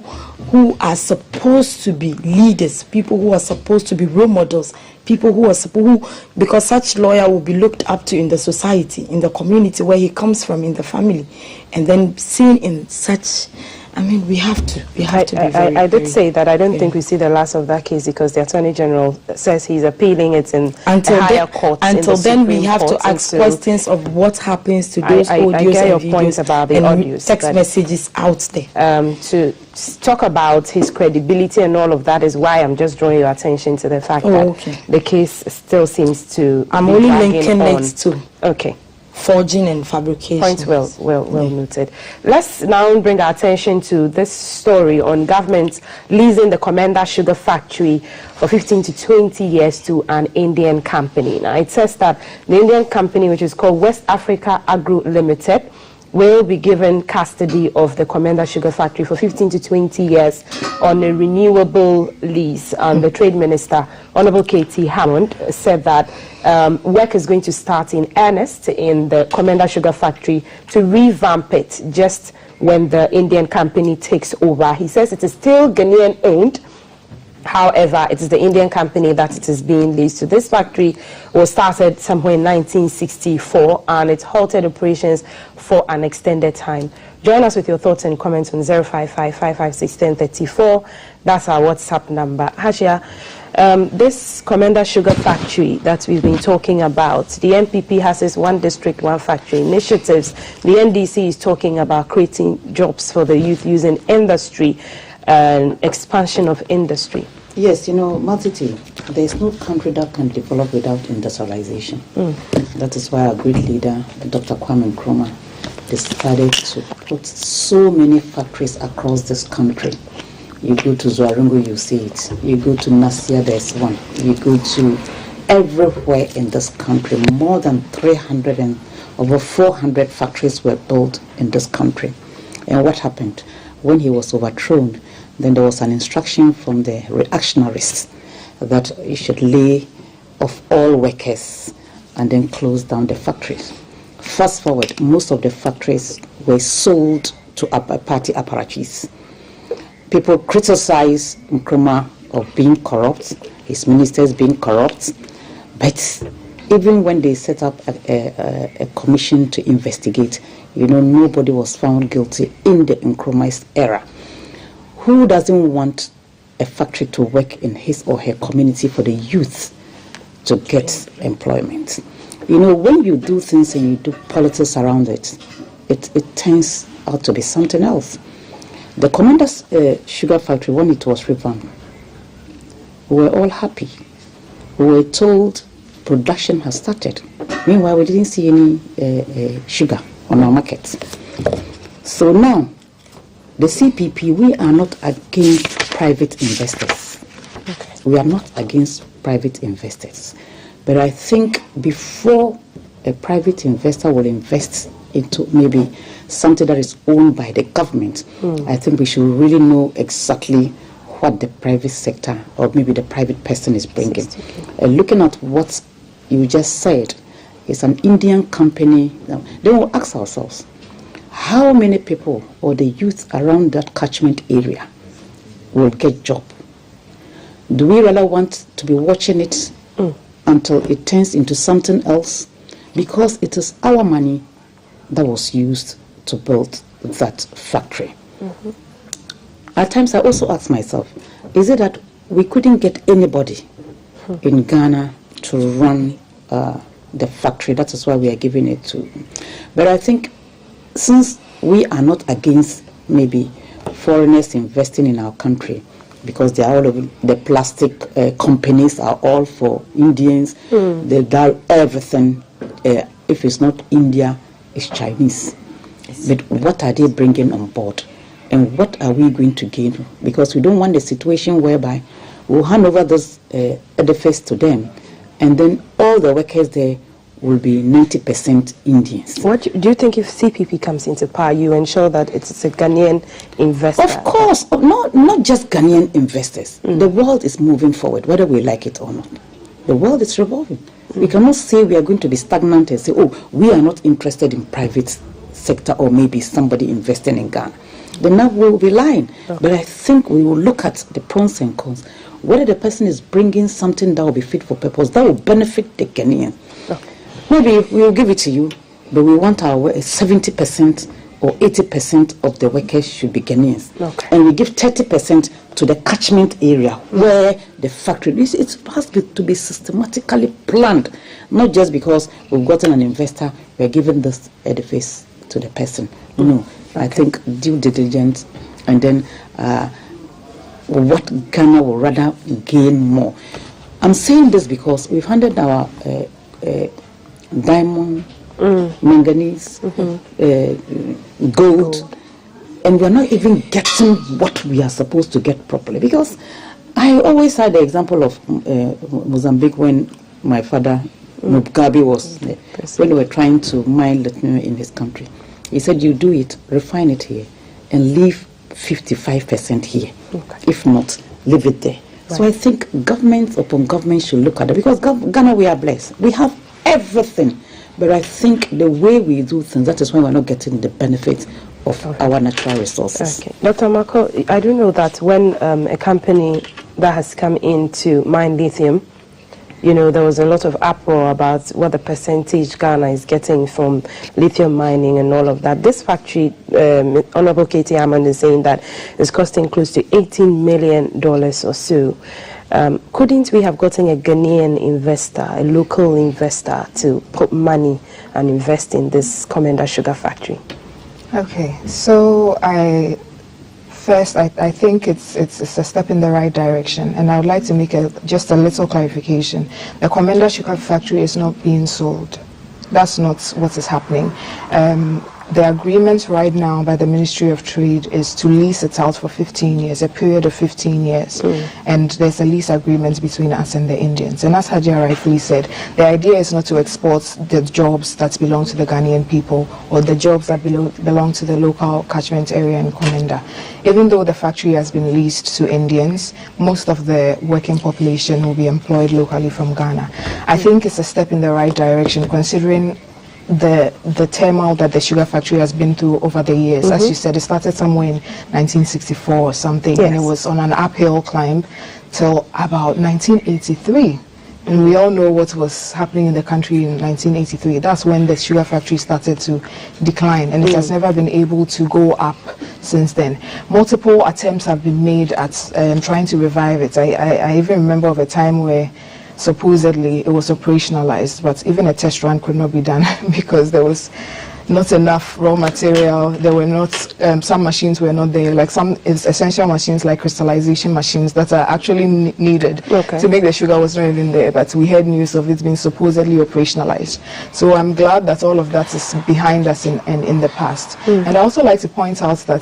who are supposed to be leaders, people who are supposed to be role models, people because such lawyer will be looked up to in the society, in the community where he comes from, in the family, and then seen in such, I mean, we have to be very, I did say that I don't think we see the last of that case, because the Attorney General says he's appealing it in the higher court. Until then, we have to ask questions of what happens to those audios I get your points about the audios, text messages out there. To talk about his credibility and all of that is why I'm just drawing your attention to the fact that the case still seems to I'm only linking it to forging and fabrication. Points well noted. Let's now bring our attention to this story on government leasing the Commander Sugar Factory for 15 to 20 years to an Indian company. Now, it says that the Indian company, which is called West Africa Agro Limited, will be given custody of the Commander Sugar Factory for 15 to 20 years on a renewable lease. The Trade Minister, Honorable K.T. Hammond, said that work is going to start in earnest in the Commander Sugar Factory to revamp it just when the Indian company takes over. He says it is still Ghanaian owned. However, it is the Indian company that it is being leased to. This factory was started somewhere in 1964, and it halted operations for an extended time. Join us with your thoughts and comments on 055-556-1034. That's our WhatsApp number. Hashia, this Commander Sugar Factory that we've been talking about, the NPP has this one district, one factory initiatives. The NDC is talking about creating jobs for the youth using industry and expansion of industry. Yes, you know, Multity, there is no country that can develop without industrialization. That is why our great leader, Dr. Kwame Nkrumah, decided to put so many factories across this country. You go to Zuarungu, you see it. You go to Nasia, there's one. You go to everywhere in this country. More than 300 and over 400 factories were built in this country. And what happened? When he was overthrown, then there was an instruction from the reactionaries that you should lay off all workers and then close down the factories. Fast forward, most of the factories were sold to party apparatus. People criticize Nkrumah of being corrupt, his ministers being corrupt, but even when they set up a commission to investigate, nobody was found guilty in the Nkrumah's era. Who doesn't want a factory to work in his or her community for the youth to get employment? When you do things and you do politics around it, it turns out to be something else. The Commander's sugar factory, when it was revamped, we were all happy. We were told production has started. Meanwhile, we didn't see any sugar on our markets. So now, the CPP, we are not against private investors. Okay. We are not against private investors. But I think before a private investor will invest into maybe something that is owned by the government, I think we should really know exactly what the private sector or maybe the private person is bringing. Looking at what you just said, it's an Indian company. Then we'll ask ourselves, how many people or the youth around that catchment area will get job? Do we really want to be watching it until it turns into something else? Because it is our money that was used to build that factory. At times I also ask myself, is it that we couldn't get anybody in Ghana to run the factory? That is why we are giving it to. But I think since we are not against maybe foreigners investing in our country, because they are all of the plastic companies are all for Indians, they do everything. If it's not India, it's Chinese. But what are they bringing on board? And what are we going to gain? Because we don't want a situation whereby we'll hand over this edifice to them, and then all the workers there will be 90% Indians. What do you think if CPP comes into power, you ensure that it's a Ghanaian investor? Of course, not just Ghanaian investors. The world is moving forward, whether we like it or not. The world is revolving. We cannot say we are going to be stagnant and say, oh, we are not interested in private sector or maybe somebody investing in Ghana. Then now we will be lying. Okay. But I think we will look at the pros and cons. Whether the person is bringing something that will be fit for purpose, that will benefit the Ghanaian. Okay. Maybe we will give it to you, but we want our 70% or 80% of the workers should be Ghanaians. Okay. And we give 30% to the catchment area where the factory is. It has to be systematically planned, not just because we've gotten an investor, we're giving this edifice to the person. No, I think due diligence, and then what Ghana will rather gain more. I'm saying this because we've handed our diamond, manganese, gold, and we're not even getting what we are supposed to get properly. Because I always had the example of Mozambique when my father Mugabe was there, when they were trying to mine lithium in his country. He said, you do it, refine it here, and leave 55% here. Okay. If not, leave it there. Right. So I think government upon government should look at it, because Ghana, we are blessed. We have everything. But I think the way we do things, that is why we're not getting the benefit of our natural resources. Okay. Dr. Marco, I do know that when a company that has come in to mine lithium, there was a lot of uproar about what the percentage Ghana is getting from lithium mining and all of that. This factory, Honorable Katie Hammond is saying that it's costing close to $18 million or so. Couldn't we have gotten a Ghanaian investor, a local investor, to put money and invest in this Commander Sugar Factory? Okay, so I think it's a step in the right direction, and I would like to make just a little clarification. The Commander Sugar Factory is not being sold. That's not what is happening. the agreement right now by the Ministry of Trade is to lease it out for 15 years, a period of 15 years. And there's a lease agreement between us and the Indians. And as Hajia rightfully said, the idea is not to export the jobs that belong to the Ghanaian people or the jobs that belong to the local catchment area in Komenda. Even though the factory has been leased to Indians, most of the working population will be employed locally from Ghana. I think it's a step in the right direction, considering the turmoil that the sugar factory has been through over the years. As you said, it started somewhere in 1964 or something, and it was on an uphill climb till about 1983. And we all know what was happening in the country in 1983. That's when the sugar factory started to decline, and it has never been able to go up since then. Multiple attempts have been made at trying to revive it. I even remember of a time where supposedly it was operationalized, but even a test run could not be done because there was not enough raw material. There were not, some machines were not there, like some essential machines like crystallization machines that are actually needed to make the sugar was not even there, but we heard news of it being supposedly operationalized. So I'm glad that all of that is behind us in the past. And I also like to point out that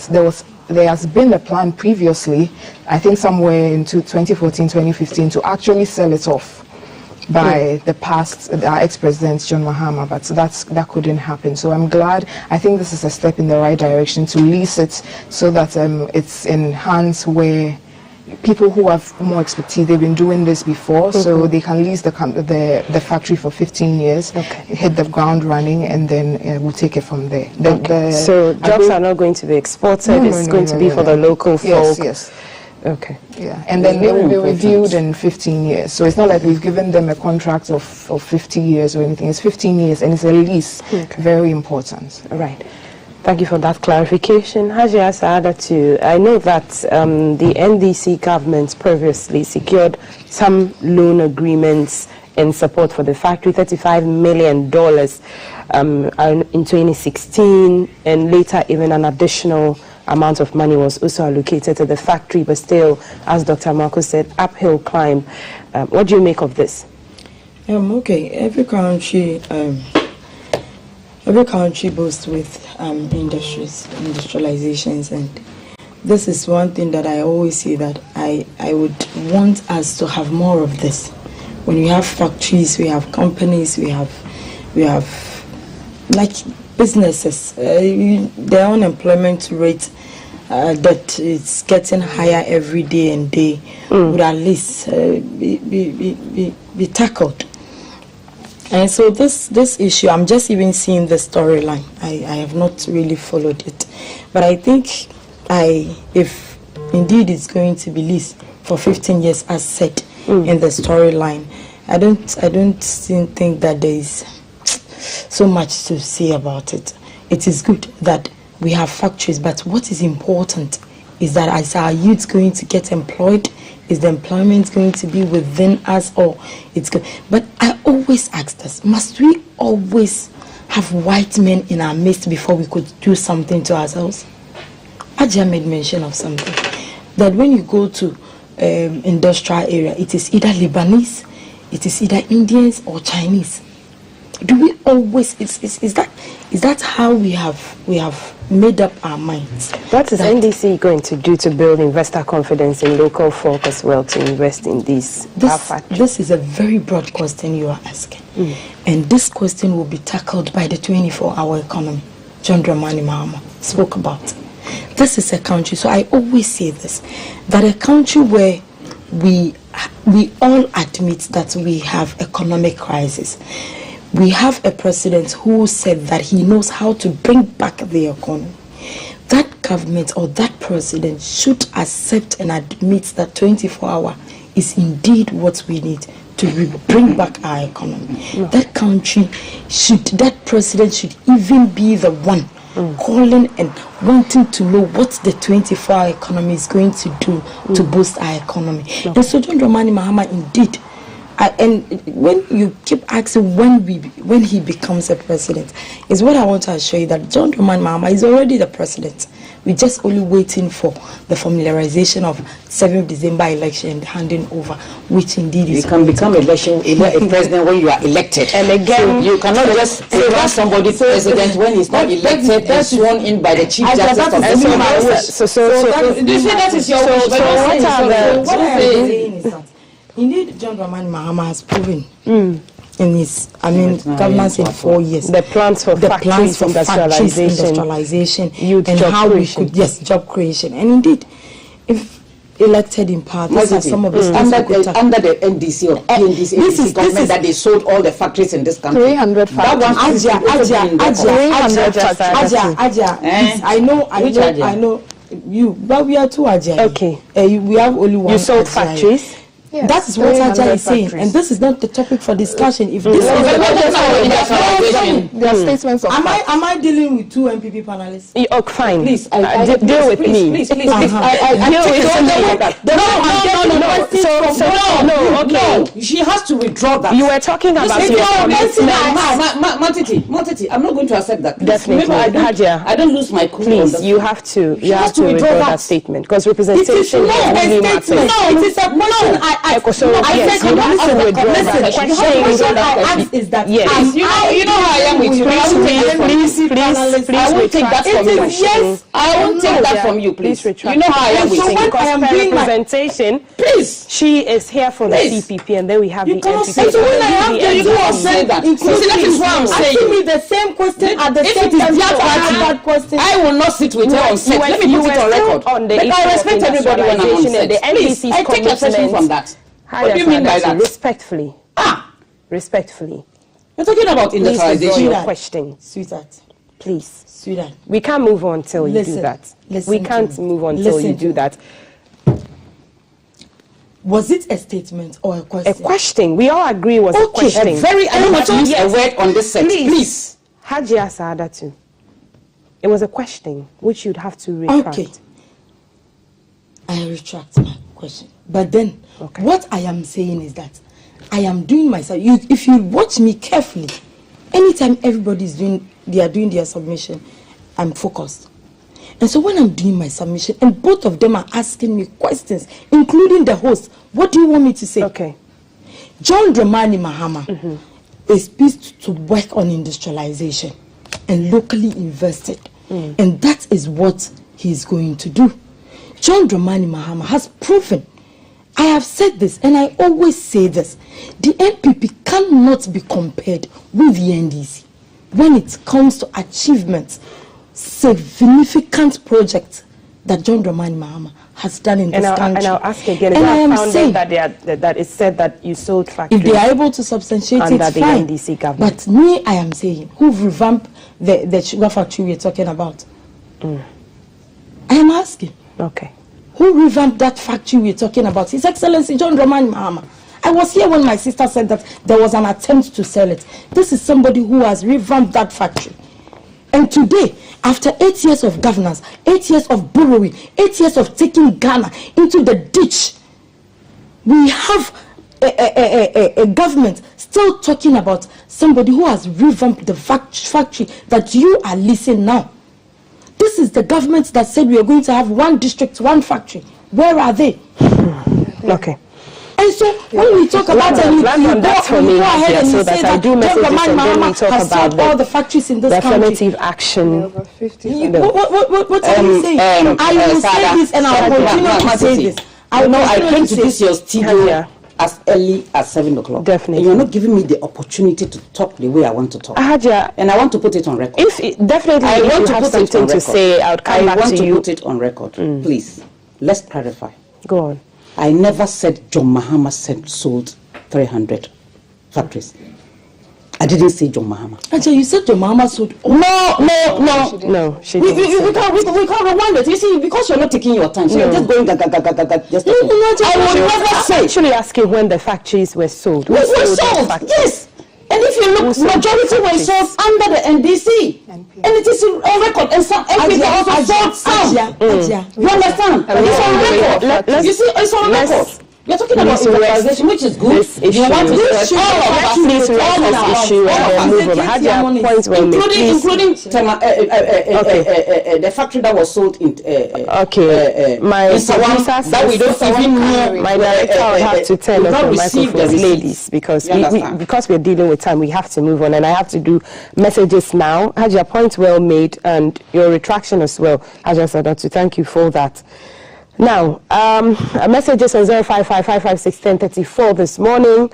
there has been a plan previously, I think somewhere in 2014, 2015, to actually sell it off by the past, our ex-president John Mahama, but that couldn't happen. So I'm glad. I think this is a step in the right direction to lease it so that it's in hands where people who have more expertise, they've been doing this before, so they can lease the factory for 15 years, hit the ground running, and then we'll take it from there. So jobs are not going to be exported, it's going to be for the local folk. Yes. Okay. Yeah, and then they will be reviewed in 15 years. So it's not like we've given them a contract of 50 years or anything. It's 15 years, and it's a lease. Very important. All right. Thank you for that clarification. Hajia Saada too. I know that the NDC government previously secured some loan agreements in support for the factory, $35 million in 2016, and later even an additional amount of money was also allocated to the factory, but still, as Dr. Marco said, uphill climb. What do you make of this? Okay, every country boasts with industrializations, and this is one thing that I always say that I would want us to have more of this. When we have factories, we have companies, we have like businesses, their unemployment rate that it's getting higher every day and day would at least be tackled. And so this issue, I'm just even seeing the storyline. I have not really followed it, but I think if indeed it's going to be leased for 15 years as said in the storyline, I don't think that there is so much to say about it. It is good that we have factories, but what is important is that as our youth going to get employed, is the employment going to be within us, or it's good? But I always ask this: must we always have white men in our midst before we could do something to ourselves? Ajia made mention of something that when you go to industrial area, it is either Lebanese, it is either Indians or Chinese. Do we always? Is that how we have made up our minds? What is NDC going to do to build investor confidence in local folk as well to invest in these factories? This is a very broad question you are asking, and this question will be tackled by the 24-hour economy. John Dramani Mahama spoke about. This is a country, so I always say this, that a country where we all admit that we have economic crisis. We have a president who said that he knows how to bring back the economy. That government or that president should accept and admit that 24-hour is indeed what we need to bring back our economy. That president should even be the one calling and wanting to know what the 24-hour economy is going to do to boost our economy. And so John Dramani Mahama indeed And when you keep asking when he becomes a president, is what I want to assure you that John Dramani Mahama is already the president. We're just only waiting for the formalization of 7th December election and handing over, which indeed is... You can become a president when you are elected. And again, so you cannot just run somebody president when he's not elected and sworn in by the Chief Justice of the Supreme. You say that is your wish, but what I am saying is that indeed John Dramani Mahama has proven in his, governance in 4 years. The plans for factories industrialization, youth and job how creation. We could, yes, job creation. And indeed, if elected in part, these are some of the under the NDC or PNDC government that they sold all the factories in this country. 300 factories. That one, I know you, but we are two Ajay. Okay. We have only one. You sold factories. Yes, that is what Ajay is saying, and this is not the topic for discussion. If this is statements of am I dealing with two MPP panelists? Oh, fine. Please, deal with me. Please. Deal with No. She has to withdraw that. You were talking about your Montiti, I'm not going to accept that. Definitely. Remember, I don't lose my cool. Please, you have to withdraw that statement because representation really matters. No, it is a motion. The question I asked is that you know how I am with you. I won't take that from you. Yes, I won't take that from you, please. You know how I am with you. Because representation, please, she is here for the CPP, and then we have the NPP. So when I have you go say that. That is why I'm saying. Asking me the same question at the same time. That question. I will not sit with her on set. Let me put it on record. I respect everybody when I'm on set. Please, I take exception from that. What do you mean by that? Respectfully. Respectfully. You're talking about industrialization. Your question. Sweetheart. Please. Sweetheart. We can't move on till you do that. We can't move on till you do that. Was it a statement or a question? A question. We all agree it was a question. I don't want to use a word on this set. Please. Hajia Saadatu. It was a question which you'd have to retract. Okay. I retract my question. But then, what I am saying is that I am doing myself. If you watch me carefully, anytime everybody's doing their submission, I'm focused. And so when I'm doing my submission, and both of them are asking me questions, including the host, what do you want me to say? Okay. John Dramani Mahama is pleased to work on industrialization and locally invested. And that is what he's going to do. John Dramani Mahama has proven, I have said this and I always say this, the NPP cannot be compared with the NDC when it comes to achievements, significant projects that John Dramani Mahama has done in this country. And I'll ask again, and I am saying that it's said that you sold factories. If they are able to substantiate under it, the fine. NDC government. But me, I am saying, who've revamped the sugar factory we're talking about? I am asking. Okay. Who revamped that factory we're talking about? His Excellency John Dramani Mahama. I was here when my sister said that there was an attempt to sell it. This is somebody who has revamped that factory. And today, after 8 years of governance, 8 years of borrowing, 8 years of taking Ghana into the ditch, we have a government still talking about somebody who has revamped the factory that you are leasing now. This is the government that said we are going to have one district, one factory. Where are they? Okay. And so when we talk about it, you go ahead and you say that John Dramani Mahama has sold all the factories in this country. Affirmative action. What are you saying? I will say this and I will continue to say this. I came to this your studio as early as 7 o'clock. Definitely. And you're not giving me the opportunity to talk the way I want to talk. And I want to put it on record. I want to put something to say. I want to put it on record. Please, let's clarify. Go on. I never said John Mahama sold 300 factories. I didn't say John Mahama. Actually, you said John Mahama sold. No, she didn't. We can't rewind it. You see, because you're not taking your time, so you're just going I will never say. Actually asking when the factories were sold. Were sold, yes. And if you look, majority were sold under the NDC. And it is on record. And some MPs also sold some. You understand? It's on record. You see, it's on record. You're talking about civilization, which is good. You want to rest all of us issue and then move on. Hajia, points well made, including the factory that was sold in my producer that we don't even know. My director will have to turn off the microphones, ladies, because we're dealing with time. We have to move on, and I have to do messages now. Hajia, point well made, and your retraction as well. Hajia Sadatu, thank you for that. Now, messages on 05555611034 this morning.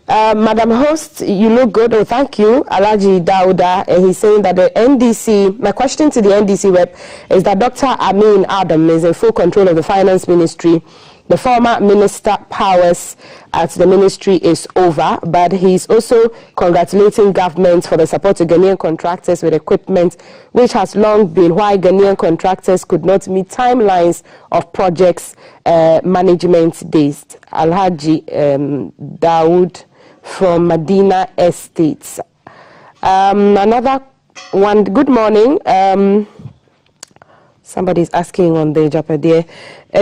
Madam Host, you look good. Oh, thank you. Alaji Dauda, he's saying that the NDC, my question to the NDC rep is that Dr. Amin Adam is in full control of the finance ministry. The former minister powers at the ministry is over, but he's also congratulating government for the support to Ghanaian contractors with equipment, which has long been why Ghanaian contractors could not meet timelines of projects management days. Alhaji Dawood from Medina Estates. Another one, good morning. Somebody's asking on the Japadier.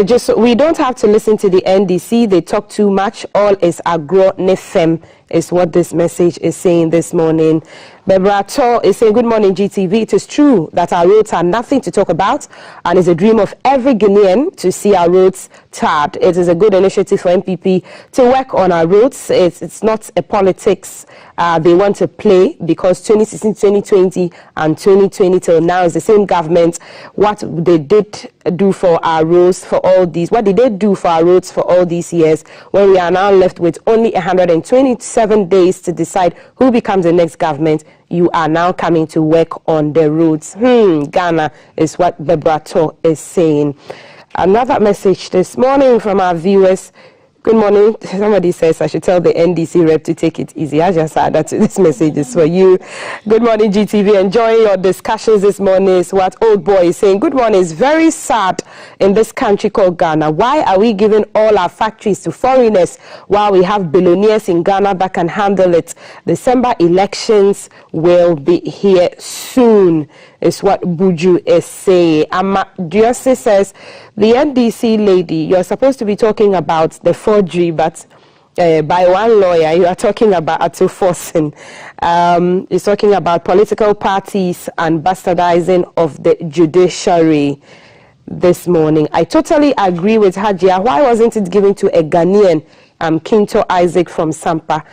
Just we don't have to listen to the NDC. They talk too much. All is agro nefem is what this message is saying this morning. Bebrato is saying, good morning, GTV. It is true that our roads are nothing to talk about, and it's a dream of every Ghanaian to see our roads tarred. It is a good initiative for MPP to work on our roads. It's not a politics they want to play, because 2016, 2020, and 2020 till now is the same government. What they did do for our roads for all these, what did they do for our roads for all these years, when we are now left with only 127 days to decide who becomes the next government? You are now coming to work on the roads. Ghana is what Bebrato is saying. Another message this morning from our viewers. Good morning. Somebody says I should tell the NDC rep to take it easy. I just said that this message is for you. Good morning, GTV. Enjoying your discussions this morning is what Old Boy is saying. Good morning. It's very sad in this country called Ghana. Why are we giving all our factories to foreigners while we have billionaires in Ghana that can handle it? December elections will be here soon, is what Buju is saying. Diose says, the NDC lady, you're supposed to be talking about the forgery, but by one lawyer, you are talking about Atu Forsen. He's talking about political parties and bastardizing of the judiciary this morning. I totally agree with Hajia. Why wasn't it given to a Ghanaian? Kinto Isaac from Sampa.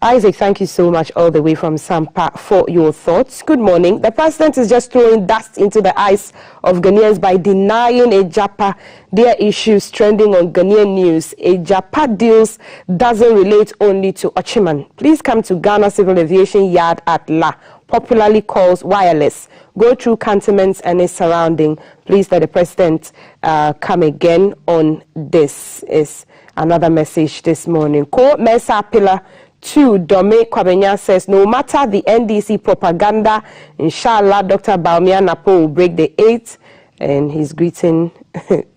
Isaac, thank you so much all the way from Sampa for your thoughts. Good morning. The president is just throwing dust into the eyes of Ghanaians by denying Ejapa their issues trending on Ghanaian news. Ejapa deals doesn't relate only to Ochiman. Please come to Ghana Civil Aviation Yard at La, popularly called Wireless. Go through cantonments and its surrounding. Please let the president come again on this, is another message this morning. Ko Mesa Pillar 2, Dome Kwabenya says, no matter the NDC propaganda, inshallah, Dr. Baumia Napo will break the 8. And he's greeting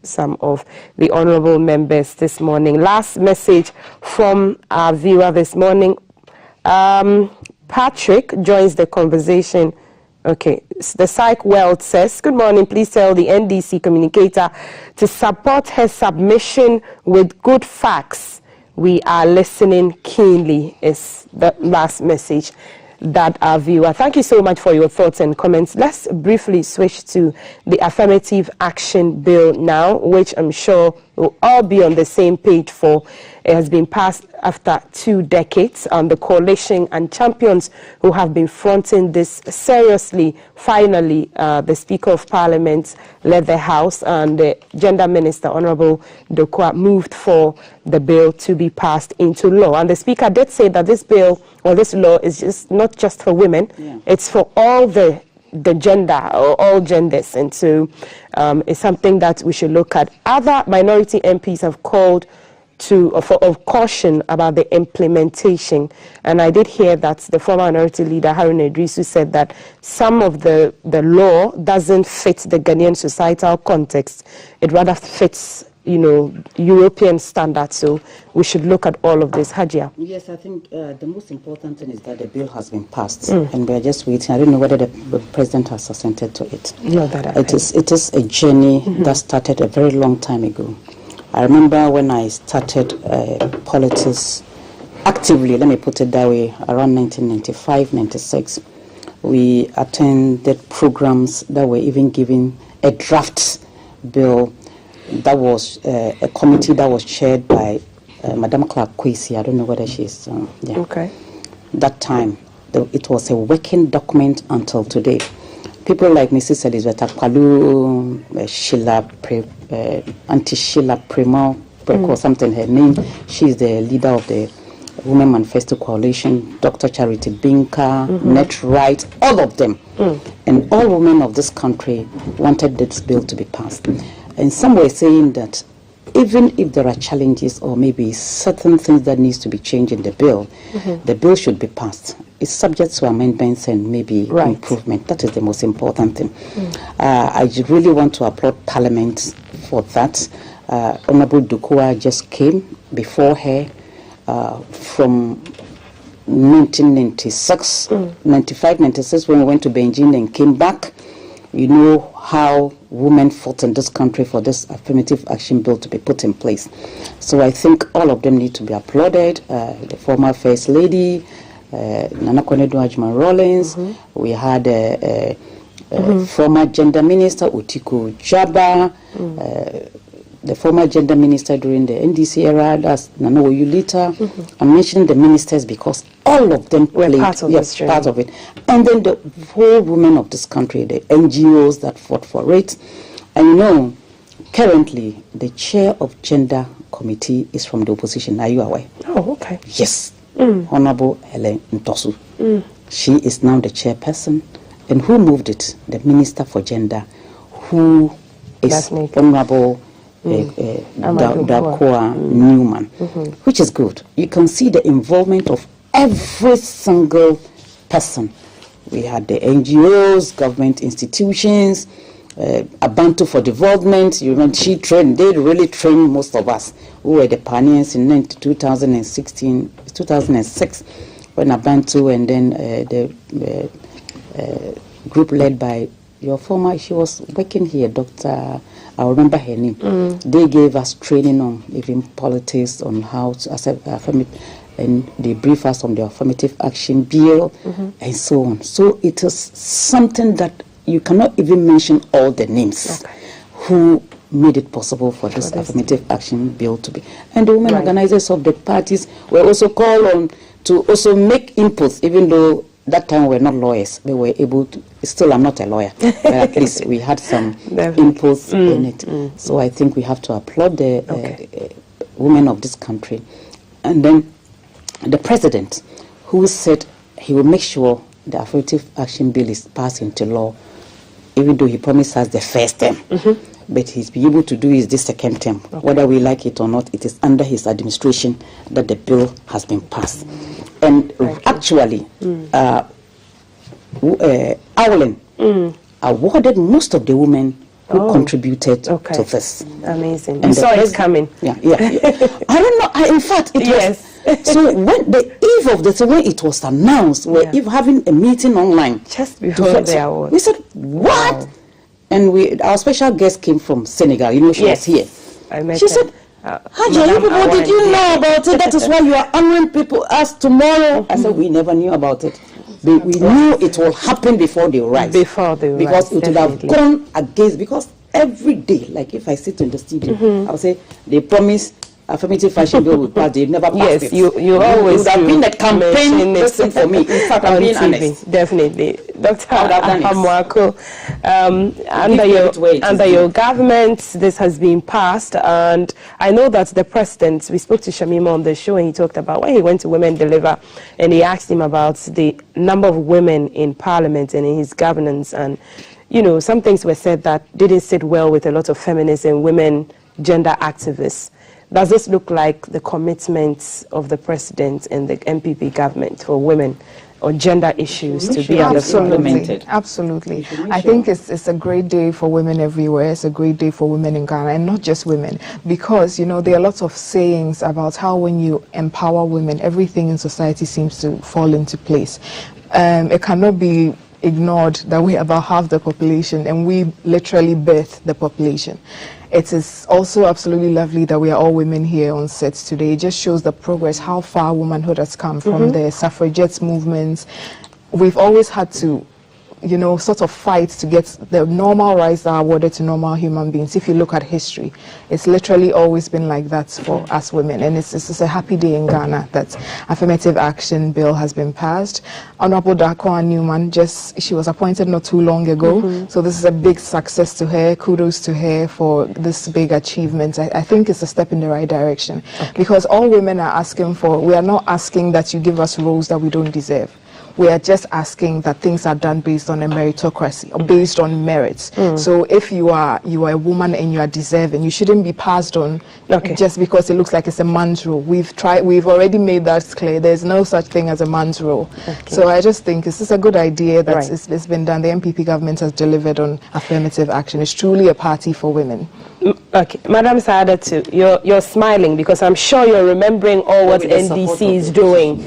some of the honorable members this morning. Last message from our viewer this morning. Patrick joins the conversation. Okay, the Psych World says, good morning, please tell the NDC communicator to support her submission with good facts. We are listening keenly, is the last message that our viewer. Thank you so much for your thoughts and comments. Let's briefly switch to the affirmative action bill now, which I'm sure we'll all be on the same page for. It has been passed after 2 decades. The coalition and champions who have been fronting this seriously, finally, the Speaker of Parliament led the House, and the Gender Minister, Honorable Dokwa, moved for the bill to be passed into law. And the Speaker did say that this bill, or this law, is just not just for women, it's for all the gender, or all genders. And so it's something that we should look at. Other minority MPs have called of caution about the implementation, and I did hear that the former minority leader Harun Idrisu said that some of the law doesn't fit the Ghanaian societal context. It rather fits, European standards. So we should look at all of this. Hajia. Yes, I think the most important thing is that the bill has been passed, and we are just waiting. I don't know whether the president has assented to it. No, that it is a journey that started a very long time ago. I remember when I started politics actively, let me put it that way, around 1995, 96, we attended programs that were even giving a draft bill. That was a committee that was chaired by Madam Clark Kwesi. I don't know whether she's yeah. Okay. That time, it was a working document until today. People like Mrs. Elizabeth Akpalu, Anti-Sheila Primo, or something, her name. She's the leader of the Women Manifesto Coalition, Dr. Charity Binka, Net Right, all of them. And all women of this country wanted this bill to be passed. And some were saying that even if there are challenges or maybe certain things that needs to be changed in the bill should be passed. It's subject to amendments and maybe improvement. That is the most important thing. I really want to applaud Parliament for that. Honorable Dukua just came before her from 1996, 95, 96, when we went to Beijing and came back. You know how women fought in this country for this affirmative action bill to be put in place. So I think all of them need to be applauded. The former First Lady, Nana Konedo Ajman Rawlings, we had former Gender Minister, Utiko Jaba, the former Gender Minister during the NDC era, that's Nana Oyulita. I'm mentioning the ministers because all of them played part of it. And then the whole women of this country, the NGOs that fought for it. And you know, currently, the chair of Gender Committee is from the opposition. Are you aware? Oh, okay. Yes. Honorable Helen Ntosu. She is now the chairperson. And who moved it? The Minister for Gender, who is Honorable Dakoa Newman, which is good. You can see the involvement of every single person. We had the NGOs, government institutions, Abantu for Development. You know, they really trained most of us who were the pioneers in 2006, when Abantu and then the group led by your former, she was working here, Dr. I remember her name. They gave us training on even politics, on how to affirmative, and they brief us on the affirmative action bill and so on. So it is something that you cannot even mention all the names who made it possible for this affirmative action bill to be. And the women organizers of the parties were also called on to also make inputs, even though that time we're not lawyers. We were able to, still I'm not a lawyer, but at least we had some inputs in it. So I think we have to applaud the women of this country. And then the president, who said he will make sure the affirmative action bill is passed into law, even though he promised us the first term. But he's be able to do is the second term. Whether we like it or not, it is under his administration that the bill has been passed. And actually, Ireland awarded most of the women who contributed to this. Amazing. You saw it coming. Yeah. I don't know. In fact, it was. So when the eve of this, when it was announced, we're having a meeting online. Just before the award. We said, what? Wow. And our special guest came from Senegal. You know, she was here. She said, Haja, you people, did you know about it? That is why you are honoring people as tomorrow. I said, we never knew about it. We knew it will happen before they rise. Because it would have gone against, because every day, like if I sit in the studio, I'll say, they promise affirmative fashion bill will pass, they've never passed it. You always would have been a campaign person for me. In fact, I'm being honest. Definitely. Dr. Ahamwako, under your government, this has been passed, and I know that the president, we spoke to Shamima on the show, and he talked about when he went to Women Deliver, and he asked him about the number of women in parliament and in his governance, and you know, some things were said that didn't sit well with a lot of feminists and women gender activists. Does this look like the commitments of the president and the MPP government for women or gender issues to be implemented? Absolutely. I think it's a great day for women everywhere. It's a great day for women in Ghana, and not just women, because, you know, there are lots of sayings about how when you empower women, everything in society seems to fall into place. It cannot be ignored that we are about half the population, and we literally birth the population. it is also absolutely lovely that we are all women here on set today. It just shows the progress, how far womanhood has come from the suffragettes movements. We've always had to, you know, sort of fight to get the normal rights that are awarded to normal human beings. If you look at history, it's literally always been like that for us women. And it's a happy day in Ghana that affirmative action bill has been passed. Honorable Dakwa Newman, she was appointed not too long ago. So this is a big success to her. Kudos to her for this big achievement. I think it's a step in the right direction. Because all women are asking for, we are not asking that you give us roles that we don't deserve. We are just asking that things are done based on a meritocracy, or based on merits. So if you are a woman and you are deserving, you shouldn't be passed on just because it looks like it's a man's role. We've already made that clear. There's no such thing as a man's role. So I just think this is a good idea that it's been done. The MPP government has delivered on affirmative action. It's truly a party for women. Okay, Madam Saadatu, you're smiling because I'm sure you're remembering all what NDC is doing.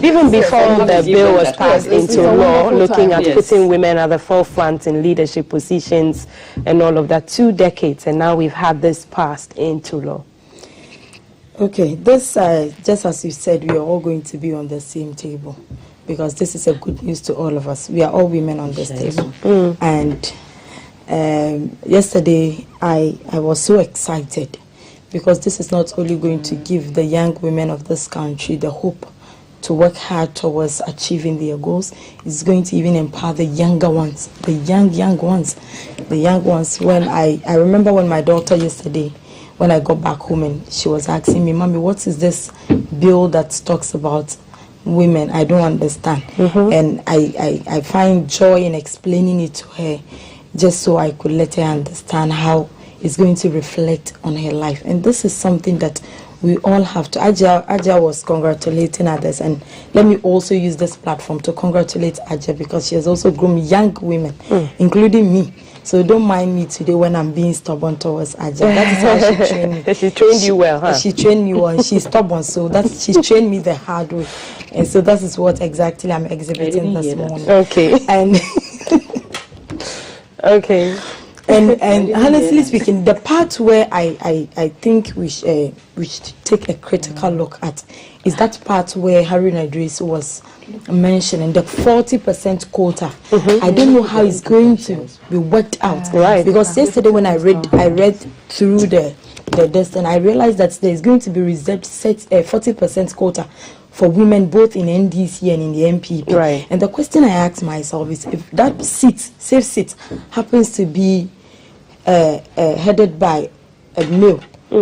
Even before the bill was passed into law, looking at putting women at the forefront in leadership positions and all of that, 2 decades, and now we've had this passed into law. Okay, this, just as you said, we are all going to be on the same table because this is a good news to all of us. We are all women on this table. And yesterday I was so excited because this is not only going to give the young women of this country the hope to work hard towards achieving their goals, it's going to even empower the younger ones, the young ones. When I remember when my daughter yesterday, when I got back home and she was asking me, Mommy, what is this bill that talks about women? I don't understand. And I find joy in explaining it to her, just so I could let her understand how it's going to reflect on her life. And this is something that we all have to. Aja was congratulating others, and let me also use this platform to congratulate Aja because she has also grown young women, including me. So don't mind me today when I'm being stubborn towards Aja. That is how she trained me. She trained you well, huh? She trained me well, and she's stubborn, so she trained me the hard way. And so that is what exactly I'm exhibiting this morning. Okay. And okay. And honestly speaking, the part where I think we should take a critical look at is that part where Haruna Idris was mentioning the 40% quota. I don't know how it's going to be worked out. Because yesterday when I read through the and I realized that there is going to be reserved 40% quota for women both in NDC and in the MPP. And the question I asked myself is, if that safe seat happens to be headed by a male,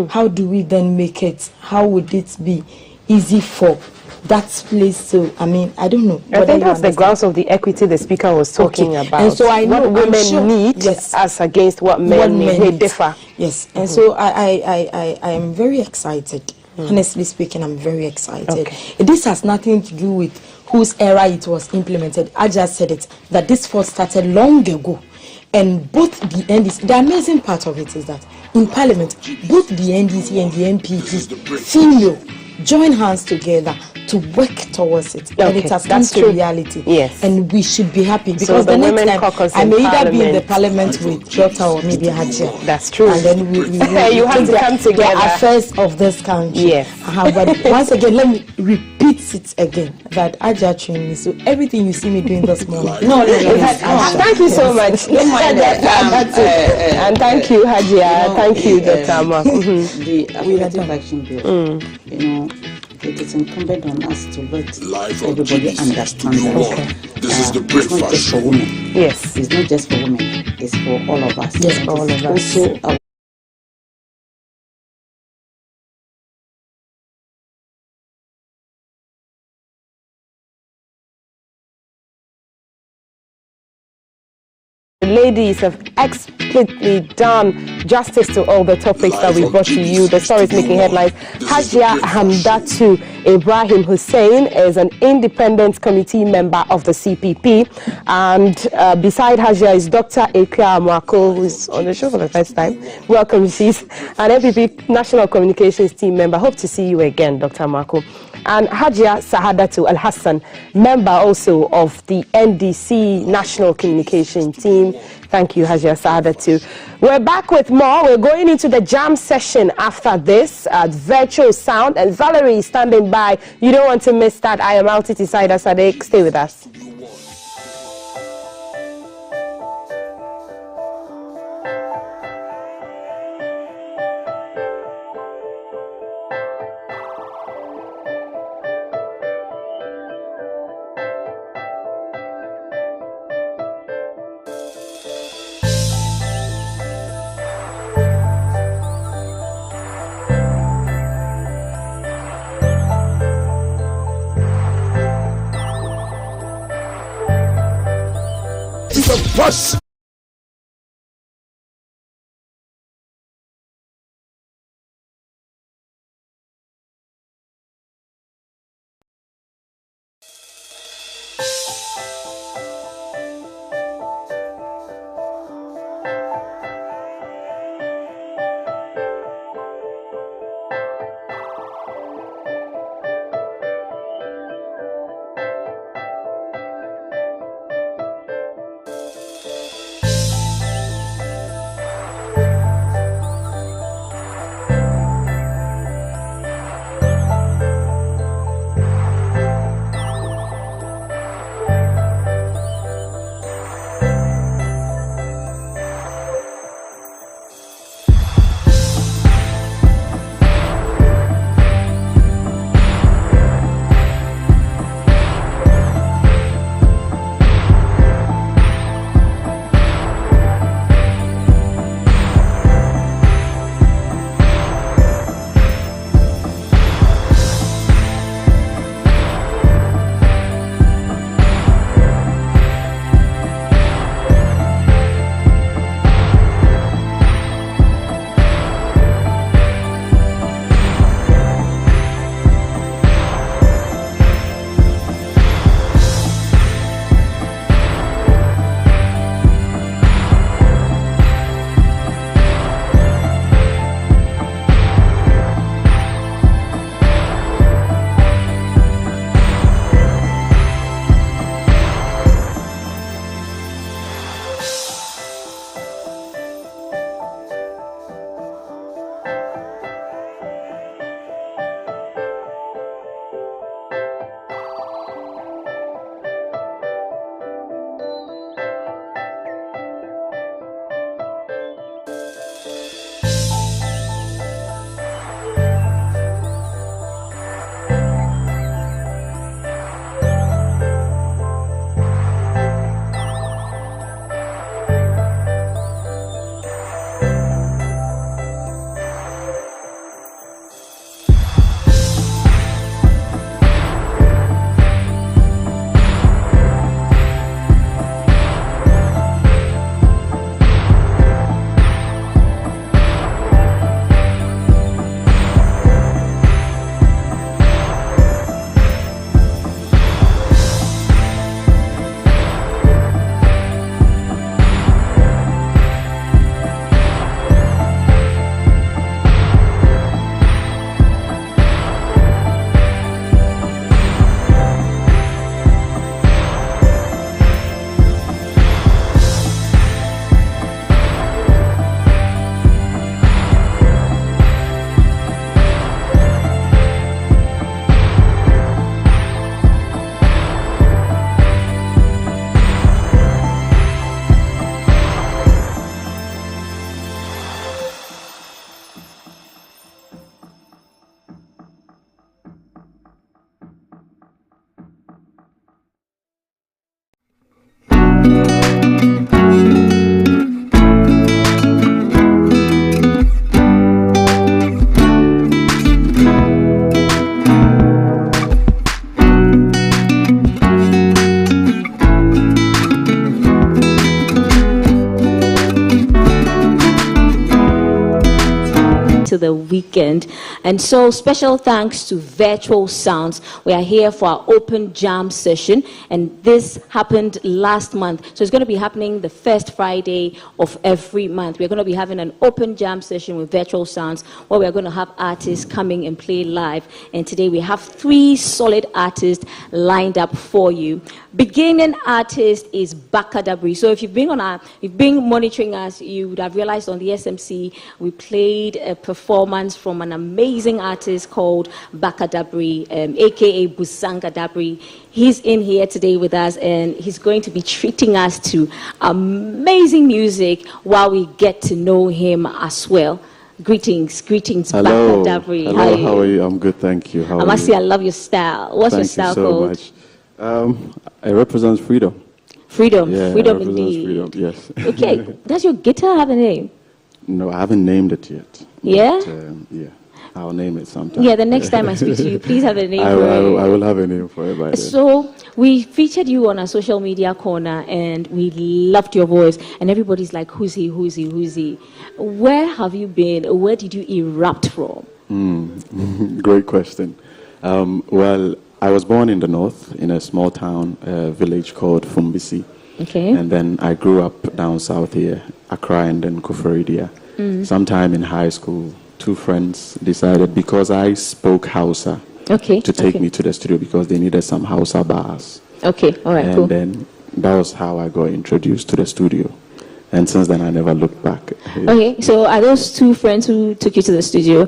how do we then make it? How would it be easy for that place to, I mean, I don't know. I think that's the grounds of the equity the speaker was talking about. And so I know what women need as against what men need. They differ. Yes. And so I am very excited. Honestly speaking, I'm very excited. This has nothing to do with whose era it was implemented. I just said it, that this fought started long ago. And both the NDC, the amazing part of it is that in Parliament, both the NDC and the MPP, female, join hands together to work towards it. And it has come to reality. Yes. And we should be happy because so the next time I may either be in the Parliament with Jota or maybe Hajia. That's true. And then we you have to come together. The affairs of this country. Yes. But once again, let me repeat it again, that Aja trained me. So everything you see me doing this morning. Thank you so much. And thank you, Hajia. Thank you, Dr. Mark. The affirmative action bill, you know, it is incumbent on us to let everybody understand that this is the it's not just for women. Yes. It's not just for women. It's for all of us. Yes, for all of us. Also, The ladies have explicitly done justice to all the topics that we brought to you. The stories making headlines. Hajia Hamdatu Ibrahim Hussein is an independent committee member of the CPP. And beside Hajia is Dr. Ekria Mwako, who is on the show for the first time. Welcome, she's an MPP National Communications Team member. Hope to see you again, Dr. Mwako. and Hajia Sahadatu Al-Hassan, member also of the NDC National Communication Team. Thank you, Hajia Sahadatu. We're back with more. We're going into the jam session after this at Virtual Sound, and Valerie is standing by. You don't want to miss that. I am Altiti Saida Sadek. Stay with us. Bus. the weekend. And so special thanks to Virtual Sounds. We are here for our open jam session, and this happened last month. So it's going to be happening the first Friday of every month. We're going to be having an open jam session with Virtual Sounds where we're going to have artists coming and play live. And today we have 3 solid artists lined up for you. Beginning artist is Bakadabri. So if you've been monitoring us, you would have realized on the SMC we played a performance from an amazing artist called Bakadabri, aka Busanga Dabri. He's in here today with us, and he's going to be treating us to amazing music while we get to know him as well. Greetings, Hello. Bakadabri. Hello, how are you? I'm good, thank you. I must say, I love your style. What's your style called? Thank you so much. It represents freedom. Freedom, yeah, freedom it indeed. Freedom, yes. Okay, does your guitar have a name? No, I haven't named it yet. Yeah? But, yeah, I'll name it sometime. Yeah, the next time I speak to you, please have a name I for it. will have a name for it by then. So we featured you on our social media corner, and we loved your voice, and everybody's like, who's he? Where have you been? Where did you erupt from? Great question. Well, I was born in the north, in a small town, village called Fumbisi. Okay. And then I grew up down south here, Accra and then Kuforidia. Sometime in high school, 2 friends decided, because I spoke Hausa, to take me to the studio because they needed some Hausa bars. Okay, all right, and then that was how I got introduced to the studio. And since then, I never looked back. Okay, so are those 2 friends who took you to the studio,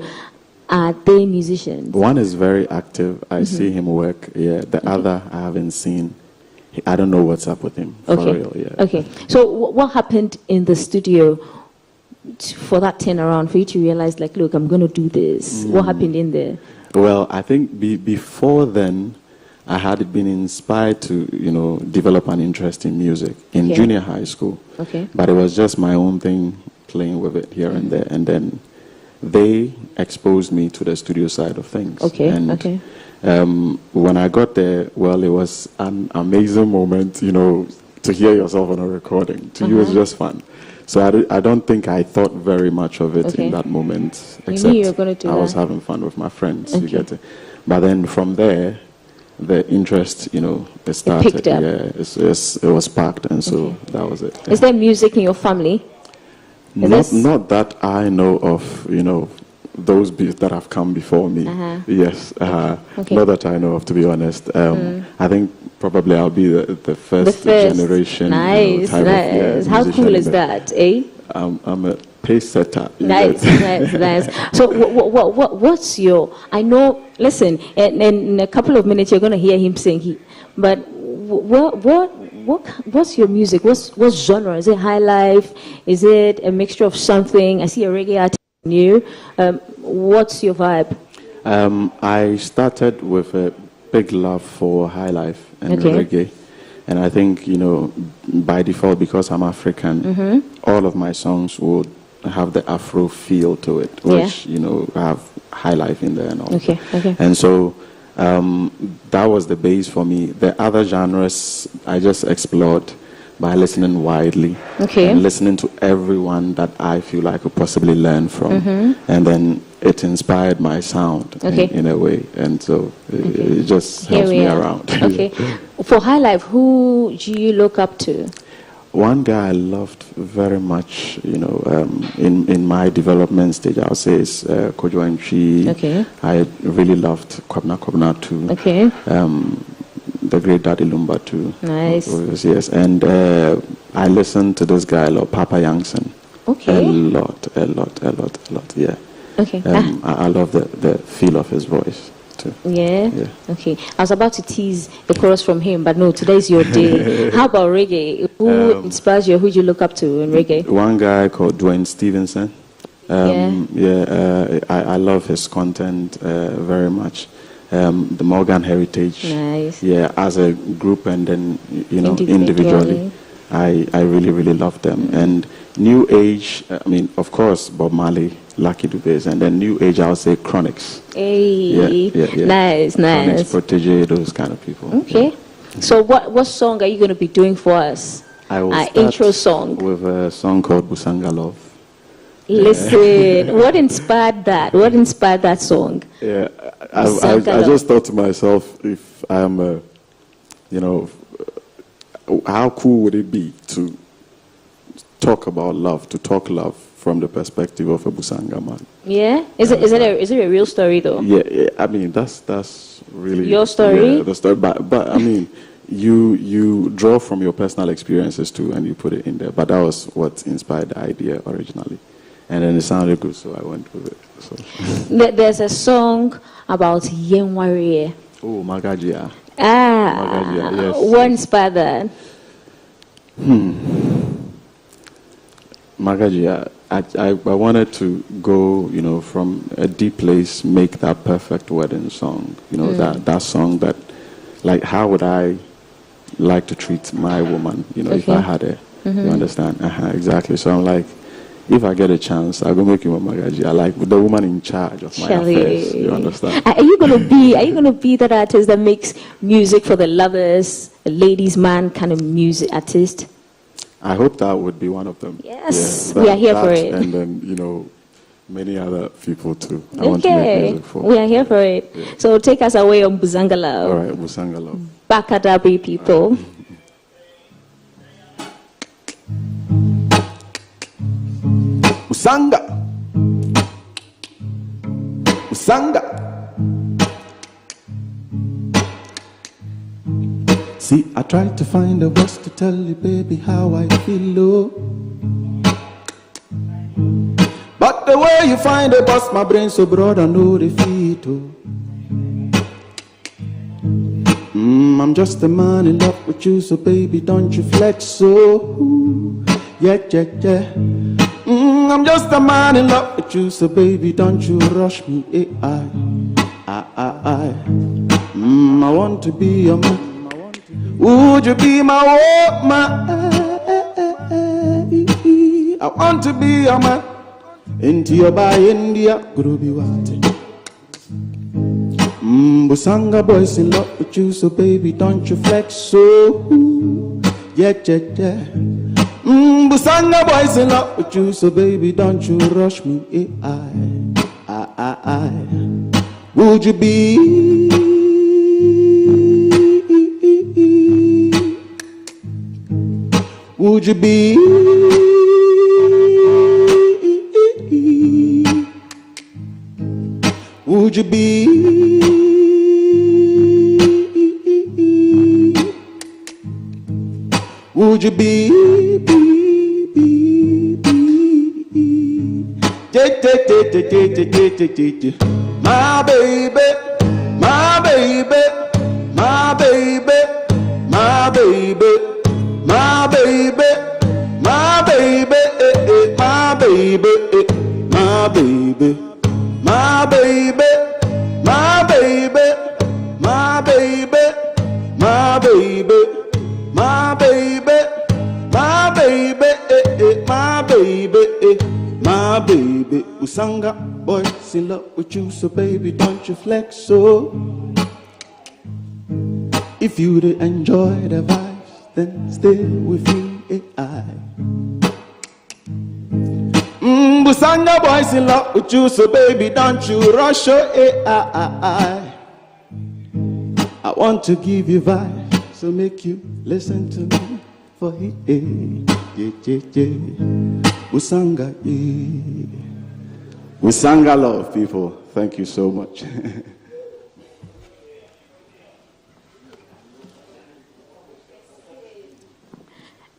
are they musicians? One is very active. I see him work. Yeah. The other I haven't seen. I don't know what's up with him. For real, yeah. Okay. So what happened in the studio for that turnaround, for you to realize, like, look, I'm going to do this? What happened in there? Well, I think before then, I had been inspired to, develop an interest in music in junior high school. Okay. But it was just my own thing, playing with it here and there. And then they exposed me to the studio side of things. Okay, and, when I got there, well, it was an amazing moment, to hear yourself on a recording. To you, it's just fun. So I don't think I thought very much of it in that moment, except you were going to do I was having fun with my friends. You get it. But then from there, the interest, it started. Picked up. Yeah, it was sparked, and so that was it. Is there music in your family? Not that I know of, those beats that have come before me. Yes, not that I know of, to be honest. I think probably I'll be the first generation. Nice, type nice. Of, How cool is that, eh? I'm a pace setter. Nice. So what's your, I know, listen, in a couple of minutes you're going to hear him sing, but what's your music? What genre? Is it high life? Is it a mixture of something? I see a reggae artist in you. What's your vibe? I started with a big love for high life and reggae. And I think, by default, because I'm African, all of my songs would have the Afro feel to it, which, have high life in there and all. Okay. And so that was the base for me. The other genres I just explored by listening widely and listening to everyone that I feel like I could possibly learn from. And then it inspired my sound in a way. And so it just helps me around. Okay. For high life, who do you look up to? One guy I loved very much, in my development stage, I would say is Kojo Nchi. Okay. I really loved Kwabna too. Okay. The great Daddy Lumba too. Nice. Yes, and I listened to this guy a lot, Papa Youngson. Okay. A lot, yeah. Okay. I love the feel of his voice too. Yeah? Okay. I was about to tease the chorus from him, but no, today's your day. How about reggae? Who inspires you? Who do you look up to in reggae? One guy called Dwayne Stevenson. I love his content very much. The Morgan Heritage. Nice. Yeah, as a group and then, individually. I really, really love them. And New Age, of course, Bob Marley, Lucky Dubes, and then New Age, I would say Chronics. Hey. Yeah. Nice. Chronics, Protege, those kind of people. Okay. Yeah. So what song are you going to be doing for us? I will intro song. with a song called Busanga Love. Listen, what inspired that? What inspired that song? Yeah, I just thought to myself, if I'm a, how cool would it be to talk about love, to talk love from the perspective of a Busanga man? Yeah, is it a real story though? Yeah, I mean that's really your story. Yeah, the story, but I mean, you draw from your personal experiences too, and you put it in there. But that was what inspired the idea originally, and then it sounded good, so I went with it. So. There's a song about Yenwari. Oh, Magajia. Magajia, yes. What inspired that? Magajia, I wanted to go, from a deep place, make that perfect wedding song. That song that, like, how would I like to treat my woman, if I had her. You understand? Exactly. So I'm like, if I get a chance, I'll go make you a Magaji. I like the woman in charge of my affairs. You understand? Are you gonna be that artist that makes music for the lovers, a ladies' man kind of music artist? I hope that would be one of them. Yes, we are here for it. And then, many other people too. I want to make music for. We are here for it. Yeah. So take us away on Busanga Love. All right, Busanga Love. Bakadabi people. Busanga. Busanga. See, I tried to find the words to tell you, baby, how I feel, oh. But the way you find it, bust my brain so broad, I know the feet, oh. I'm just a man in love with you, so baby, don't you flex so. Yeah. I'm just a man in love with you, so baby, don't you rush me. I want to be your man. Would you be my woman? I want to be your man. Into your by India, groovy water. Busanga boys in love with you, so baby, don't you flex so. Yeah. Busanga boys in love with you, so baby, don't you rush me. I. Would you be? Would you be? Would you be? Would you be? My baby, my baby, my baby, my baby, my baby, my baby, my baby, my baby, my baby, my baby, my baby, my baby, my baby, my baby, my baby, my baby. Usanga boys in love with you, so baby, don't you flex so. If you enjoy the vibes, then stay with me. Busanga boys in love with you, so baby, don't you rush. I want to give you vibes, so make you listen to me for it. Busanga, Busanga love, people. Thank you so much.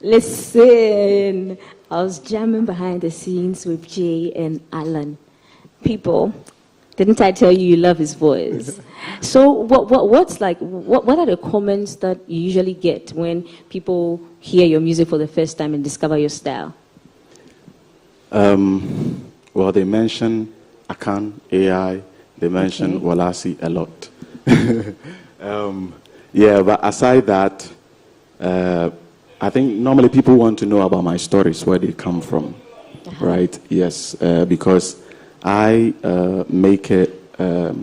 Listen, I was jamming behind the scenes with Jay and Alan. People, didn't I tell you love his voice? So what are the comments that you usually get when people hear your music for the first time and discover your style? Well, they mention Akan, AI, they mention Walasi a lot. Yeah, but aside that, I think normally people want to know about my stories, where they come from, right? Yes, because I make it a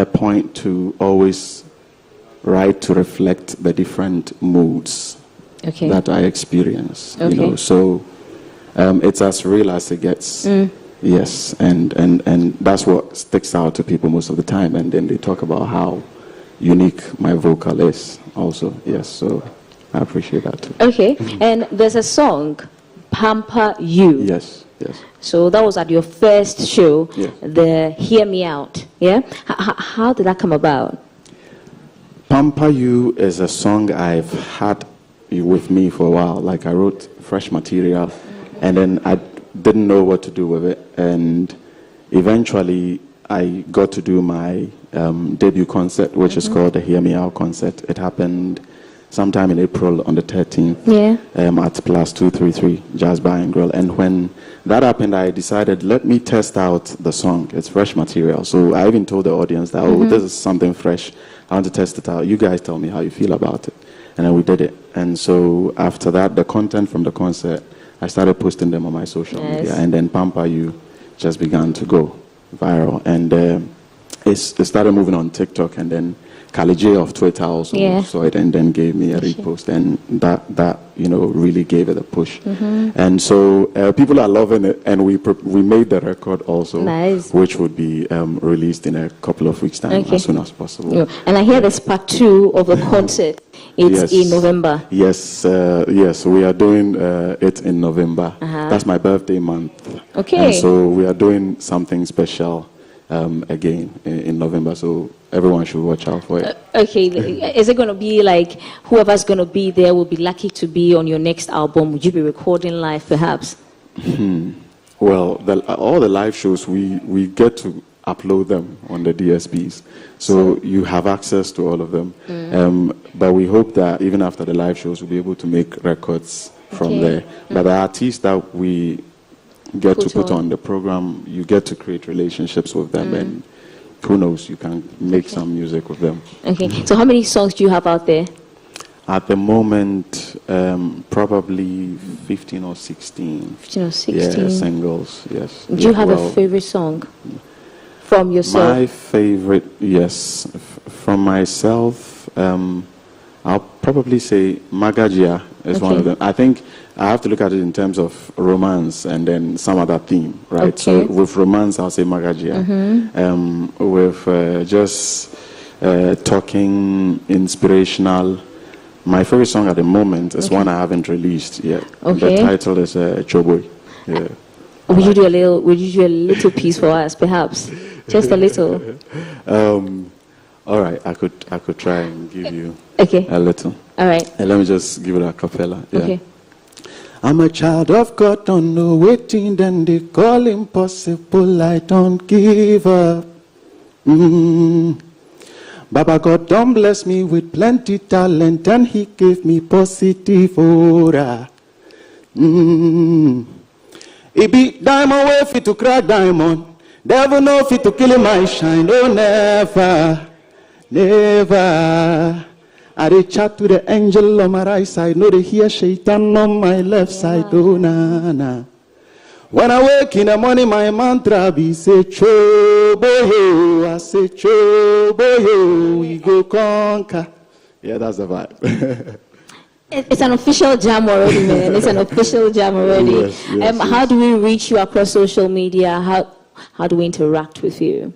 point to always write to reflect the different moods that I experience. You know, so It's as real as it gets. Yes, and that's what sticks out to people most of the time. And then they talk about how unique my vocal is also. Yes, so I appreciate that too. Okay, and there's a song, Pamper You. Yes, yes. So that was at your first show, Yes. the Hear Me Out. Yeah? How did that come about? Pamper You is a song I've had with me for a while. Like I wrote fresh material and then I didn't know what to do with it. And eventually I got to do my debut concert, which is called the Hear Me Out concert. It happened sometime in April on the 13th at Plus 233 Jazz Bar and Grill. And when that happened, I decided, let me test out the song. It's fresh material. So I even told the audience that, oh, this is something fresh. I want to test it out. You guys tell me how you feel about it. And then we did it. And so after that, the content from the concert, I started posting them on my social media. And then Pamper You just began to go viral. And it started moving on TikTok. And then Kali J of Twitter also saw it and then gave me a repost. And that really gave it a push. And so people are loving it. And we made the record also, which would be released in a couple of weeks' time as soon as possible. Yeah. And I hear there's part 2 of the concert. It's in November. Yes, we are doing it in November. That's my birthday month. Okay. And so we are doing something special again in November. So everyone should watch out for it. Okay. Is it going to be like whoever's going to be there will be lucky to be on your next album? Would you be recording live perhaps? Well, all the live shows, we get to upload them on the DSPs. So you have access to all of them. But we hope that even after the live shows, we'll be able to make records from there. But the artists that we get to put on the program, you get to create relationships with them, and who knows, you can make some music with them. Okay. So how many songs do you have out there? At the moment, probably 15 or 16. 15 or 16? Yeah, singles, yes. Do you have a favorite song from yourself? My favorite, yes. From myself, I'll probably say Magajia is one of them. I think I have to look at it in terms of romance and then some other theme, right? So with romance, I'll say Magajia. With just talking inspirational, my favorite song at the moment is one I haven't released yet. The title is Choboy. Yeah. Would you do a little piece for us, perhaps? Just a little. All right, I could try and give you a little. All right. And let me just give it a cappella. Yeah. Okay. I'm a child of God, don't know waiting, then they call impossible. I don't give up. Baba God don't bless me with plenty talent, and He gave me positive aura. It be diamond way fit to crack diamond. Devil no fit to kill my shine. Oh, never, never. I dey chat to the angel on my right side. No, they hear Shaitan on my left side. Oh, na. When I wake in the morning, my mantra be say, Choboyo. I say, Choboyo. We go conquer. Yeah, that's the vibe. It's an official jam already, man. It's an official jam already. Yes. How do we reach you across social media? How do we interact with you?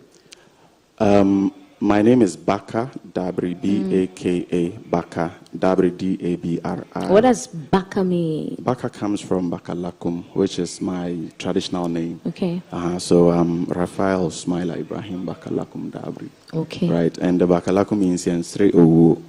My name is Baka Dabri, B-A-K-A, Baka Dabri, D-A-B-R-I. What does Baka mean? Baka comes from Bakalakum, which is my traditional name. Okay. So Raphael Smaila Ibrahim Bakalakum Dabri. Okay. Right, and the Bakalakum means Yensri Owu.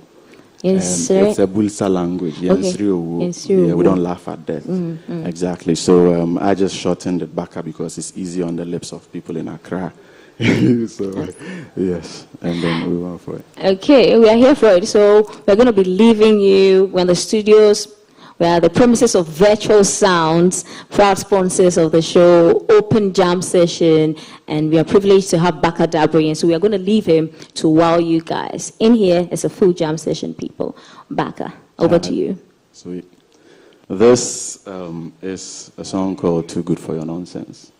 It's a Bulsa language. Yensri Owu. Yeah, we don't laugh at death. Exactly. So I just shortened it Baka because it's easy on the lips of people in Accra. So, yes, and then we went for it. Okay, we are here for it. So we're going to be leaving you. We're in the studios. We are the premises of Virtual Sounds, proud sponsors of the show, open jam session, and we are privileged to have Baka Dabri. And so we are going to leave him to wow you guys. In here is a full jam session, people. Baka, over to you. Sweet. This is a song called Too Good for Your Nonsense.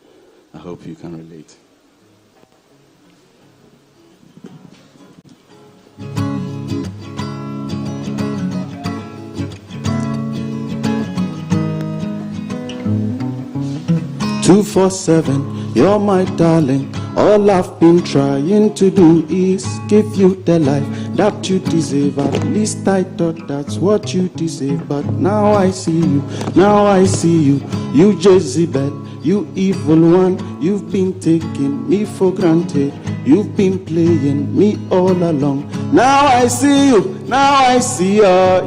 I hope you can relate. 247, you're my darling. All I've been trying to do is give you the life that you deserve. At least I thought that's what you deserve. But now I see you, you Jezebel, you evil one. You've been taking me for granted. You've been playing me all along. Now I see you,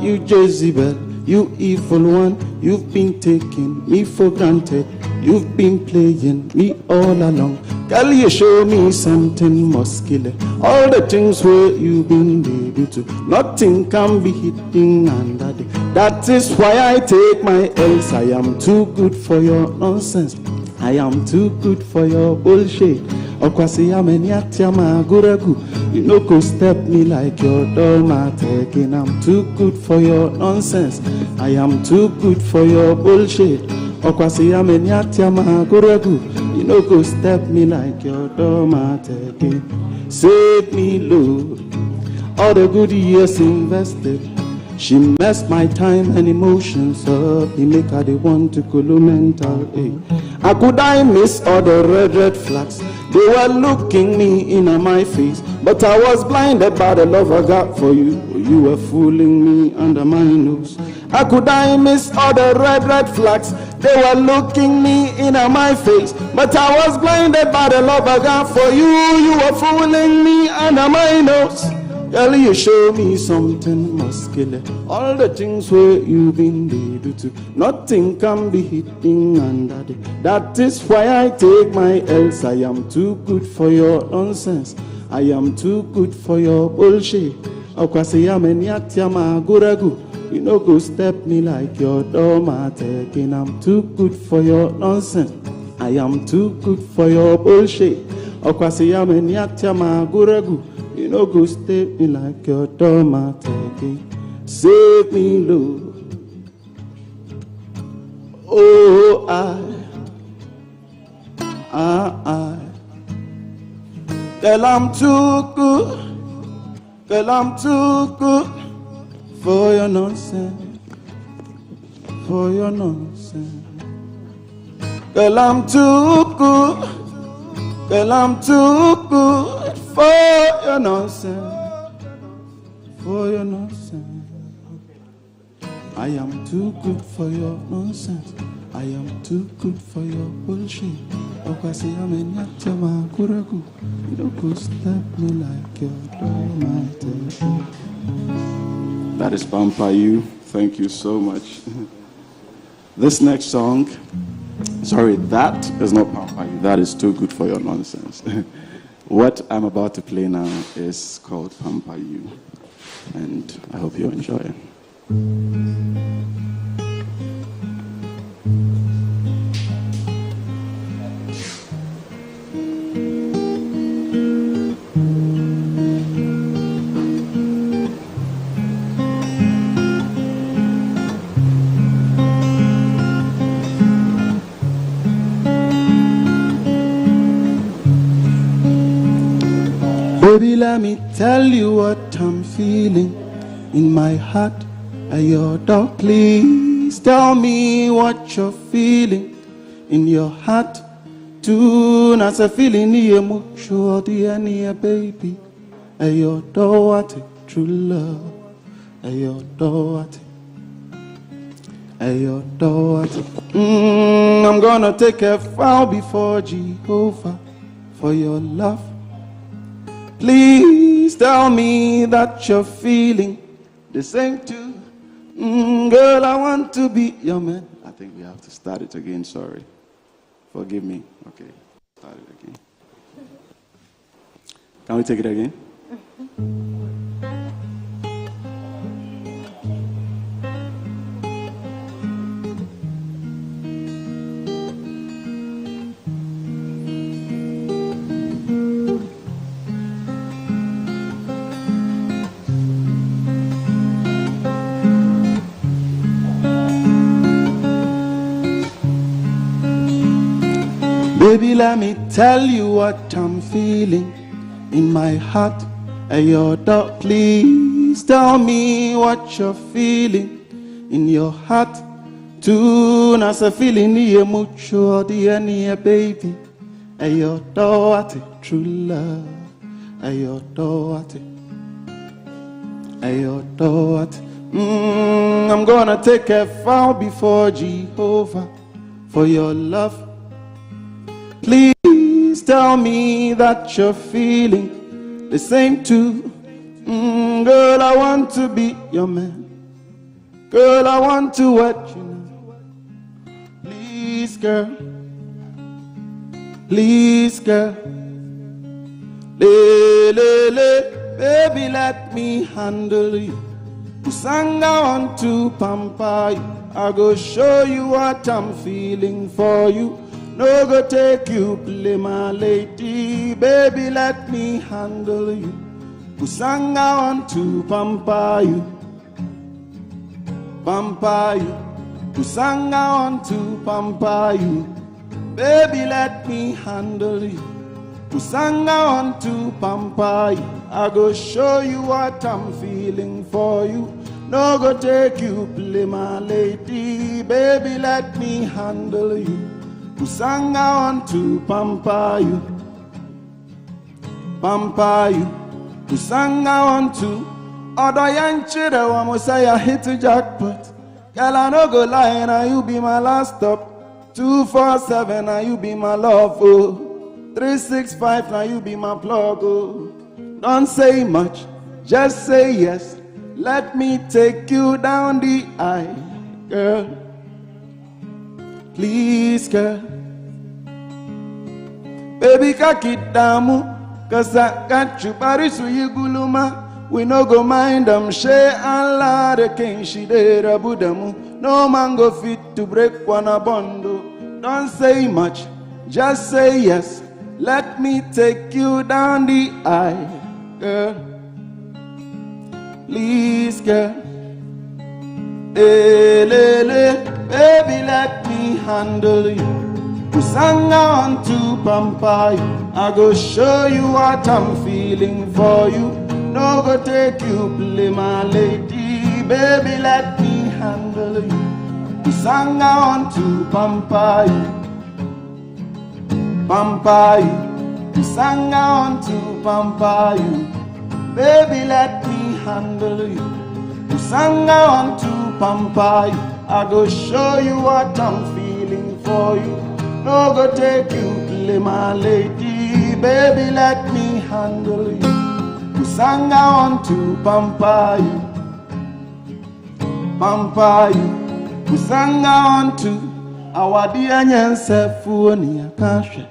you Jezebel, you evil one. You've been taking me for granted. You've been playing me all along. Girl, you show me something muscular. All the things where you've been able to, nothing can be hidden under the. That is why I take my L's. I am too good for your nonsense. I am too good for your bullshit. You know, go step me like your doormat again. I'm too good for your nonsense. I am too good for your bullshit. You know, go step me like your doormat again. Save me, Lord. All the good years invested. She messed my time and emotions up. He make her the one to go mental. How could I miss all the red flags? They were looking me in my face, but I was blinded by the love I got for you. You were fooling me under my nose. How could I miss all the red flags? They were looking me in my face, but I was blinded by the love I got for you. You were fooling me under my nose. Girl, you show me something muscular. All the things where you've been able to, nothing can be hidden under the. That is why I take my L's. I am too good for your nonsense. I am too good for your bullshit. You know, go step me like your doormat again. I'm too good for your nonsense. I am too good for your bullshit. You know, go step me like your doormat again. Save me, Lord. Oh, Girl, I'm too good. Girl, I'm too good for your nonsense. For your nonsense. Girl, I'm too good. Girl, I'm too good for your nonsense. For your nonsense. I am too good for your nonsense. I am too good for your bullshit. You don't go step me like your doormat. That is Pampa You. Thank you so much. This next song, sorry, that is not Pampa You. That is Too Good for Your Nonsense. What I'm about to play now is called Pampa You, and I hope you enjoy it. Baby, let me tell you what I'm feeling in my heart. Your dog, please tell me what you're feeling in your heart. Too, as a feeling in your sure the baby. Your dog, true love. Your dog, your dog. I'm gonna take a vow before Jehovah for your love. Please tell me that you're feeling the same too. Girl, I want to be your man. I think we have to start it again, sorry. Forgive me. Okay, start it again. Can we take it again? Baby, let me tell you what I'm feeling in my heart. Your dog, please tell me what you're feeling in your heart. Tune as a feeling near mucho, dear near baby. Ayo daughter, true love. Ayo daughter. Ayo daughter. I'm gonna take a vow before Jehovah for your love. Please tell me that you're feeling the same too. Girl, I want to be your man. Girl, I want to wet you now. Please, girl. Please, girl. Baby, let me handle you. Usanga want to pamper you. I go show you what I'm feeling for you. No go take you, play my lady. Baby, let me handle you. Usanga want to pamper you. Pamper you. Usanga want to pamper you. Baby, let me handle you. Usanga want to pamper you. I go show you what I'm feeling for you. No go take you, play my lady. Baby, let me handle you. Usanga want to pamper you. Pamper you. Usanga want to. Odo yanchire wa musaya hit the jackpot. Girl, I no go lie, now you be my last stop. 247, now you be my love, oh. 365, now you be my plug, oh. Don't say much, just say yes. Let me take you down the aisle, girl. Please, girl. Baby, kakidamu, cause I got you, Parisu Yiguluma. We no go mind them, she Allah the king, she did a budamu. No man go fit to break one a bundle. Don't say much, just say yes. Let me take you down the aisle, girl. Please, girl. Baby, let me handle you. Usanga want to pamper you. I go show you what I'm feeling for you. No go take you, play my lady. Baby, let me handle you. Usanga want to pamper you. Pamper you. Usanga want to pamper you. Baby, let me handle you. Usanga want to pamper you. I go show you what I'm feeling for you. No go take you, play my lady. Baby, let me handle you. Usanga want to pamper you. Pamper you. Usanga want to. Awadia nyense fuoni akashe.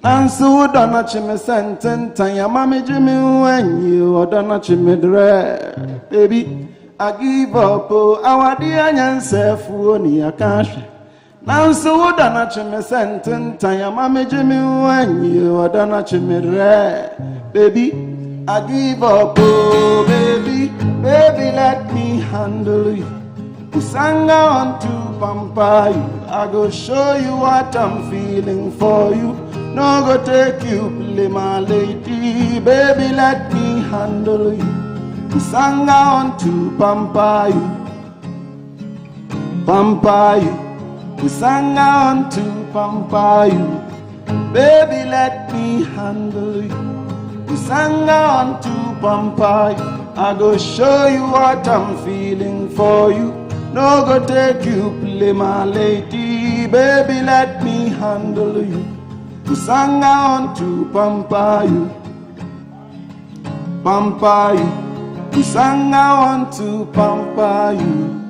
Nansu dona chime sententa ya mami jimi wenyi odona chime dre. Baby, I give up. Awadia nyense fuoni akashe. Nansu dona chime sententa ya mami jimi wenyi odona chime dre. Baby, I give up, oh baby, baby, let me handle you. Usanga want to pamper you. I go show you what I'm feeling for you. No go take you, play my lady. Baby, let me handle you. Usanga want to pamper you. Pamper you. Usanga want to pamper you. Baby, let me handle you. Usanga want to pamper you. I go show you what I'm feeling for you. No go take you, play my lady. Baby, let me handle you. Usanga want to pamper you. Pamper you. Usanga want to pamper you.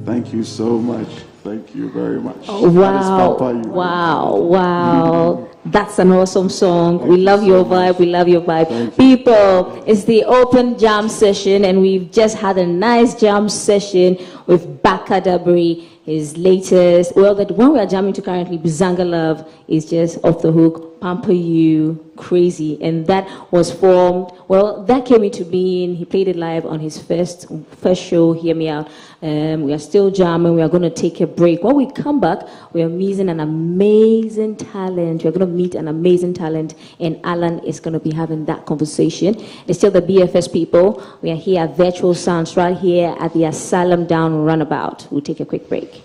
Thank you so much. Thank you very much. Wow. Wow. Wow. That's an awesome song. We love your vibe. We love your vibe. People, it's the open jam session, and we've just had a nice jam session with Baka Dabri. his latest, well, the one we are jamming to currently, Bizanga Love, is just off the hook, Pamper You, Crazy. And that was formed, well, that came into being, he played it live on his first show, Hear Me Out. We are still jamming, we are going to take a break. When we come back, we are meeting an amazing talent. We're going to meet an amazing talent, and Alan is going to be having that conversation. It's still the BFS people. We are here at Virtual Sounds right here at the Asylum Down Runabout. We'll take a quick break.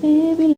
Baby.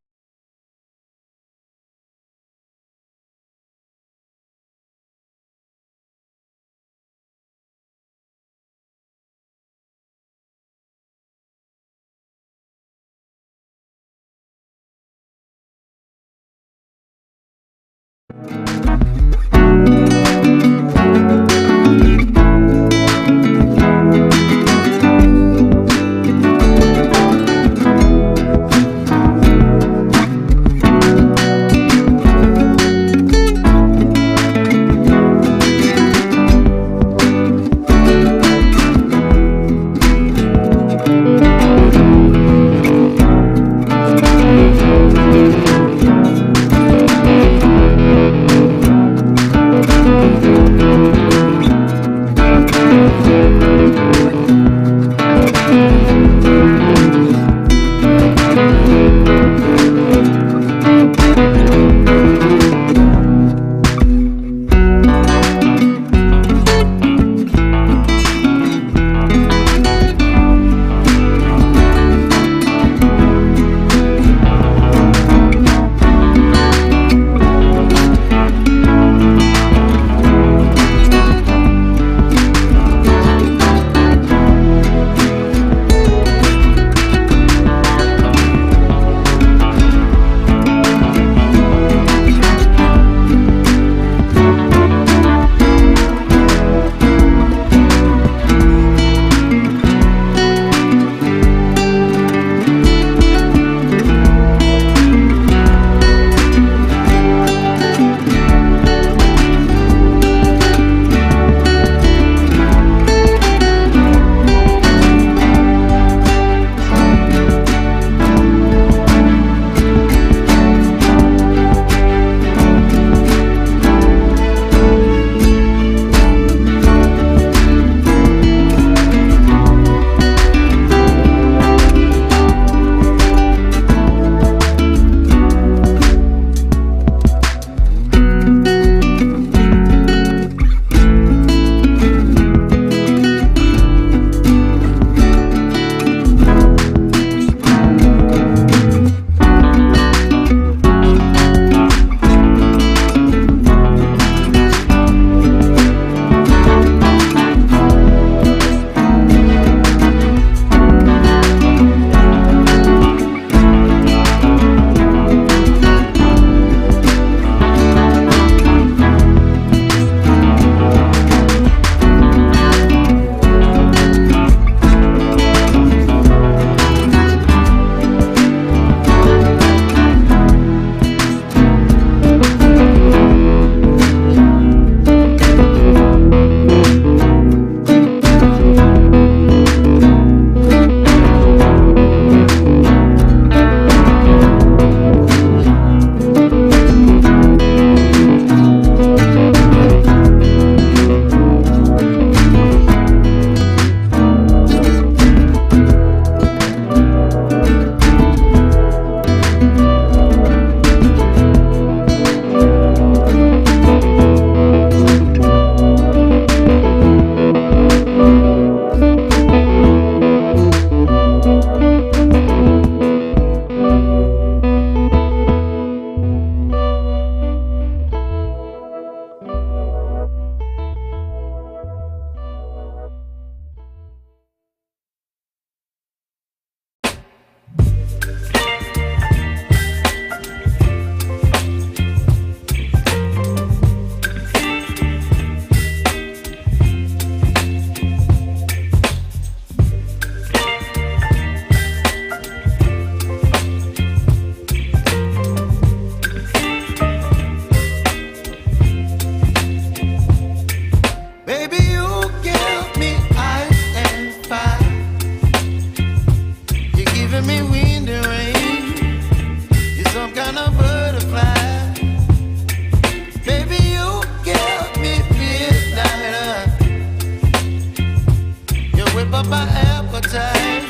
up my appetite.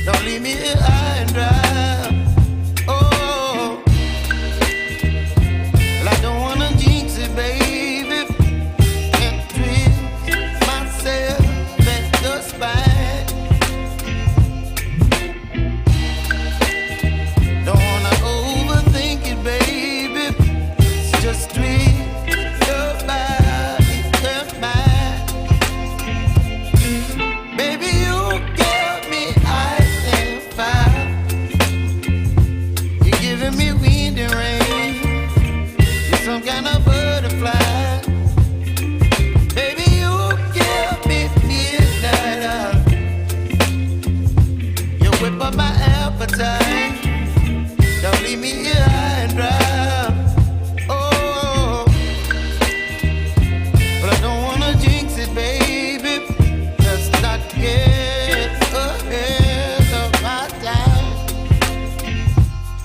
Don't leave me here high and dry. Oh, well, I don't wanna jinx it, baby, and twist myself at the spine. Don't wanna overthink it, baby. It's just twist your body and mine. Baby, you give me ice and fire. You're giving me wind and rain. You're some kind of butterfly. Baby, you give me midnight. You whip up my appetite. Don't leave me here high and dry. Oh, but I don't wanna jinx it, baby. Let's not get ahead of my time.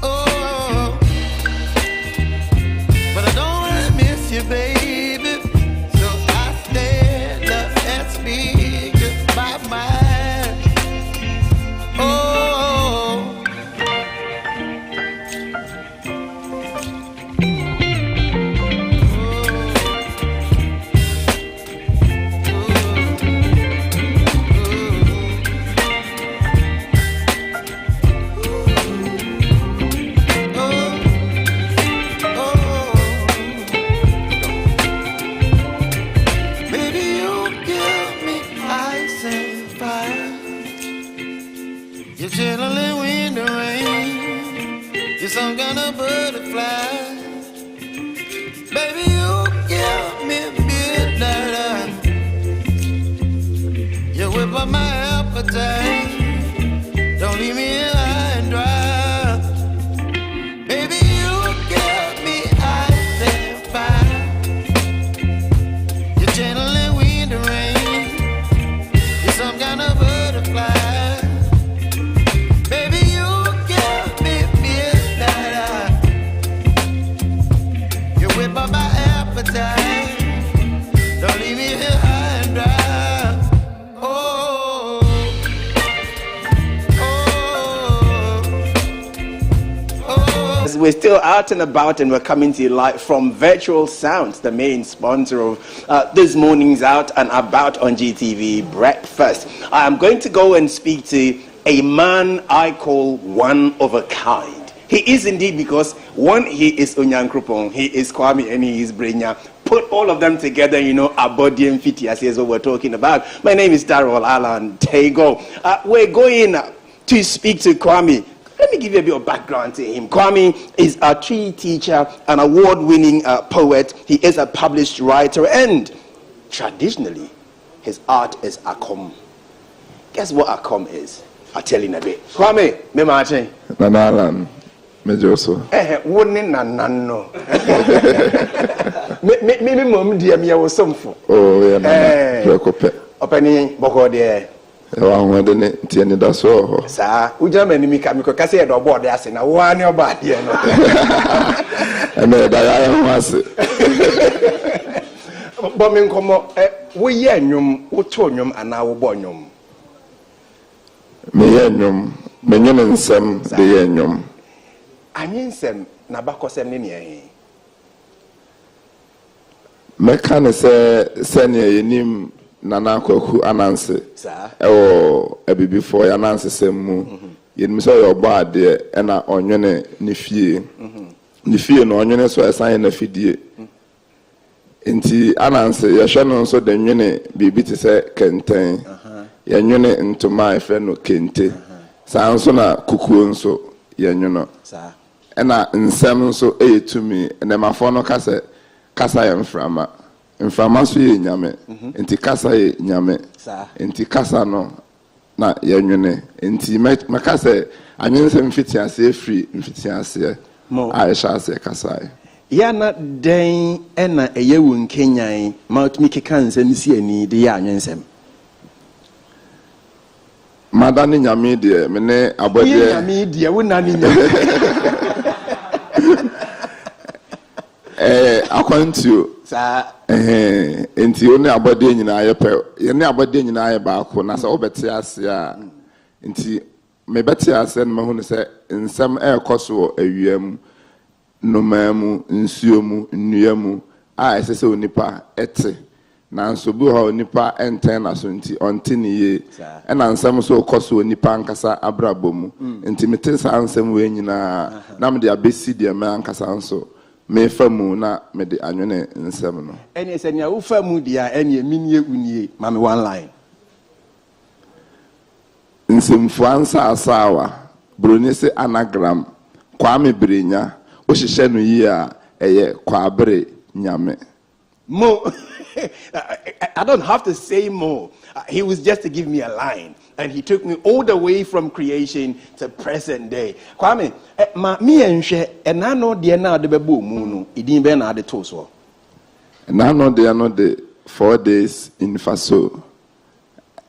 Oh, but I don't wanna miss you, baby. So I stand up and speak my mind. Oh. Baby, you give me ice and fire. You're chilling wind and rain. You're some kind of butterfly. Baby, you give me midnight. You whip up my appetite. Don't leave me here high and dry. Baby, you give me ice and fire. You're channeling wind and rain. You're some kind of butterfly. Baby, you give me midnight. You whip up my appetite. Don't leave me here high and dry. Oh, We're still out and about, and we're coming to you live from Virtual Sounds, the main sponsor of this morning's Out and About on GTV Breakfast. I'm going to go and speak to a man I call one of a kind. He is indeed, because one, he is Onyankrupon, he is Kwame, and he is Brenya. Put all of them together, you know, our body and fit, as is what we're talking about. My name is Darrell Alan Tego. We're going to speak to Kwame. Let me give you a bit of background to him. Kwame is a tree teacher, an award-winning poet. He is a published writer, and traditionally, his art is akom. Guess what akom is? I'll tell you in a bit. Kwame, me mache. Nanalan, me joso. Wouldn't nanano. Me mom dear me was some for. Oh yeah, nana. Opening boko there. Wa de ne tie ne da so ho. Sa, uja mani mi ka mi ko kase e do board ase na wa ne oba here no. Eme da ya ho ase. Bo me nkomo wo ye anwum, wo to anwum ana wo bo anwum. Me ye anwum, me nyem nsem de ye anwum. Anyensem na bakosem ne ne meka ne se ne yenim nana kwaku ananse ewo ebibifo ya nanse semu yenim so yo ba de na onwene ne fie no onwene so esan na fidie enti ananse ye hwe no so de nwene bibi te se kenten ye nwene ntoma efe no kente san so na kukuo nso ye nwene na nsem nso eyetumi na mafo no kasa ya mframa so ye nyame enti kasa ye nyame enti kasa no na ye nwene enti makasa anyense mfitiase free mfitiase aisha ase kasa ya na den na eyewu nkenyan ma otumi keka nsem si ani de ya anwensem madani nyame de me ne abode nyame de wo na ni nyame according to Enti only abode nyina yepe ye ne abode nyina ye baako na se obete ase a enti me bete ase no mahu ne se nsem ekoso awiam no mamu nsuomu nnuamu a esese onipa ete na nso bu ha onipa enten na so nti ontini ye na nsem so koso onipa nkasa abrabomu enti mete sa nsem we nyina na me de abesi de me ankasa nso me famu na me de anwene nsem no ene se nya wo famu dia ene minie unie ma me one line nsemfu ansa asawa broni se anagram kwa me brenya o hihye no yi a eye kwa bre nyame mo I don't have to say more. He was just to give me a line, and he took me all the way from creation to present day. Kwame, me enhwe na no de na de bebo mu no, idin be na de to so. Na no de no de 4 days in Faso.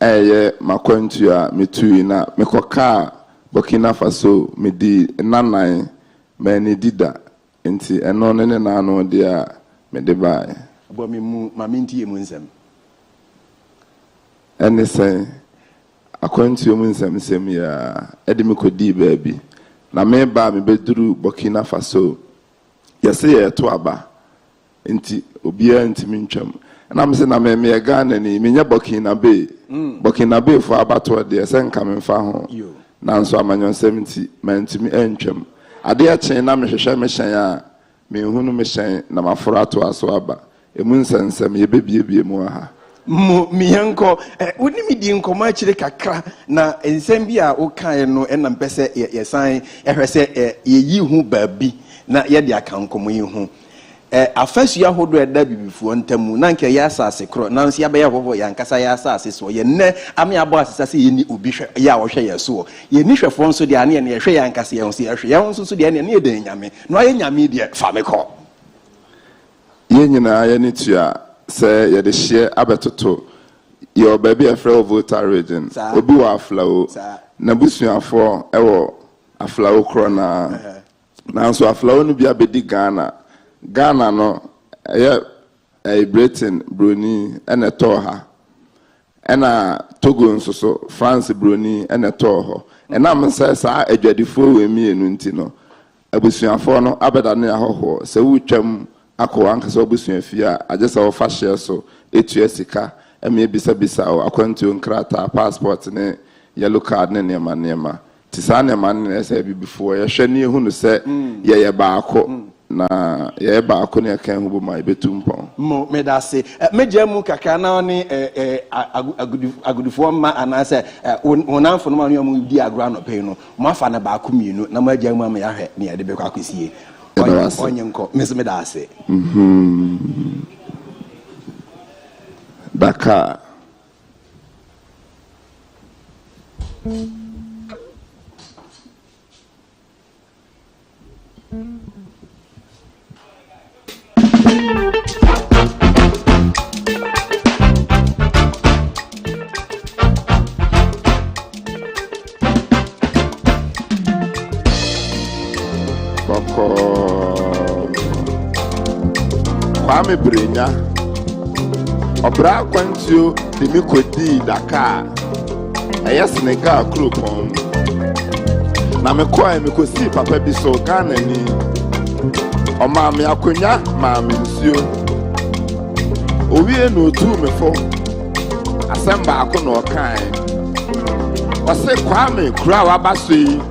Makwantu a metui na mekoka Burkina Faso me di nanan me ne dida. Enti eno ne na no de a me de bai. But my minty munsem. And they say, according to your munsem, ya, Edimico D baby. Na me ba me bedru Burkina Faso. Yes, ya to aba. Inti obia inti mincham. And I'm saying, I may a gun and me Burkina Bay. Burkina Bay for abattoir, the sen coming for home. Now, so I'm on 70, man to me encham. I dare chain, I'm a shame, me who me shine, na maforato aswaba. Emunsensem ye bebie mu ha mi yanko woni mi di nkoma chire kakra na ensem bi a wo kan no enam pese ye san ehwese ye yi hu baabi na ye de aka nkomo yi hu afasu ya hodo eda bibifuo ntamu na nke ya asase kro na nso ya be ya hoho ya nkasa ya asase so ye ne ame abo asase ye ni obi hwe ya wo hwe ye so ye ni hwefo nso de ane ne ye hwe ya nkasa ye nso ye hwe ye nso so de ane ne ye de nyame no ye nyame de fa me ko ye nyina ye ni tua se ye de hye abetoto your baby afro voter region obi wa aflawo na busuafo ewo aflawo kro na nso aflawo no bia bedi Ghana no Britain broni ene toha ena Togo nso so France broni ene toho ena mse sa adwadifo we mienu nti no abusuafo no abeda ne ahoho se wutwam akọ ankasa obusuafia agesa wo fa share so etu esika eme bisa o akwantu nkrata passport ne yellow card ne nema tisane man ne se before ye hwe ne hu no se ye baako na ye baako ne kan hu bo mai betumpon mo me da se mejamu kaka na oni agudufo ma anase wonanfo no ma no mu di agro no pe no mo afa na baako mienu na majamu am ya hwe ne ye de be kwa kwasie onye nko me da se Dakar Kwame Brenya Obra Kwantio de Mikodi Dakar Aya Senegal Krupon na mekwa mekosi papa bi so Ghana ni Oma me akonya ma me nsuo Owie no tu mefo Asamba akọ na okan Wase Kwame kura wa baso yi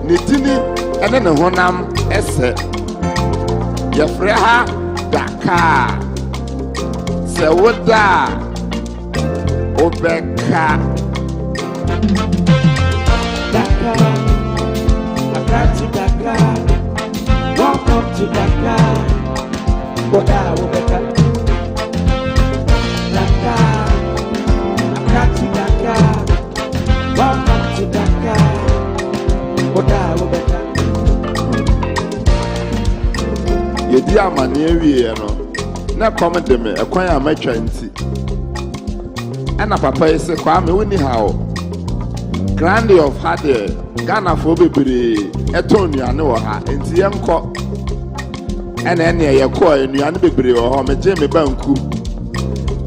ne tini ene ne honam ese Yefre ha Dakar Sewoda Obeka Dakar Akati Dakar Welcome to Dakar Boda Obeka Dakar Akati Dakar Welcome to Dakar Boda Obeka Yedi amane ewie no na come de me ekwan amatwa nti ana papa ese kwa me woni hawo grand of hade Ghana for bebre etonuane wo ha nti yenko and then you call and you and be or me Jimmy Banku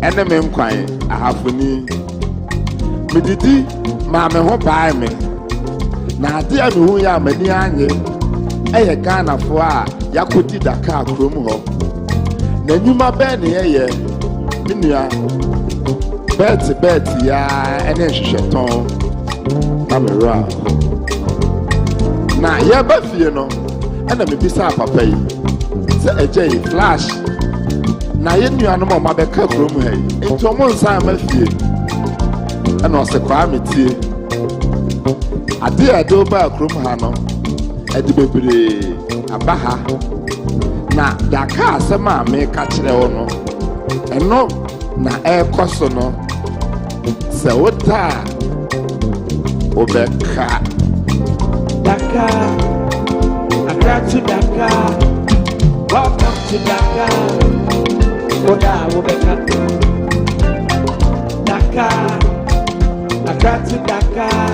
and the men crying. I have for me. Me didi, mamma ho buy me. Now, dear me who ya many anye. A Ghana for Yakuti Dakar Krum ho. Then you my Benny, Minia Betty, ya, and then she shut on. Mamma. Now, ya Buffy, you know, and let me be Sapa pay. Say a J flash. Now, you knew no more my back room, hey, into a month time, my fear. And was the crime tea. I did do by a room, Hano, at the baby, a baha. Now, that car, some man may catch the owner. And no, na air cost no. So what time? Obeka. Dakar, Accra to Dakar. Welcome to Dakar. Oda Obeka. Dakar, Accra to Dakar.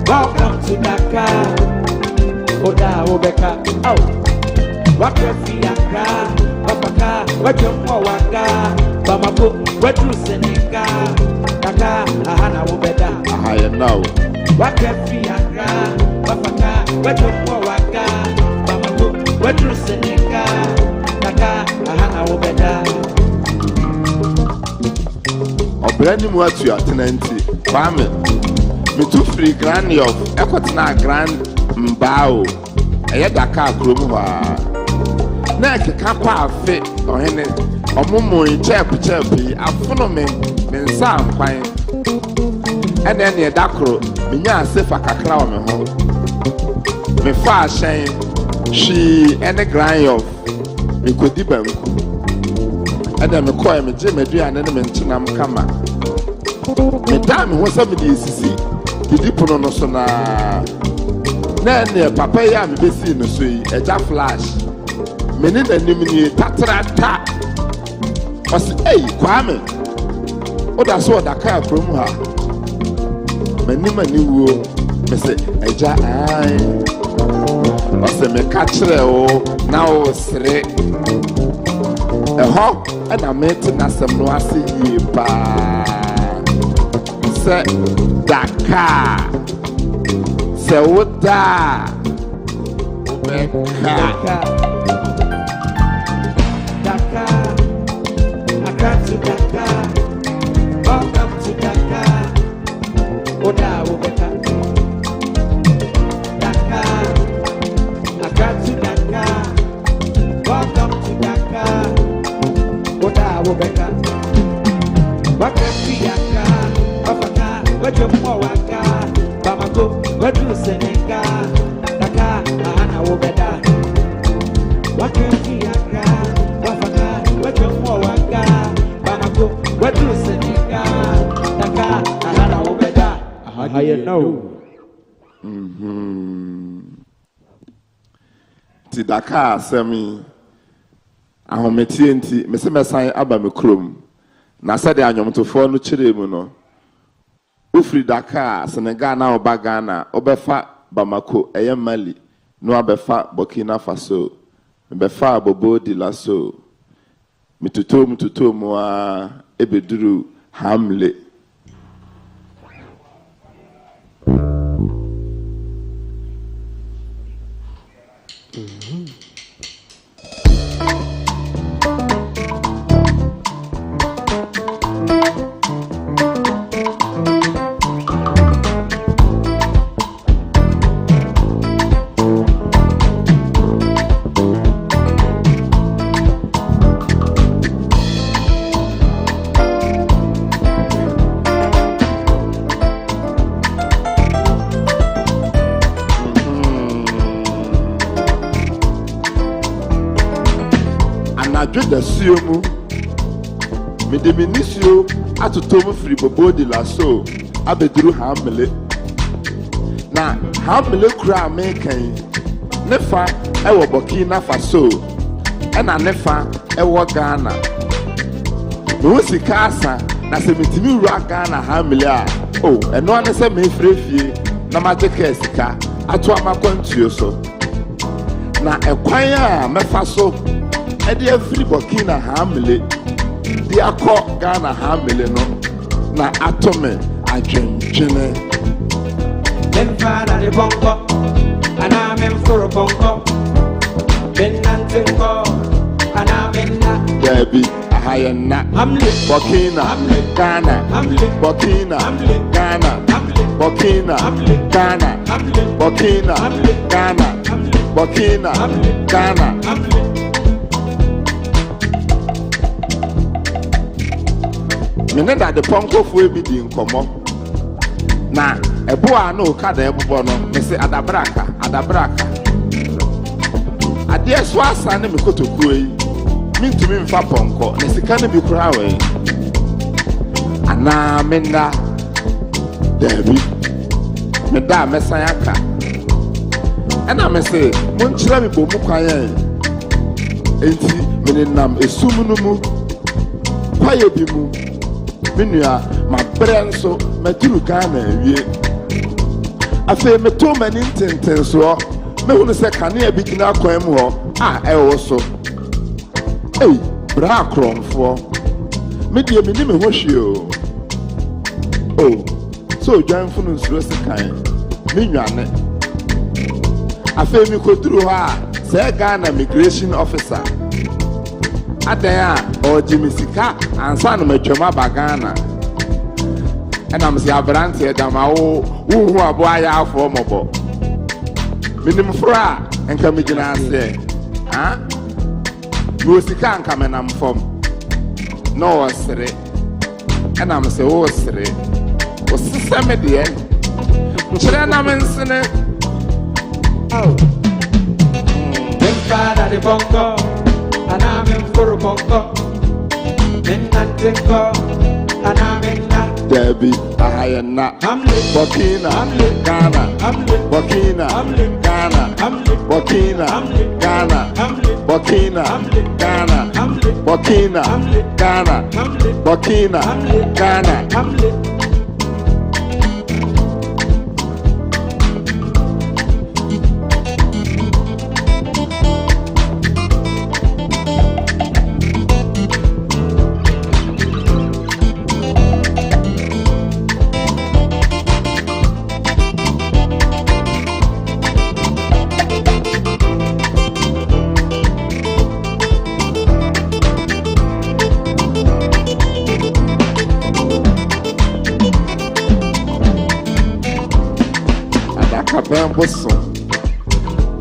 Welcome to Dakar. Oda Obeka. Oh, Wakafi Accra. Wapaka, Wajumwa Waka. Bamako, Wadu Seneca. Dakar, Ahana Obeda. I know. Wakafi Accra. Wapaka, Wajumwa Waka. Bamako, Wadu Seneca. Dakar, Ahana Obeda. Brand new what you are tenancy. Farming. Me too free grand of Equatina Grand Mbao. A Dakar Krumwa. Neck a capa fit or any or mumu in chirpy. I follow me, men Sam Pine. And then near Dakro, Minya Sefa Caclaw me home. Me far shame, she and a grind of me could debunk. And then me call me Jimmy and then mention Kama. Madame was somebody see. Did you put on us on a Nan, Papa Yam be seen a jack flash. Many the nimini tatra. Was hey, Kwame. Oh, that's what I can't from her. Many knew, Mr. Eja. Was a me catch now, three. A hawk and a meeting as some noisy pa. Say Dakar. Say what da? Dakar, Accra to Dakar. Welcome to Dakar. Oda Obeka. Dakar, Accra to Dakar. Welcome to Dakar. Oda Obeka. Wakafi Accra. Wapaka, Wajumwa Waka. Bamako, Wadu Seneca. Dakar, Ahana Obeda. Wakafi Accra. Wapaka, Wajumwa Waka. Bamako, Wadu Seneca. Dakar, Ahana Obeda. How you know? Ti Dakar semi. Ahometi enti, mese mesan aba me krom. Na sade anyomtofo no kire mu no. Ufri Dakar, Senegal na oba Ghana, obefa Bamako, eye Mali, no abefa Burkina Faso, befa Bobo di Lasso. Mituto moa ebeduru Hamle. The Siomu Midiminisio atotom free Bobo di Lasso abeduru Hamle. Na Hamle kura American nefa ewo Burkina Faso ena nefa ewo Ghana. No sikasa na se mitimi ura Ghana Hamle a oh eno ane se me frefie na majeke sika ato amakontuo so. na ekwan a mefa so e de afiri Burkina Hamle di akọ Ghana Hamle no na atome adwendwene Enfada de bongo aname mfuro bongo benantengo aname na Debbie Ahayana Burkina Ghana Burkina Ghana Burkina Ghana Burkina Ghana Burkina Ghana Mene da de ponko fu bi di nkomo na ebo a no ka da ebo no me se adabraka ade so asa ne me kotokuo yi mintumi mfa ponko ne sika ne bi kura we ana menda Debbie me da mesan aka ana me se mon kira me bomu kwan enti me nam esum no mu kwaye bi mu minua ma brenso maturu Ghana awie afa me to mani ntentenso me hunu se kane bi gina kwan mu ho a ewo so ei bra kromfo me die me ni me ho hwe o so dwanfo no nsuro se kan me nwane afa mi koduru ho a se Ghana migration officer adan a o jimisika ansa no matwama bagana enam se abrante dama wo hu abo aya afo mobo minim fra enka migina ase ha wo sika anka menam fom no osre enam se wo osre o siseme de chira na mensene oh Enfada de bongo aname mfuro bongo benantengo aname na Debbie Ahayana Burkina Ghana Burkina Ghana Burkina Ghana Burkina Ghana Burkina Ghana Burkina Ghana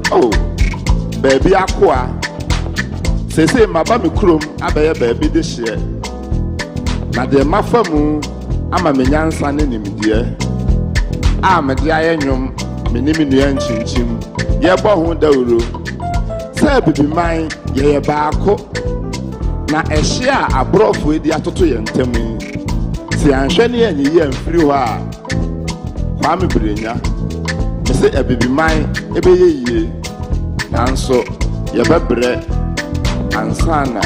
Oh, baby aqua. Say my baby chrome, abaya baby this year. Na de mafamu, ama me nyansa ne nim de. Me de ayenyum, me nim nua chinchim. Ye bo ho dawuro. Say bibi man, ye baako. Na ehye a abrofo edi atoto ye ntam. Si anhwe ne anyi ye amfiri ho a. Kwa me brenya. Say a baby mine, a baby ye, and so ye bebre and sana,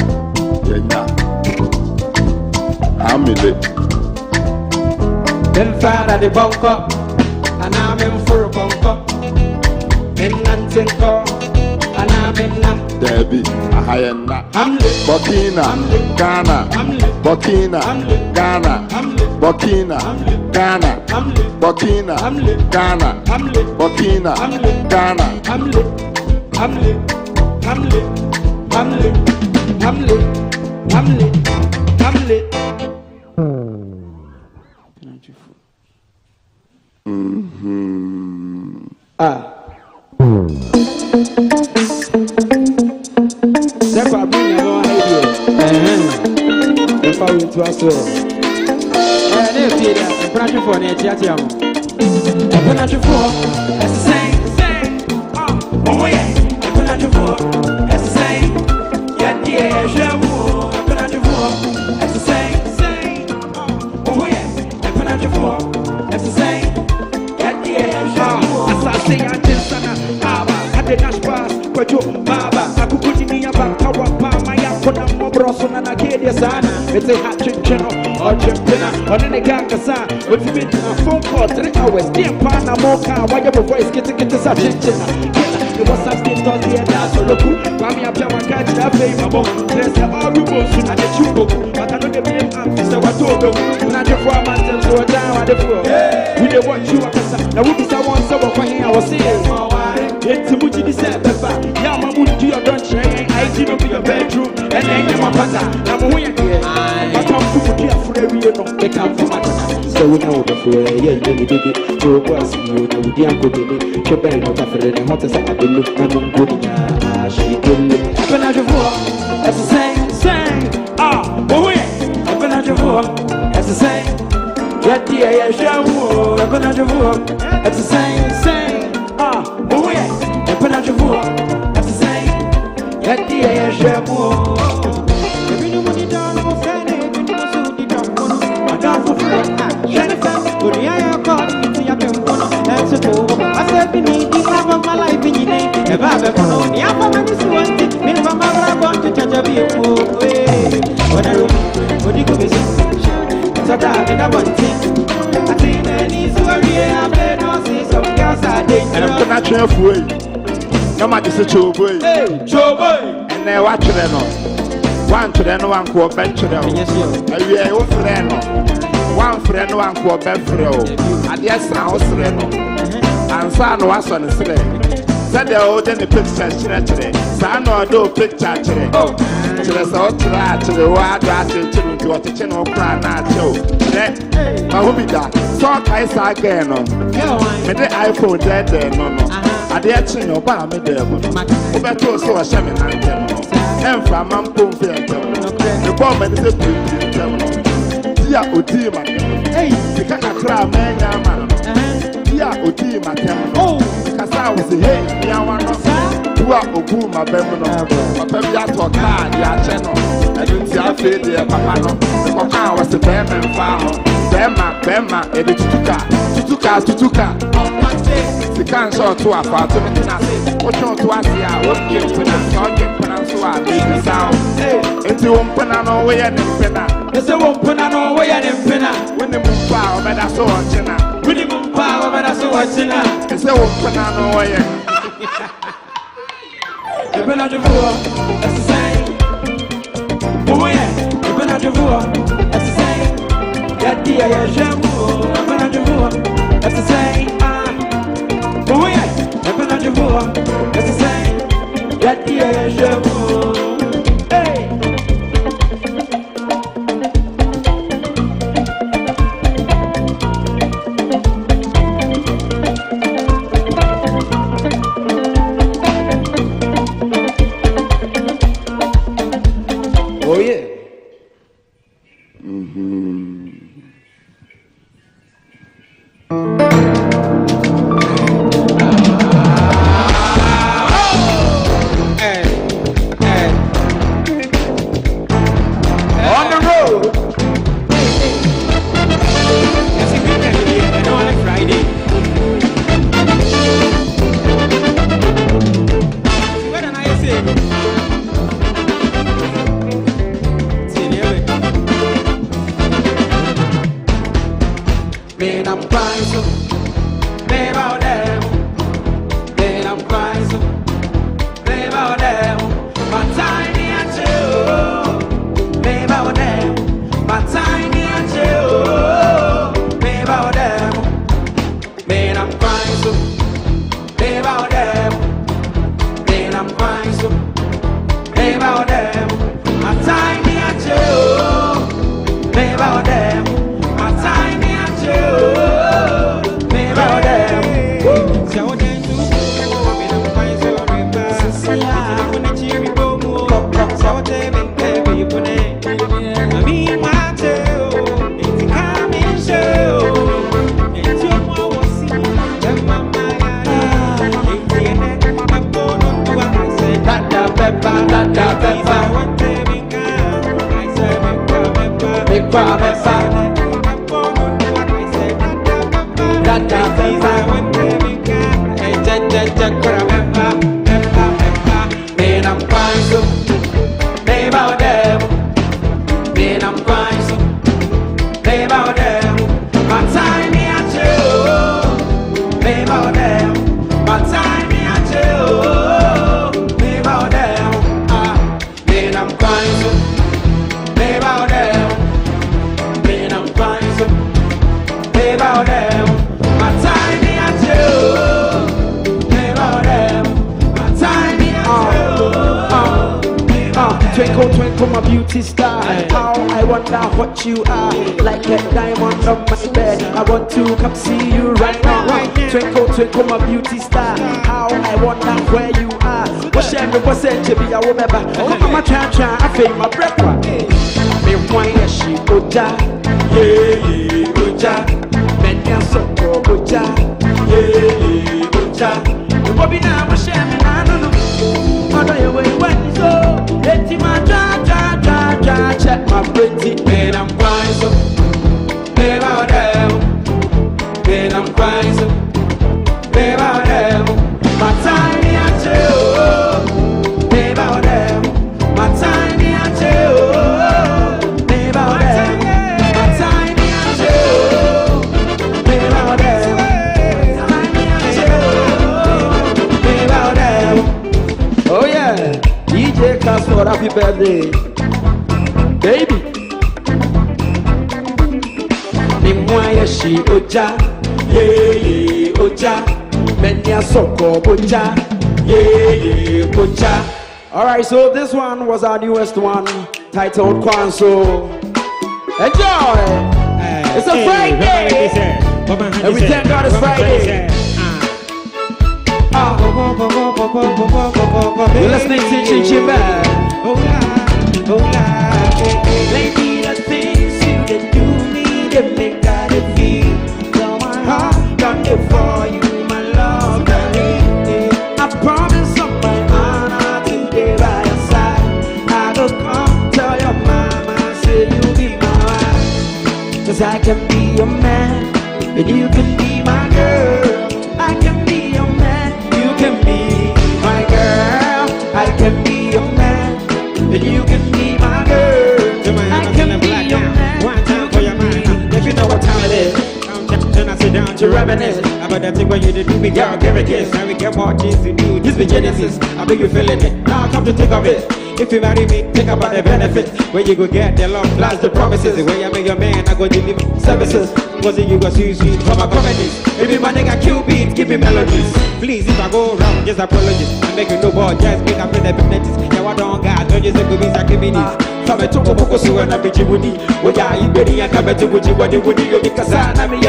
yena. Hamile. Then father the bunker, and I'm in for a bunker. Then Nantinko, and I'm in that. Debbie, Ahayana, Burkina, Ghana, Burkina, Ghana, Burkina, Ghana, Burkina, Ghana, Burkina, Ghana. That's why I bring you on idea. If I went to us, and if you are a project for an ATM, a project for the same. Oh, yeah, a project for the same. Yeah, Jamu, a project for the same. Oh, yeah, a project for the same. Yeah, Jamu, as I say, I just had the Nash pass, but you, Baba, I could put in your back, Kawa, Maya, put up more Brosson and Acadia Sana. It's a hat channel or Chimpina, or any Gangasa. If you've been to a phone call 3 hours, dear Pana Moka, why your voice getting into such a the boss of state does the dance or look. Wami apia wakati na pay my bone. There's the all you go soon at the chubo. But I know the blame I'm Mr. Watodo. When I just for a man so down at the floor. We dey watch you akasa. Now we be someone so for here I was saying. It's a much December. Yeah, my mood to your lunch. I see no be your bedroom. And then you want pata. Now I'm here. I come to put you for every year. They come from my so we know the floor. Yeah, you did it. So was you know the uncle did it. She better not afraid and hot as I believe. I'm good. She did it. I've been out of war. That's the same. Ah, but wait. I've been out of war. That's the same. Yeah, dear, show. I've been out of war. That's the same. Ah, but wait. I've been out of war. That's the same. Yeah, dear, show. Every new money down, I'm offended. You know, so the dog one. I got for free. Jennifer, but the eye called me to your temple. That's a tool. I said, we need the love of my life in your name. If I ever know, the apple man is one thing. Me, if I'm ever going to touch a beer. What I do, what you go visit. So that I want thing. I think there needs to be a man who sees some girls are dangerous. And I'm going to train for you. No matter the show boy. Hey, show boy. And they watch them on. One to them, one co bench to them. Yes, yes. We are friend. One friend, one co bench for you. And yes, I was friend. And son was on the sleigh. Said they hold in the picture today. Son or do picture today. Oh, to the south to the wild rat to what the channel plan not show. I will be that. So I saw again. With the iPhone dead there, no. I dare to know, but I'm a devil. Better so a shaman and devil. And from Mpox, the bomb is a pretty devil. Dear Udima, hey, the Kakra man, Dear Udima, oh, because I was a hey, Yawan, who are Oguma Bemono, my baby at your car, your channel. I didn't see a fade there, Papa. The Papa was the Beman farm. Bema, Tutuka. The can't show to a part of it. What you to ask ya? What you pronounce so I make sound. It's you won't put on away and penna. It's a won't put on away and penna. When the moon power, but I saw China. When the moon power, but I saw China. It's a won't put on away. The penna de voix, that's the same. Oh, yeah, the penna de voix, that's the same. That dear, the penna de voix, that's the same. Oh, yeah, the penna de voix, that's the same. That dear, hey. Oh, yeah. My time, twinkle, my beauty star. How I wonder what you are, like a diamond on my bed. I want to come see you right now. Twinkle, twinkle, my beauty star. How I wonder where you are. What shall me was said to be a woman? I'm a cha-cha, I feel my breakfast. Me why she oja, yeah, oja. Menya soko oja, yeah, oja. Bobby now, my shame, I don't know. Mother, you way when so. Let him cha-cha, check my pretty. Man, I'm crying so. Babe out there. Man, I'm crying so. Babe out there. My tiny angel. Babe out there. My tiny angel. Babe out there. My tiny angel. Babe out there. Tiny angel. Babe out there. Oh yeah. DJ Cast for happy birthday. Baby. Nimwaya she oja, yeah, oja. Menya soko boja, yeah, boja. Alright, so this one was our newest one, titled Kwanso. Enjoy! It's a Friday! And we thank God it's Friday. You're listening to Chichi Band. Lady, the things you can do me, they make God feel. So my heart done it for you, my love, darling. I promise on my honor today by your side. I go come tell your mama, say you be my wife. 'Cause I can be your man, and you can be my girl. I can be your man, you can be my girl. I can be your man, and you can be my girl. I can be your man. One time for your mind. If you know what time it is, turn I sit down to reminisce about that thing when you did do me, girl, give a kiss. Now we get more things to do. This be Genesis. I bet you feeling it. Now come to think of it. If you marry me, think about the benefits. Where you go get the love, plus the promises. Where you make your man, I go deliver services. Was it you go sweet for my comedies? If you my nigga Q beat, give me melodies. Please, if I go wrong, just apologies. I'm making no ball, just make up in the penalties. Yeah, I don't got, don't just go be sakimini. From a topo poco so and a bitchy woody. What are you ready? I come to what you want to do because I'm a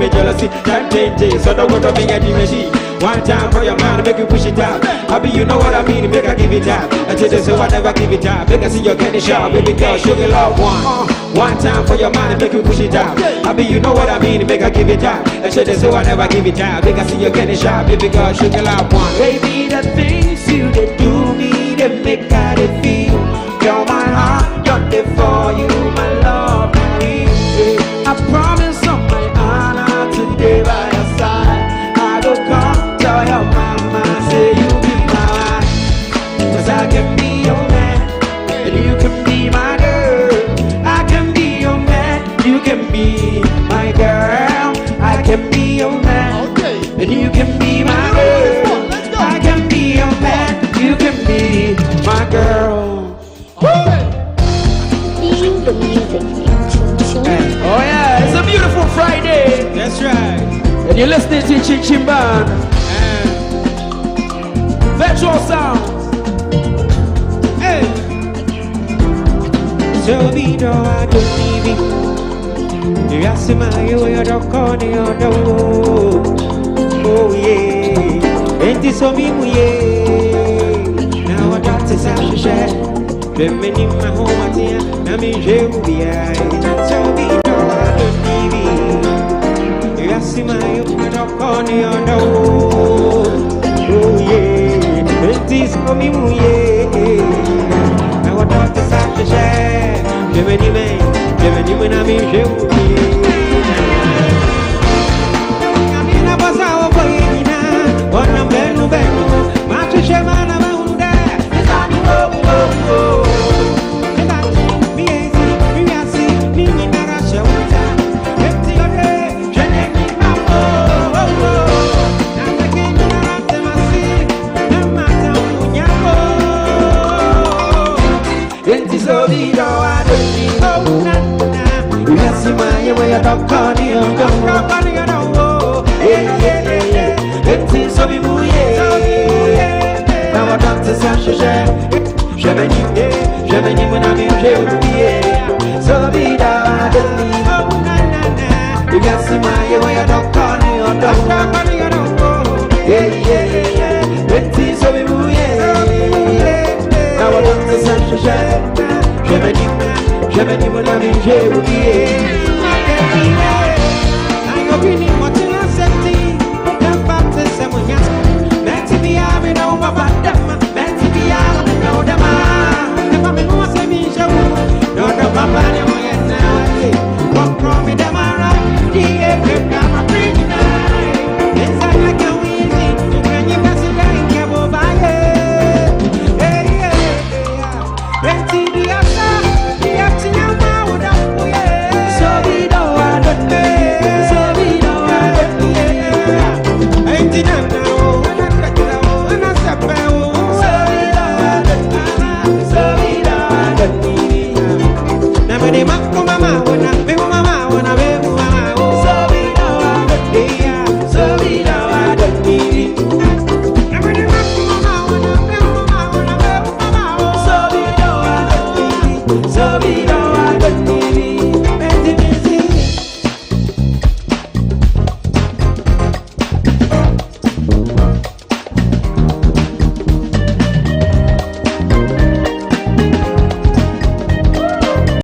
jealousy. Time changes, so don't go to me and machine. One time for your mind, make you push it out. Happy, you know what I mean, make I give it up. Until they say, I never give it up. Make I see you getting sharp, baby girl, sugar love one. One time for your mind, make you push it out. Happy, you know what I mean, make I give it up. Until they say, I never give it up. Make I see you getting sharp, baby girl, sugar love one. Baby, the things you they do me, they make how they feel. You're my heart, done it for you, my love, Marie. I promise on my honor today by your side. I go come tell your mama, say you be my wife. 'Cause I can be your man, and you can be my girl. I can be your man, you can be my girl. I can be your man, and you can be my girl. I can be your man, you can be my girl. The music. Oh yeah, it's a beautiful Friday. That's right. And you're listening to Chichimban. Virtual sound. Hey. So be no, I don't need it. You ask me, you don't call me on the oh yeah. Ain't this so me, yeah. Now I got to say, Remember my home at the end, I mean, you be I. So be no, I don't need it. You see my corny on the oh yeah. It is for me, yeah. Now I got to start to share. Remember when I mean, you be I mean, I was our boy, one of them, my teacher, man, I'm on there. It's on the oh. Je So be that you can see my way, I don't call you, yeah. Let's see, so we move, now I don't the sunshine. J'aime ni mon ami, j'ai oublié.